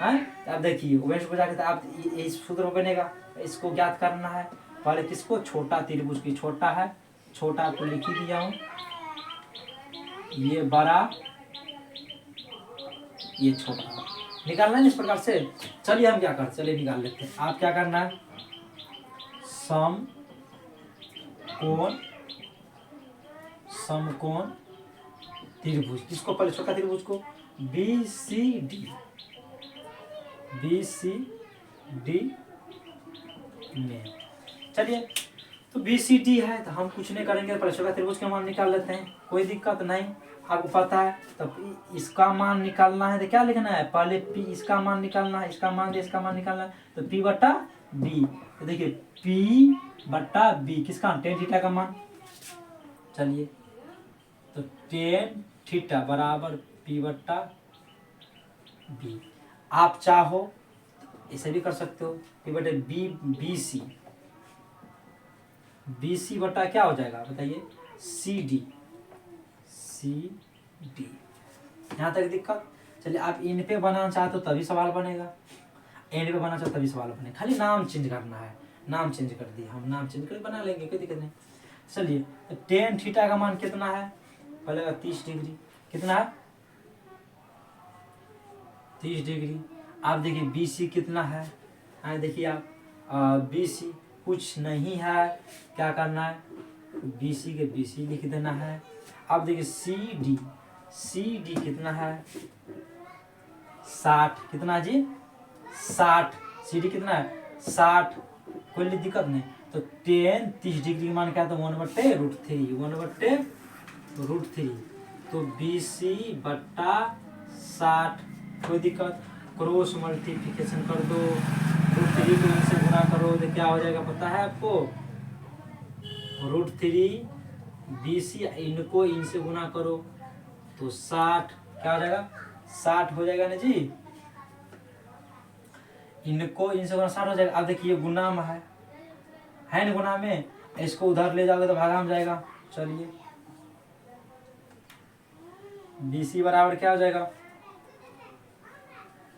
S1: है। अब देखिए उमेश को जाके आप इस सूत्र में बनेगा, इसको ज्ञात करना है। पहले किसको, छोटा त्रिभुज की, छोटा है, छोटा को लिख ही दिया हूँ, ये बड़ा, ये छोटा, निकालना है इस प्रकार से। चलिए हम क्या करते, चलिए निकाल लेते हैं। आप क्या करना है, समकोण त्रिभुज, किसको, पहले छोटा त्रिभुज को, बी सी डी में। चलिए तो बी सी डी है तो हम कुछ नहीं करेंगे, पहले छोटा त्रिभुज का मान निकाल लेते हैं, कोई दिक्कत नहीं, आपको पता है। तो इसका मान निकालना है तो क्या लिखना है, पहले पी, इसका मान निकालना है, इसका मान निकालना है, तो पी बटा बी। तो देखिए पी बटा बी किसका, टेन थीटा का मान। चलिए तो टेन थीटा बराबर पी बटा बी। आप चाहो ऐसे भी कर सकते हो, पी बटे बी सी बटा क्या हो जाएगा बताइए, सी डी। यहाँ तक दिक्कत। चलिए आप इन पे बनाना चाहते हो तभी सवाल बनेगा, एंड पे बनाना चाहते तभी सवाल बनेगा, खाली नाम चेंज करना है। नाम चेंज कर दिया हम, नाम चेंज कर बना लेंगे, कोई दिक्कत नहीं। चलिए टेन थीटा का मान कितना है, पहले 30 डिग्री, कितना है 30 डिग्री। आप देखिए बी सी कितना है, देखिए आप बी सी कुछ नहीं है, क्या करना है, बी सी के बी सी लिख देना है। अब देखिए सी डी कितना है 60, कितना जी 60, सी डी कितना है 60, कोई दिक्कत नहीं। तो टेन 30 डिग्री मान क्या, तो 1/√3, तो बी सी बटा 60, कोई दिक्कत। क्रॉस मल्टीप्लिकेशन कर दो, √3 को इनसे गुना करो तो क्या हो जाएगा पता है आपको, √3 बी सी इनको इनसे गुना करो तो 60, क्या हो जाएगा 60 हो जाएगा ना जी, इनको इनसे गुना 60 हो जाएगा। अब देखिए गुना में है ना, गुना में, इसको उधर ले जाओगे तो भागा में जाएगा। चलिए बी सी बराबर क्या हो जाएगा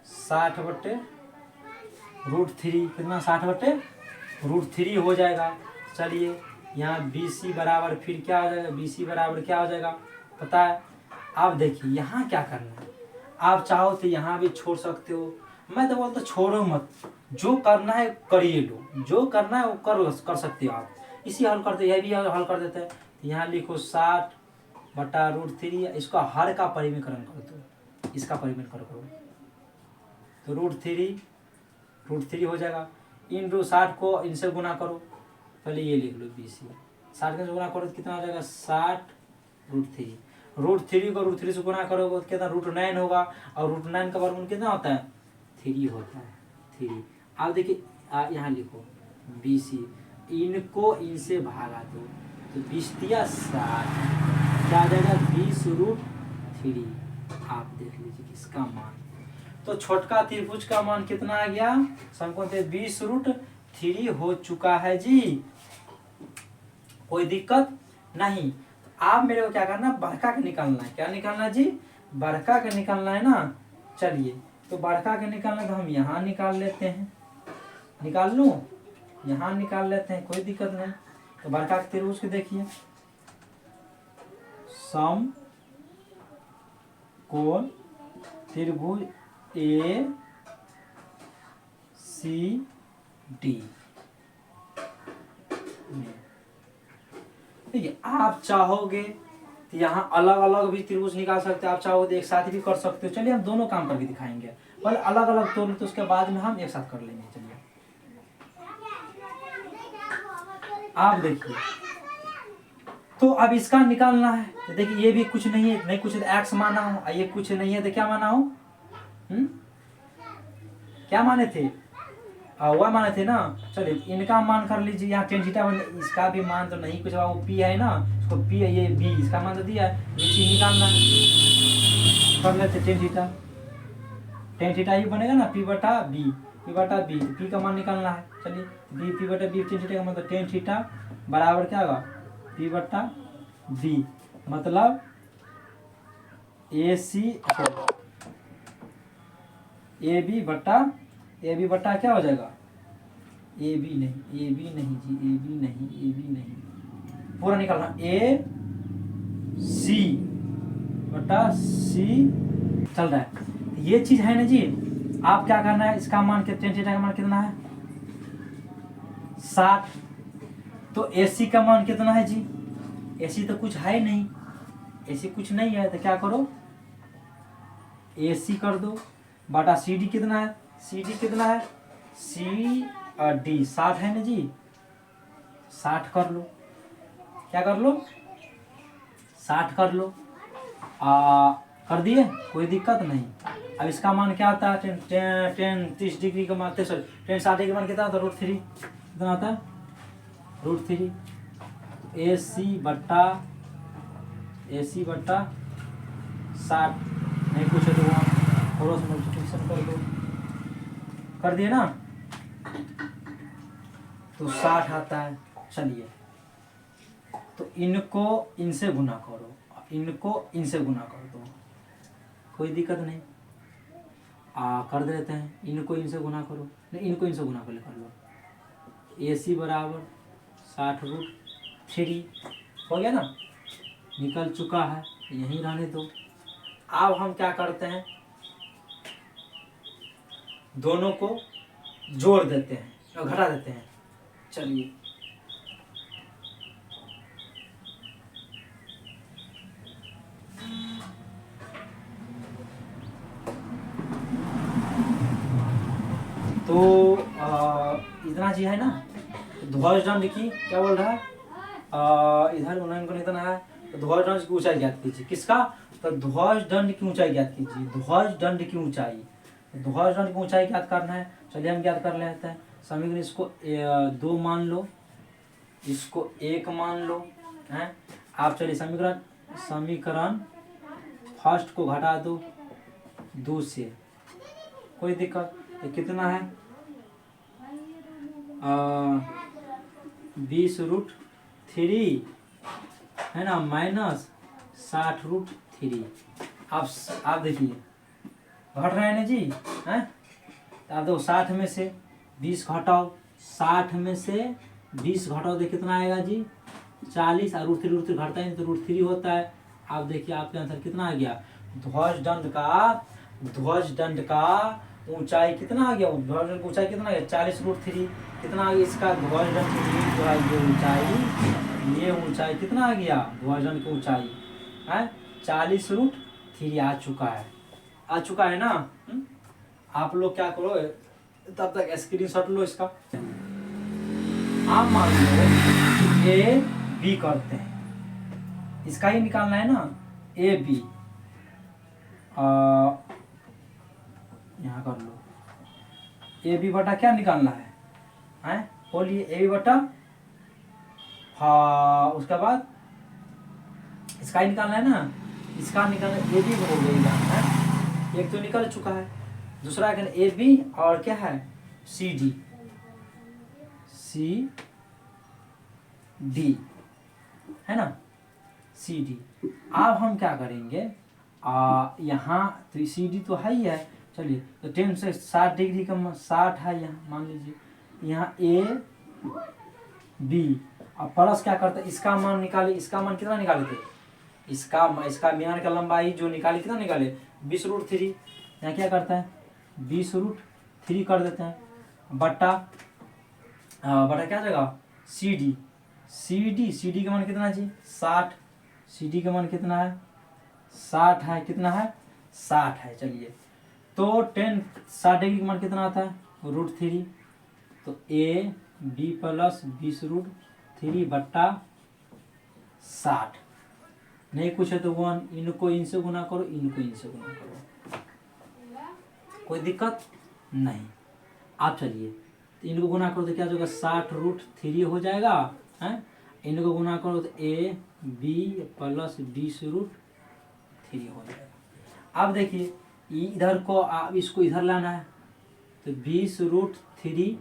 S1: 60/√3, कितना 60/√3 हो जाएगा। चलिए यहाँ बी सी बराबर फिर क्या हो जाएगा, बी सी बराबर क्या हो जाएगा पता है। आप देखिए यहाँ क्या करना है, आप चाहो तो यहाँ भी छोड़ सकते हो, मैं तो बोलता छोड़ो मत, जो करना है करिए लो, जो करना है वो कर सकते हो आप। इसी हल करते, यह भी हल कर देते हैं। यहाँ लिखो 60/√3, इसका हर का परिमीकरण कर दो, इसका परिमीकरण करो तो √3 हो जाएगा। इन 60 को इनसे गुना करो, पहले ये लिख लो बी सी, 60 से गुना करो तो कितना हो जाएगा 60√3, √3 को √3 से गुना करोगे तो कितना √9 होगा, और √9 का वर्गमूल कितना होता है 3 होता है 3। अब देखिए यहाँ लिखो बी सी, इनको इनसे भागा दो तो 20 दिया 60, क्या आ जाएगा 20√3। आप देख लीजिए किसका मान, तो छोटका त्रिभुज का मान कितना आ गया, समकोण 20√3 हो चुका है जी, कोई दिक्कत नहीं। आप मेरे को क्या करना, बड़का का निकालना है, क्या निकालना है जी, बड़का का निकालना है ना। चलिए तो बड़का का निकालना तो हम यहाँ निकाल लेते हैं, निकाल लूँ, यहाँ निकाल लेते हैं, कोई दिक्कत नहीं। तो बड़का का त्रिभुज को देखिए, समकोण त्रिभुज ए सी डी। देखिए आप चाहोगे तो यहाँ अलग अलग भी त्रिभुज निकाल सकते हो, आप चाहो तो एक साथ भी कर सकते हो। चलिए हम दोनों काम करके दिखाएंगे, पहले अलग अलग तोड़ तो उसके बाद में हम एक साथ कर लेंगे। चलिए आप देखिए, तो अब इसका निकालना है तो देखिए ये भी कुछ नहीं है, नहीं कुछ एक्स माना हो, ये कुछ नहीं है तो क्या माना हो, क्या माने थे, वह माने थे ना। चलिए इनका मान कर लीजिए, यहाँ टेन थीटा, इसका भी मान तो नहीं कुछ, वो पी है ना, उसको पी है, ये बी, इसका मान तो दिया है, नीचे निकालना है, कर लेते टेन थीटा ही बनेगा ना, पी बटा बी, पी का मान निकालना है। चलिए पी बटा बी, टेन थीटा का मतलब टेन थीटा बराबर क्या होगा पी बटा बी, मतलब ए सी ए बी बट्टा क्या हो जाएगा, ए बी नहीं जी, ए बी नहीं, पूरा निकालना, ए सी बट्टा सी चल रहा है। ये चीज है ना जी, आप क्या करना है, इसका मान टेन थीटा का मान कितना है 60, तो AC का मान कितना है जी, AC तो कुछ है नहीं, AC कुछ नहीं है, तो क्या करो AC कर दो बटा CD कितना है, CD 60 है ना जी, 60 कर लो, क्या कर लो 60 कर लो, कर दिए, कोई दिक्कत नहीं। अब इसका मान क्या आता है, टेन 30 डिग्री का मान, सॉरी टेन 60 का मान कितना आता है, √3 कितना आता है, √3, AC बट्टा 60, नहीं पूछे तो वहाँ क्रॉस मल्टीप्लिकेशन कर दो, कर दिए ना, तो 60 आता है। चलिए तो इनको इनसे गुना करो, इनको इनसे गुना कर दो, कोई दिक्कत नहीं, कर देते हैं, इनको इनसे गुना करो, नहीं इनको इनसे गुना कर लो, AC बराबर 60√3 हो गया ना, निकल चुका है, यहीं रहने दो। अब हम क्या करते हैं, दोनों को जोड़ देते हैं और घटा देते हैं। चलिए तो इतना जी है ना, ध्वज दंड की क्या बोल रहा है, इधर उन्नयन इतना है, तो ध्वज दंड की ऊंचाई ज्ञात कीजिए, किसका, तो ध्वज दंड की ऊंचाई ज्ञात कीजिए, ध्वज दंड की ऊंचाई ज्ञात करना है। चलिए हम ज्ञात कर लेते हैं, समीकरण इसको 2 मान लो, इसको 1 मान लो, हैं आप, चलिए समीकरण फर्स्ट को घटा दो 2 से, कोई दिक्कत, तो कितना है 20√3 है ना, माइनस 60√3। आप देखिए घट रहे हैं ना जी, हैं, तो आप देखो 60 में से 20 घटाओ, 60 में से 20 घटाओ, देखिए कितना आएगा जी 40, और √3 घटता है तो √3 होता है। आप देखिए आपके आंसर कितना आ गया, ध्वज दंड का ऊंचाई कितना आ गया, ध्वज दंड की ऊंचाई कितना आ गया 40√3, कितना आ गया इसका ध्वज दंड की जो है ये ऊंचाई कितना आ गया, ध्वज दंड की ऊंचाई है 40√3 आ चुका है ना। आप लोग क्या करो, तब तक स्क्रीनशॉट लो इसका। आप मान लो AB करते हैं, इसका ही निकालना है ना, AB यहाँ कर लो, AB बटा क्या निकालना है, बोलिए AB बटा, हाँ उसके बाद इसका ही निकालना है ना, इसका निकालना AB हो गया है, एक तो निकल चुका है, दूसरा क्या AB और क्या है CD है ना, CD। अब हम क्या करेंगे, यहाँ तो CD तो है ही है, चलिए तो 10 से 60 डिग्री का 60 है यहाँ, मान लीजिए यहाँ AB, अब प्लस क्या करते हैं, इसका मान निकाले, इसका मान कितना निकाले थे, इसका मीनार का लंबाई जो निकाली कितना निकाले 20√3, यहाँ क्या करता है 20√3 कर देते हैं, बटा क्या जगह CD का मान कितना है जी 60, CD का मान कितना है 60 है, कितना है 60 है। चलिए तो 60 डिग्री का मान कितना आता है √3, तो AB प्लस 20√3 बट्टा 60, नहीं कुछ है तो 1, इनको इनसे गुना करो, इनको इनसे गुना करो, कोई दिक्कत नहीं। आप चलिए तो इनको गुना करो तो क्या होगा 60√3 हो जाएगा, हैं, इनको गुना करो तो AB प्लस 20√3 हो जाएगा। अब देखिए इधर को आप इसको इधर लाना है, तो 20√3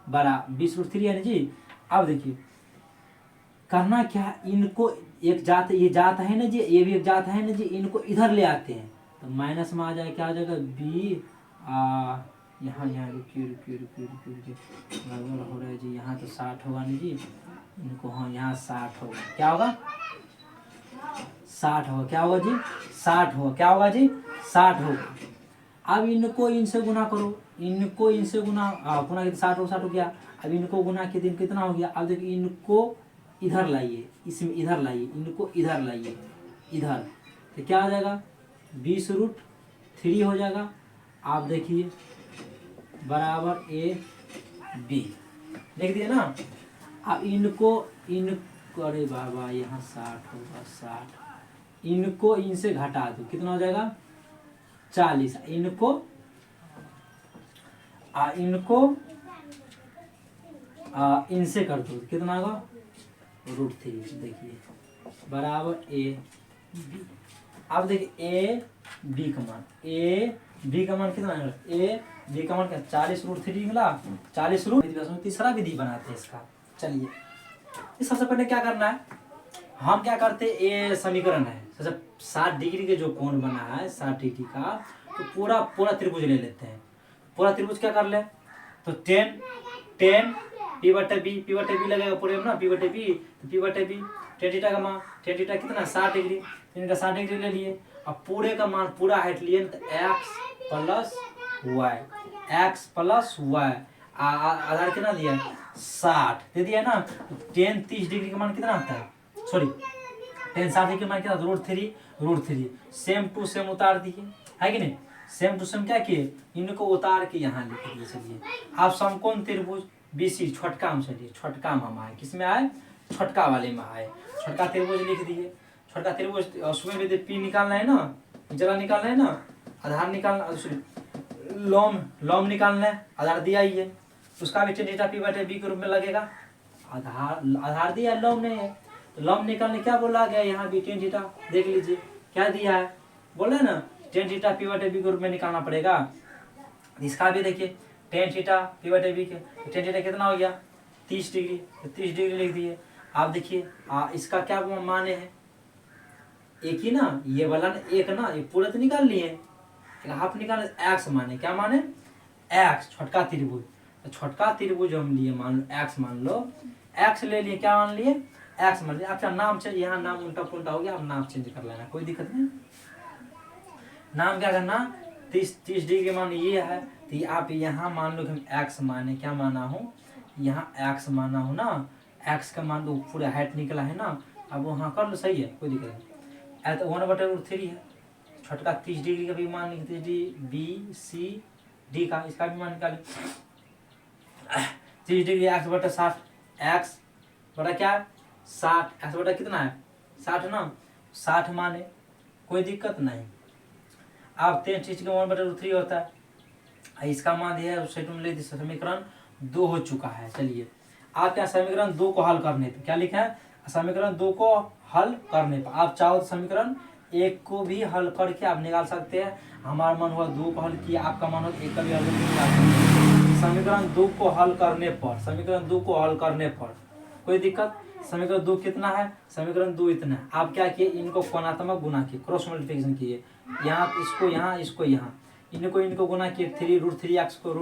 S1: बड़ा 20√3 है ना जी। अब देखिए करना क्या, इनको एक जात, ये जात है ना जी, ये भी एक जात है ना जी, इनको इधर ले आते हैं तो माइनस में आ जाए, क्या आ जाएगा B यहाँ यहाँ रुकिए रुकिए रुकिए रुकिए रुकिए, गड़बड़ हो रहा है जी। यहाँ तो 60 होगा नहीं जी, इनको हाँ यहाँ 60 होगा। क्या होगा? 60 होगा। क्या होगा जी? 60 होगा। क्या होगा जी? 60 होगा। अब इनको इनसे गुना करो, इनको इनसे गुना गुना कितना 60 हो गया। अब इनको गुना के दिन कितना हो गया? अब देखिए इनको इधर लाइए, इसमें इधर लाइए, इनको इधर लाइए, इधर, तो क्या हो जाएगा? 20√3 हो जाएगा। आप देखिए बराबर ए बी लिख दिए ना। अब इनको अरे बाबा यहाँ 60 होगा, 60, इनको इनसे घटा दो, कितना हो जाएगा? 40। इनको इनसे कर दो, कितना होगा? √3। देखिए बराबर ए बी। अब देखिए ए बी का मान कितना है? ए बी का मान क्या? 40√3 मिला। 40 तीसरा विधि बनाते हैं इसका। चलिए इस सबसे पहले क्या करना है, हम क्या करते हैं, ये समीकरण है, 60 डिग्री के जो कोण बना है 60 डिग्री का, तो पूरा त्रिभुज ले लेते हैं। पूरा त्रिभुज क्या कर ले, तो 10 P/B लगेगा पूरे में ना, P/B, तो P/B 10 थीटा का मान, 10 थीटा कितना? 60 डिग्री, 60 डिग्री ले लिए। अब पूरे का मान पूरा हाइट लिए तो x प्लस y, आधार कितना दिया? 60 दे दिया ना। तो 10 30 डिग्री का मान कितना आता है? सॉरी 10 60 डिग्री का मान कितना? √3 सेम टू सेम उतार दिए, है कि नहीं? सेम टू सेम क्या किए? इनको उतार के यहाँ लिख दिए। चलिए आप समकोण त्रिभुज BC छोटका में चलिए, छोटका में हम आए, किसमें आए? छोटका वाले में आए। छोटका त्रिभुज लिख दिए। छोटका त्रिभुज उसमें भी P निकालना है ना, जरा निकालना है ना, आधार निकालना, लॉम निकालना है, आधार दिया ही है, उसका भी 10 थीटा P/B के रूप में लगेगा। आधार दिया, लॉम नहीं है, तो लॉम निकालने क्या बोला गया? यहाँ भी 10 थीटा, देख लीजिए क्या दिया है, बोले ना 10 थीटा P/B के रूप में निकालना पड़ेगा। इसका भी देखिए 10 थीटा P/B के, 10 थीटा कितना हो गया? 30 डिग्री, तो 30 डिग्री लिख दिए। आप देखिए इसका क्या माने है? एक ही ना, ये वाला ना, एक ना, ये पूरा तो निकाल लिए, एक हाफ निकाल, x माने, क्या माने? x, छोटका त्रिभुज, तो छोटका त्रिभुज हम लिए, मान लो x, मान लो x ले लिए, क्या मान लिए? x मान लिए। आपका नाम चेंज, यहाँ नाम उल्टा पुल्टा हो गया, आप नाम चेंज कर लेना, कोई दिक्कत नहीं। नाम क्या करना? 30 डिग्री मान ये है, तो आप यहाँ मान लो कि हम x माने, क्या माना हूँ? यहाँ x माना हूँ ना, x का मान लो पूरा हाइट निकला है ना, अब वहाँ कर लो, सही है, कोई दिक्कत नहीं। तो 1/√3 है। छोटका 30 डिग्री का भी मान लिख दीजिए, BCD का, इसका भी मान निकालें। 30 डिग्री x/60, x बटा क्या? 60, x बटा कितना है? 60 ना, 60 माने, कोई दिक्कत नहीं। अब 10 का 1/√3 होता है, इसका मान दिया है, समीकरण 2 हो चुका है। चलिए आप क्या समीकरण 2 को हल करने पे क्या लिखा है? समीकरण 2 को हल करने पर आप चाहो तो समीकरण 1 को भी हल करके आप निकाल सकते हैं। हमारा मन हुआ 2 को हल किया, आपका मन हुआ 1 का भी हल करके। समीकरण 2 को हल करने पर, समीकरण 2 को हल करने पर कोई दिक्कत? समीकरण 2 कितना है? समीकरण 2 इतना है। आप क्या किए? इनको कोणात्मक गुना किए, क्रॉस मल्टीप्लिकेशन किए, यहाँ इसको यहाँ, इसको यहाँ, इनको गुना किए, 3√3x को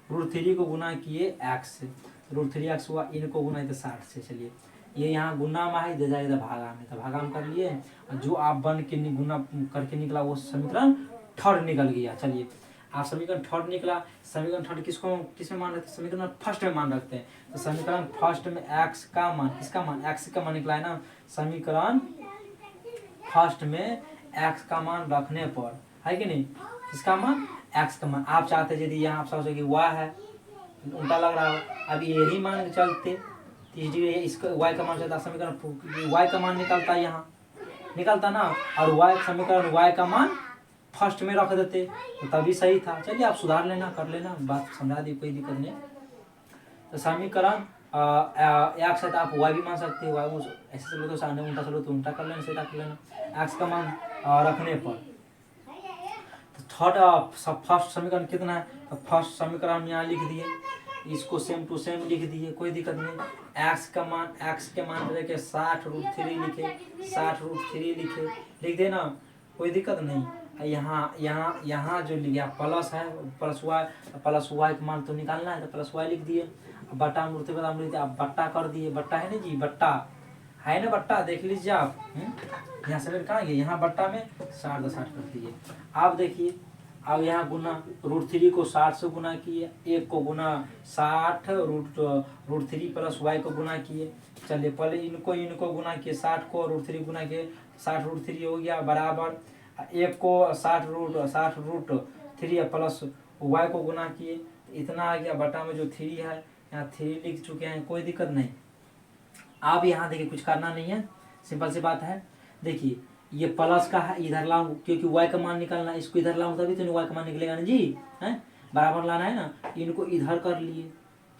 S1: √3 को गुना किए x से, √3x हुआ, इनको गुना किए 60 से। चलिए ये यहाँ गुना में है, इधर जाएगा भागा में, तो भागा में कर लिए, जो आप बन के गुना करके निकला वो समीकरण थर्ड निकल गया। चलिए आप समीकरण थर्ड निकला, समीकरण थर्ड किसमें मान रखते हैं? समीकरण फर्स्ट में मान रखते हैं, तो समीकरण फर्स्ट में x का मान, किसका मान? x का मान निकला है ना, समीकरण फर्स्ट में x का मान रखने पर, है कि नहीं, किसका मान? x का मान। आप चाहते यदि यहाँ आप सोचे कि y है, उल्टा लग रहा हो, अब यही मान के चलते 30 डिग्री, इसका y का मान चलता, समीकरण y का मान निकलता, यहाँ निकलता ना, और y समीकरण y का मान फर्स्ट में रख देते तो तभी सही था। चलिए आप सुधार लेना, कर लेना, बात समझा दी, कोई दिक्कत नहीं। तो समीकरण x है तो आप y भी मान सकते हैं, y ऐसे चलो तो सामने उल्टा चलो तो उल्टा कर लेना, सीधा कर लेना, x का मान रखने पर। तो थर्ड फर्स्ट समीकरण कितना है? तो फर्स्ट समीकरण हम यहाँ लिख दिए, इसको सेम टू सेम लिख दिए, कोई दिक्कत नहीं। x के मान रखे 60√3 लिखे, 60√3 लिखे, लिख देना, कोई दिक्कत नहीं। यहाँ जो लिख गया प्लस है, प्लस वाई का मान तो निकालना है, तो प्लस वाई लिख दिए। अब बट्टा में उड़ते बता दिए, आप बट्टा कर दिए, बट्टा है ना जी, बट्टा है ना, बट्टा देख लीजिए आप। यहाँ से कहाँ गए, यहाँ बट्टा में 60 × 60 कर दिए। आप देखिए अब यहाँ गुना √3 को 60 से गुना किए, 1 को गुना 60 √3 प्लस वाई को गुना किए। चलिए पहले इनको गुना किए, 60 को √3 गुना किए, 60 √3 हो गया बराबर 1 को 60 √3 प्लस वाई को गुना किए, इतना आ गया। बटा में जो 3 है यहाँ 3 लिख चुके हैं, कोई दिक्कत नहीं। आप यहाँ देखिए कुछ करना नहीं है, सिंपल सी बात है। देखिए ये प्लस का है, इधर लाऊं क्योंकि वाई का मान निकालना है, इसको इधर लाऊं तभी तो वाई का मान निकलेगा ना जी, है बराबर लाना है ना। इनको इधर कर लिए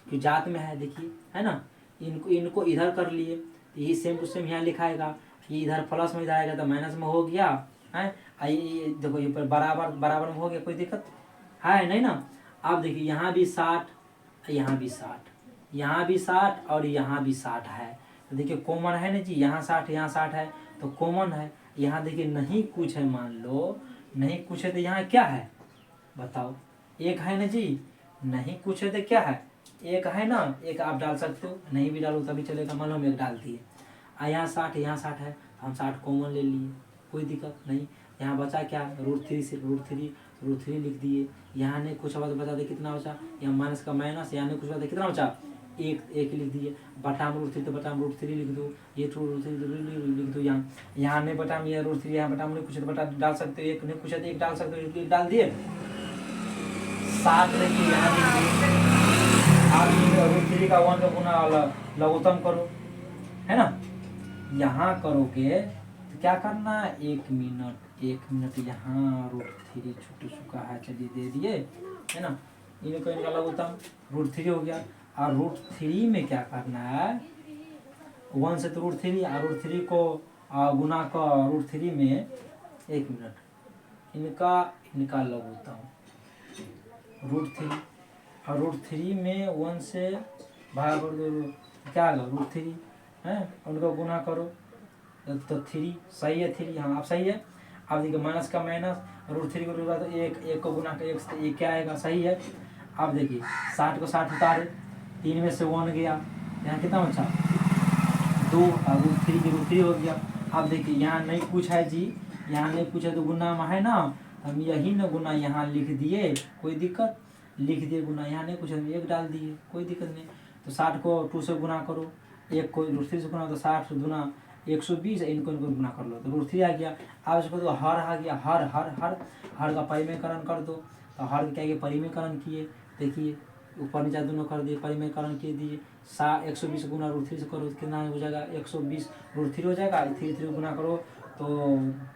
S1: कि जात में है, देखिए है ना, इनको इधर कर लिए, तो ये सेम टू सेम यहाँ लिखाएगा। ये इधर प्लस में इधर आएगा तो माइनस में हो गया है। देखो ये बराबर में हो गया, कोई दिक्कत है नहीं ना। अब देखिए यहाँ भी 60, यहाँ भी 60, यहाँ भी 60 और यहाँ भी 60 है, तो देखिए कॉमन है ना जी, यहाँ 60 यहाँ 60 है तो कॉमन है। यहाँ देखिए नहीं कुछ है, मान लो नहीं कुछ है तो यहाँ क्या है बताओ, 1 है ना जी, नहीं कुछ है तो क्या है 1 है ना, 1 आप डाल सकते हो, नहीं भी डालो तभी चलेगा, मान लो हम 1 डाल दिए। यहाँ 60 यहाँ 60 है तो हम 60 कॉमन ले लिए, कोई दिक्कत नहीं। यहाँ बचा क्या, √3 से √3 लिख दिए। यहाँ नहीं कुछ हुआ तो बता दे कितना बचा, यहाँ माइनस का माइनस, यहाँ नहीं कुछ हुआ तो कितना बचा, 1 लिख दिए। बटा में √3 तो बटा में √3 लिख दो, ये √3 लिख दो। यहाँ नहीं बटा में √3, यहाँ बटा में कुछ तो बटा डाल सकते हो, 1 नहीं कुछ है तो 1 डाल सकते हो, 1 डाल दिए। 7 देखिए यहाँ √3 का 1 का गुना लघुत्तम करो, है ना। यहाँ करोगे तो क्या करना है, 1 मिनट यहाँ √3 छूट चुका है, चलिए दे दिए, है ना। इनका लघुत्तम √3 हो गया। और √3 में क्या करना है, 1 से तो √3 और √3 को गुना का √3 में 1 मिनट इनका लघुत्तम √3 और √3 में 1 से भाग कर दो, क्या होगा √3 है, उनको गुना करो तो 3 सही है, 3 हाँ आप सही है। अब देखिए माइनस का माइनस, √3 को तो 1 को गुना कर 1 से 1 क्या आएगा, सही है। अब देखिए 60 को 60 उतारे, 3 में से 1 गया, यहाँ कितना बचा 2 और √3 हो गया। अब देखिए यहाँ नहीं कुछ है जी, यहाँ नहीं कुछ है तो गुना में है ना, हम यही ना गुना यहाँ लिख दिए, कोई दिक्कत, लिख दिए गुना, यहाँ नहीं कुछ है 1 डाल दिए, कोई दिक्कत नहीं। तो 60 को 2 से गुना करो, 1 को √3 से गुना तो 60 गुना 120, इनको गुना कर लो तो √3 आ गया। अब इसको तो हर आ गया, हर का परिमेयकरण कर दो, तो हर क्या किया परिमेयकरण किए, देखिए ऊपर नीचे दोनों कर दिए, परिमेयकरण के दिए। 120 गुना √3 से करो कितना हो जाएगा, 120 √3 हो जाएगा, 3 गुना करो तो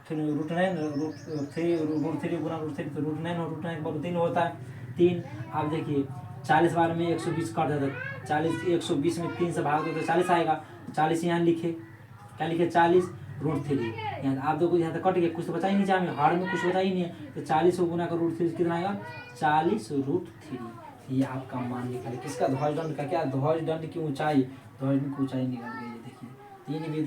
S1: फिर √9 √3 गुना √3 तो √9 और √9 3 होता है 3। अब देखिए 40 बार में 120 कर देते, 40 120 में 3 से भाग दो तो 40 आएगा, 40 यहाँ लिखे, क्या लिखे 40 √3, यहाँ आप देखो यहाँ तक कट गया, कुछ तो बचा ही नहीं, जहाँ हार में कुछ बचा ही नहीं है, तो 40 को गुना कर √3 कितना आएगा 40 √3। ये आपका मान निकले किसका, ध्वज दंड का, क्या ध्वज दंड की ऊंचाई, ध्वज दंड की ऊंचाई निकल गई है। देखिए 3 विधि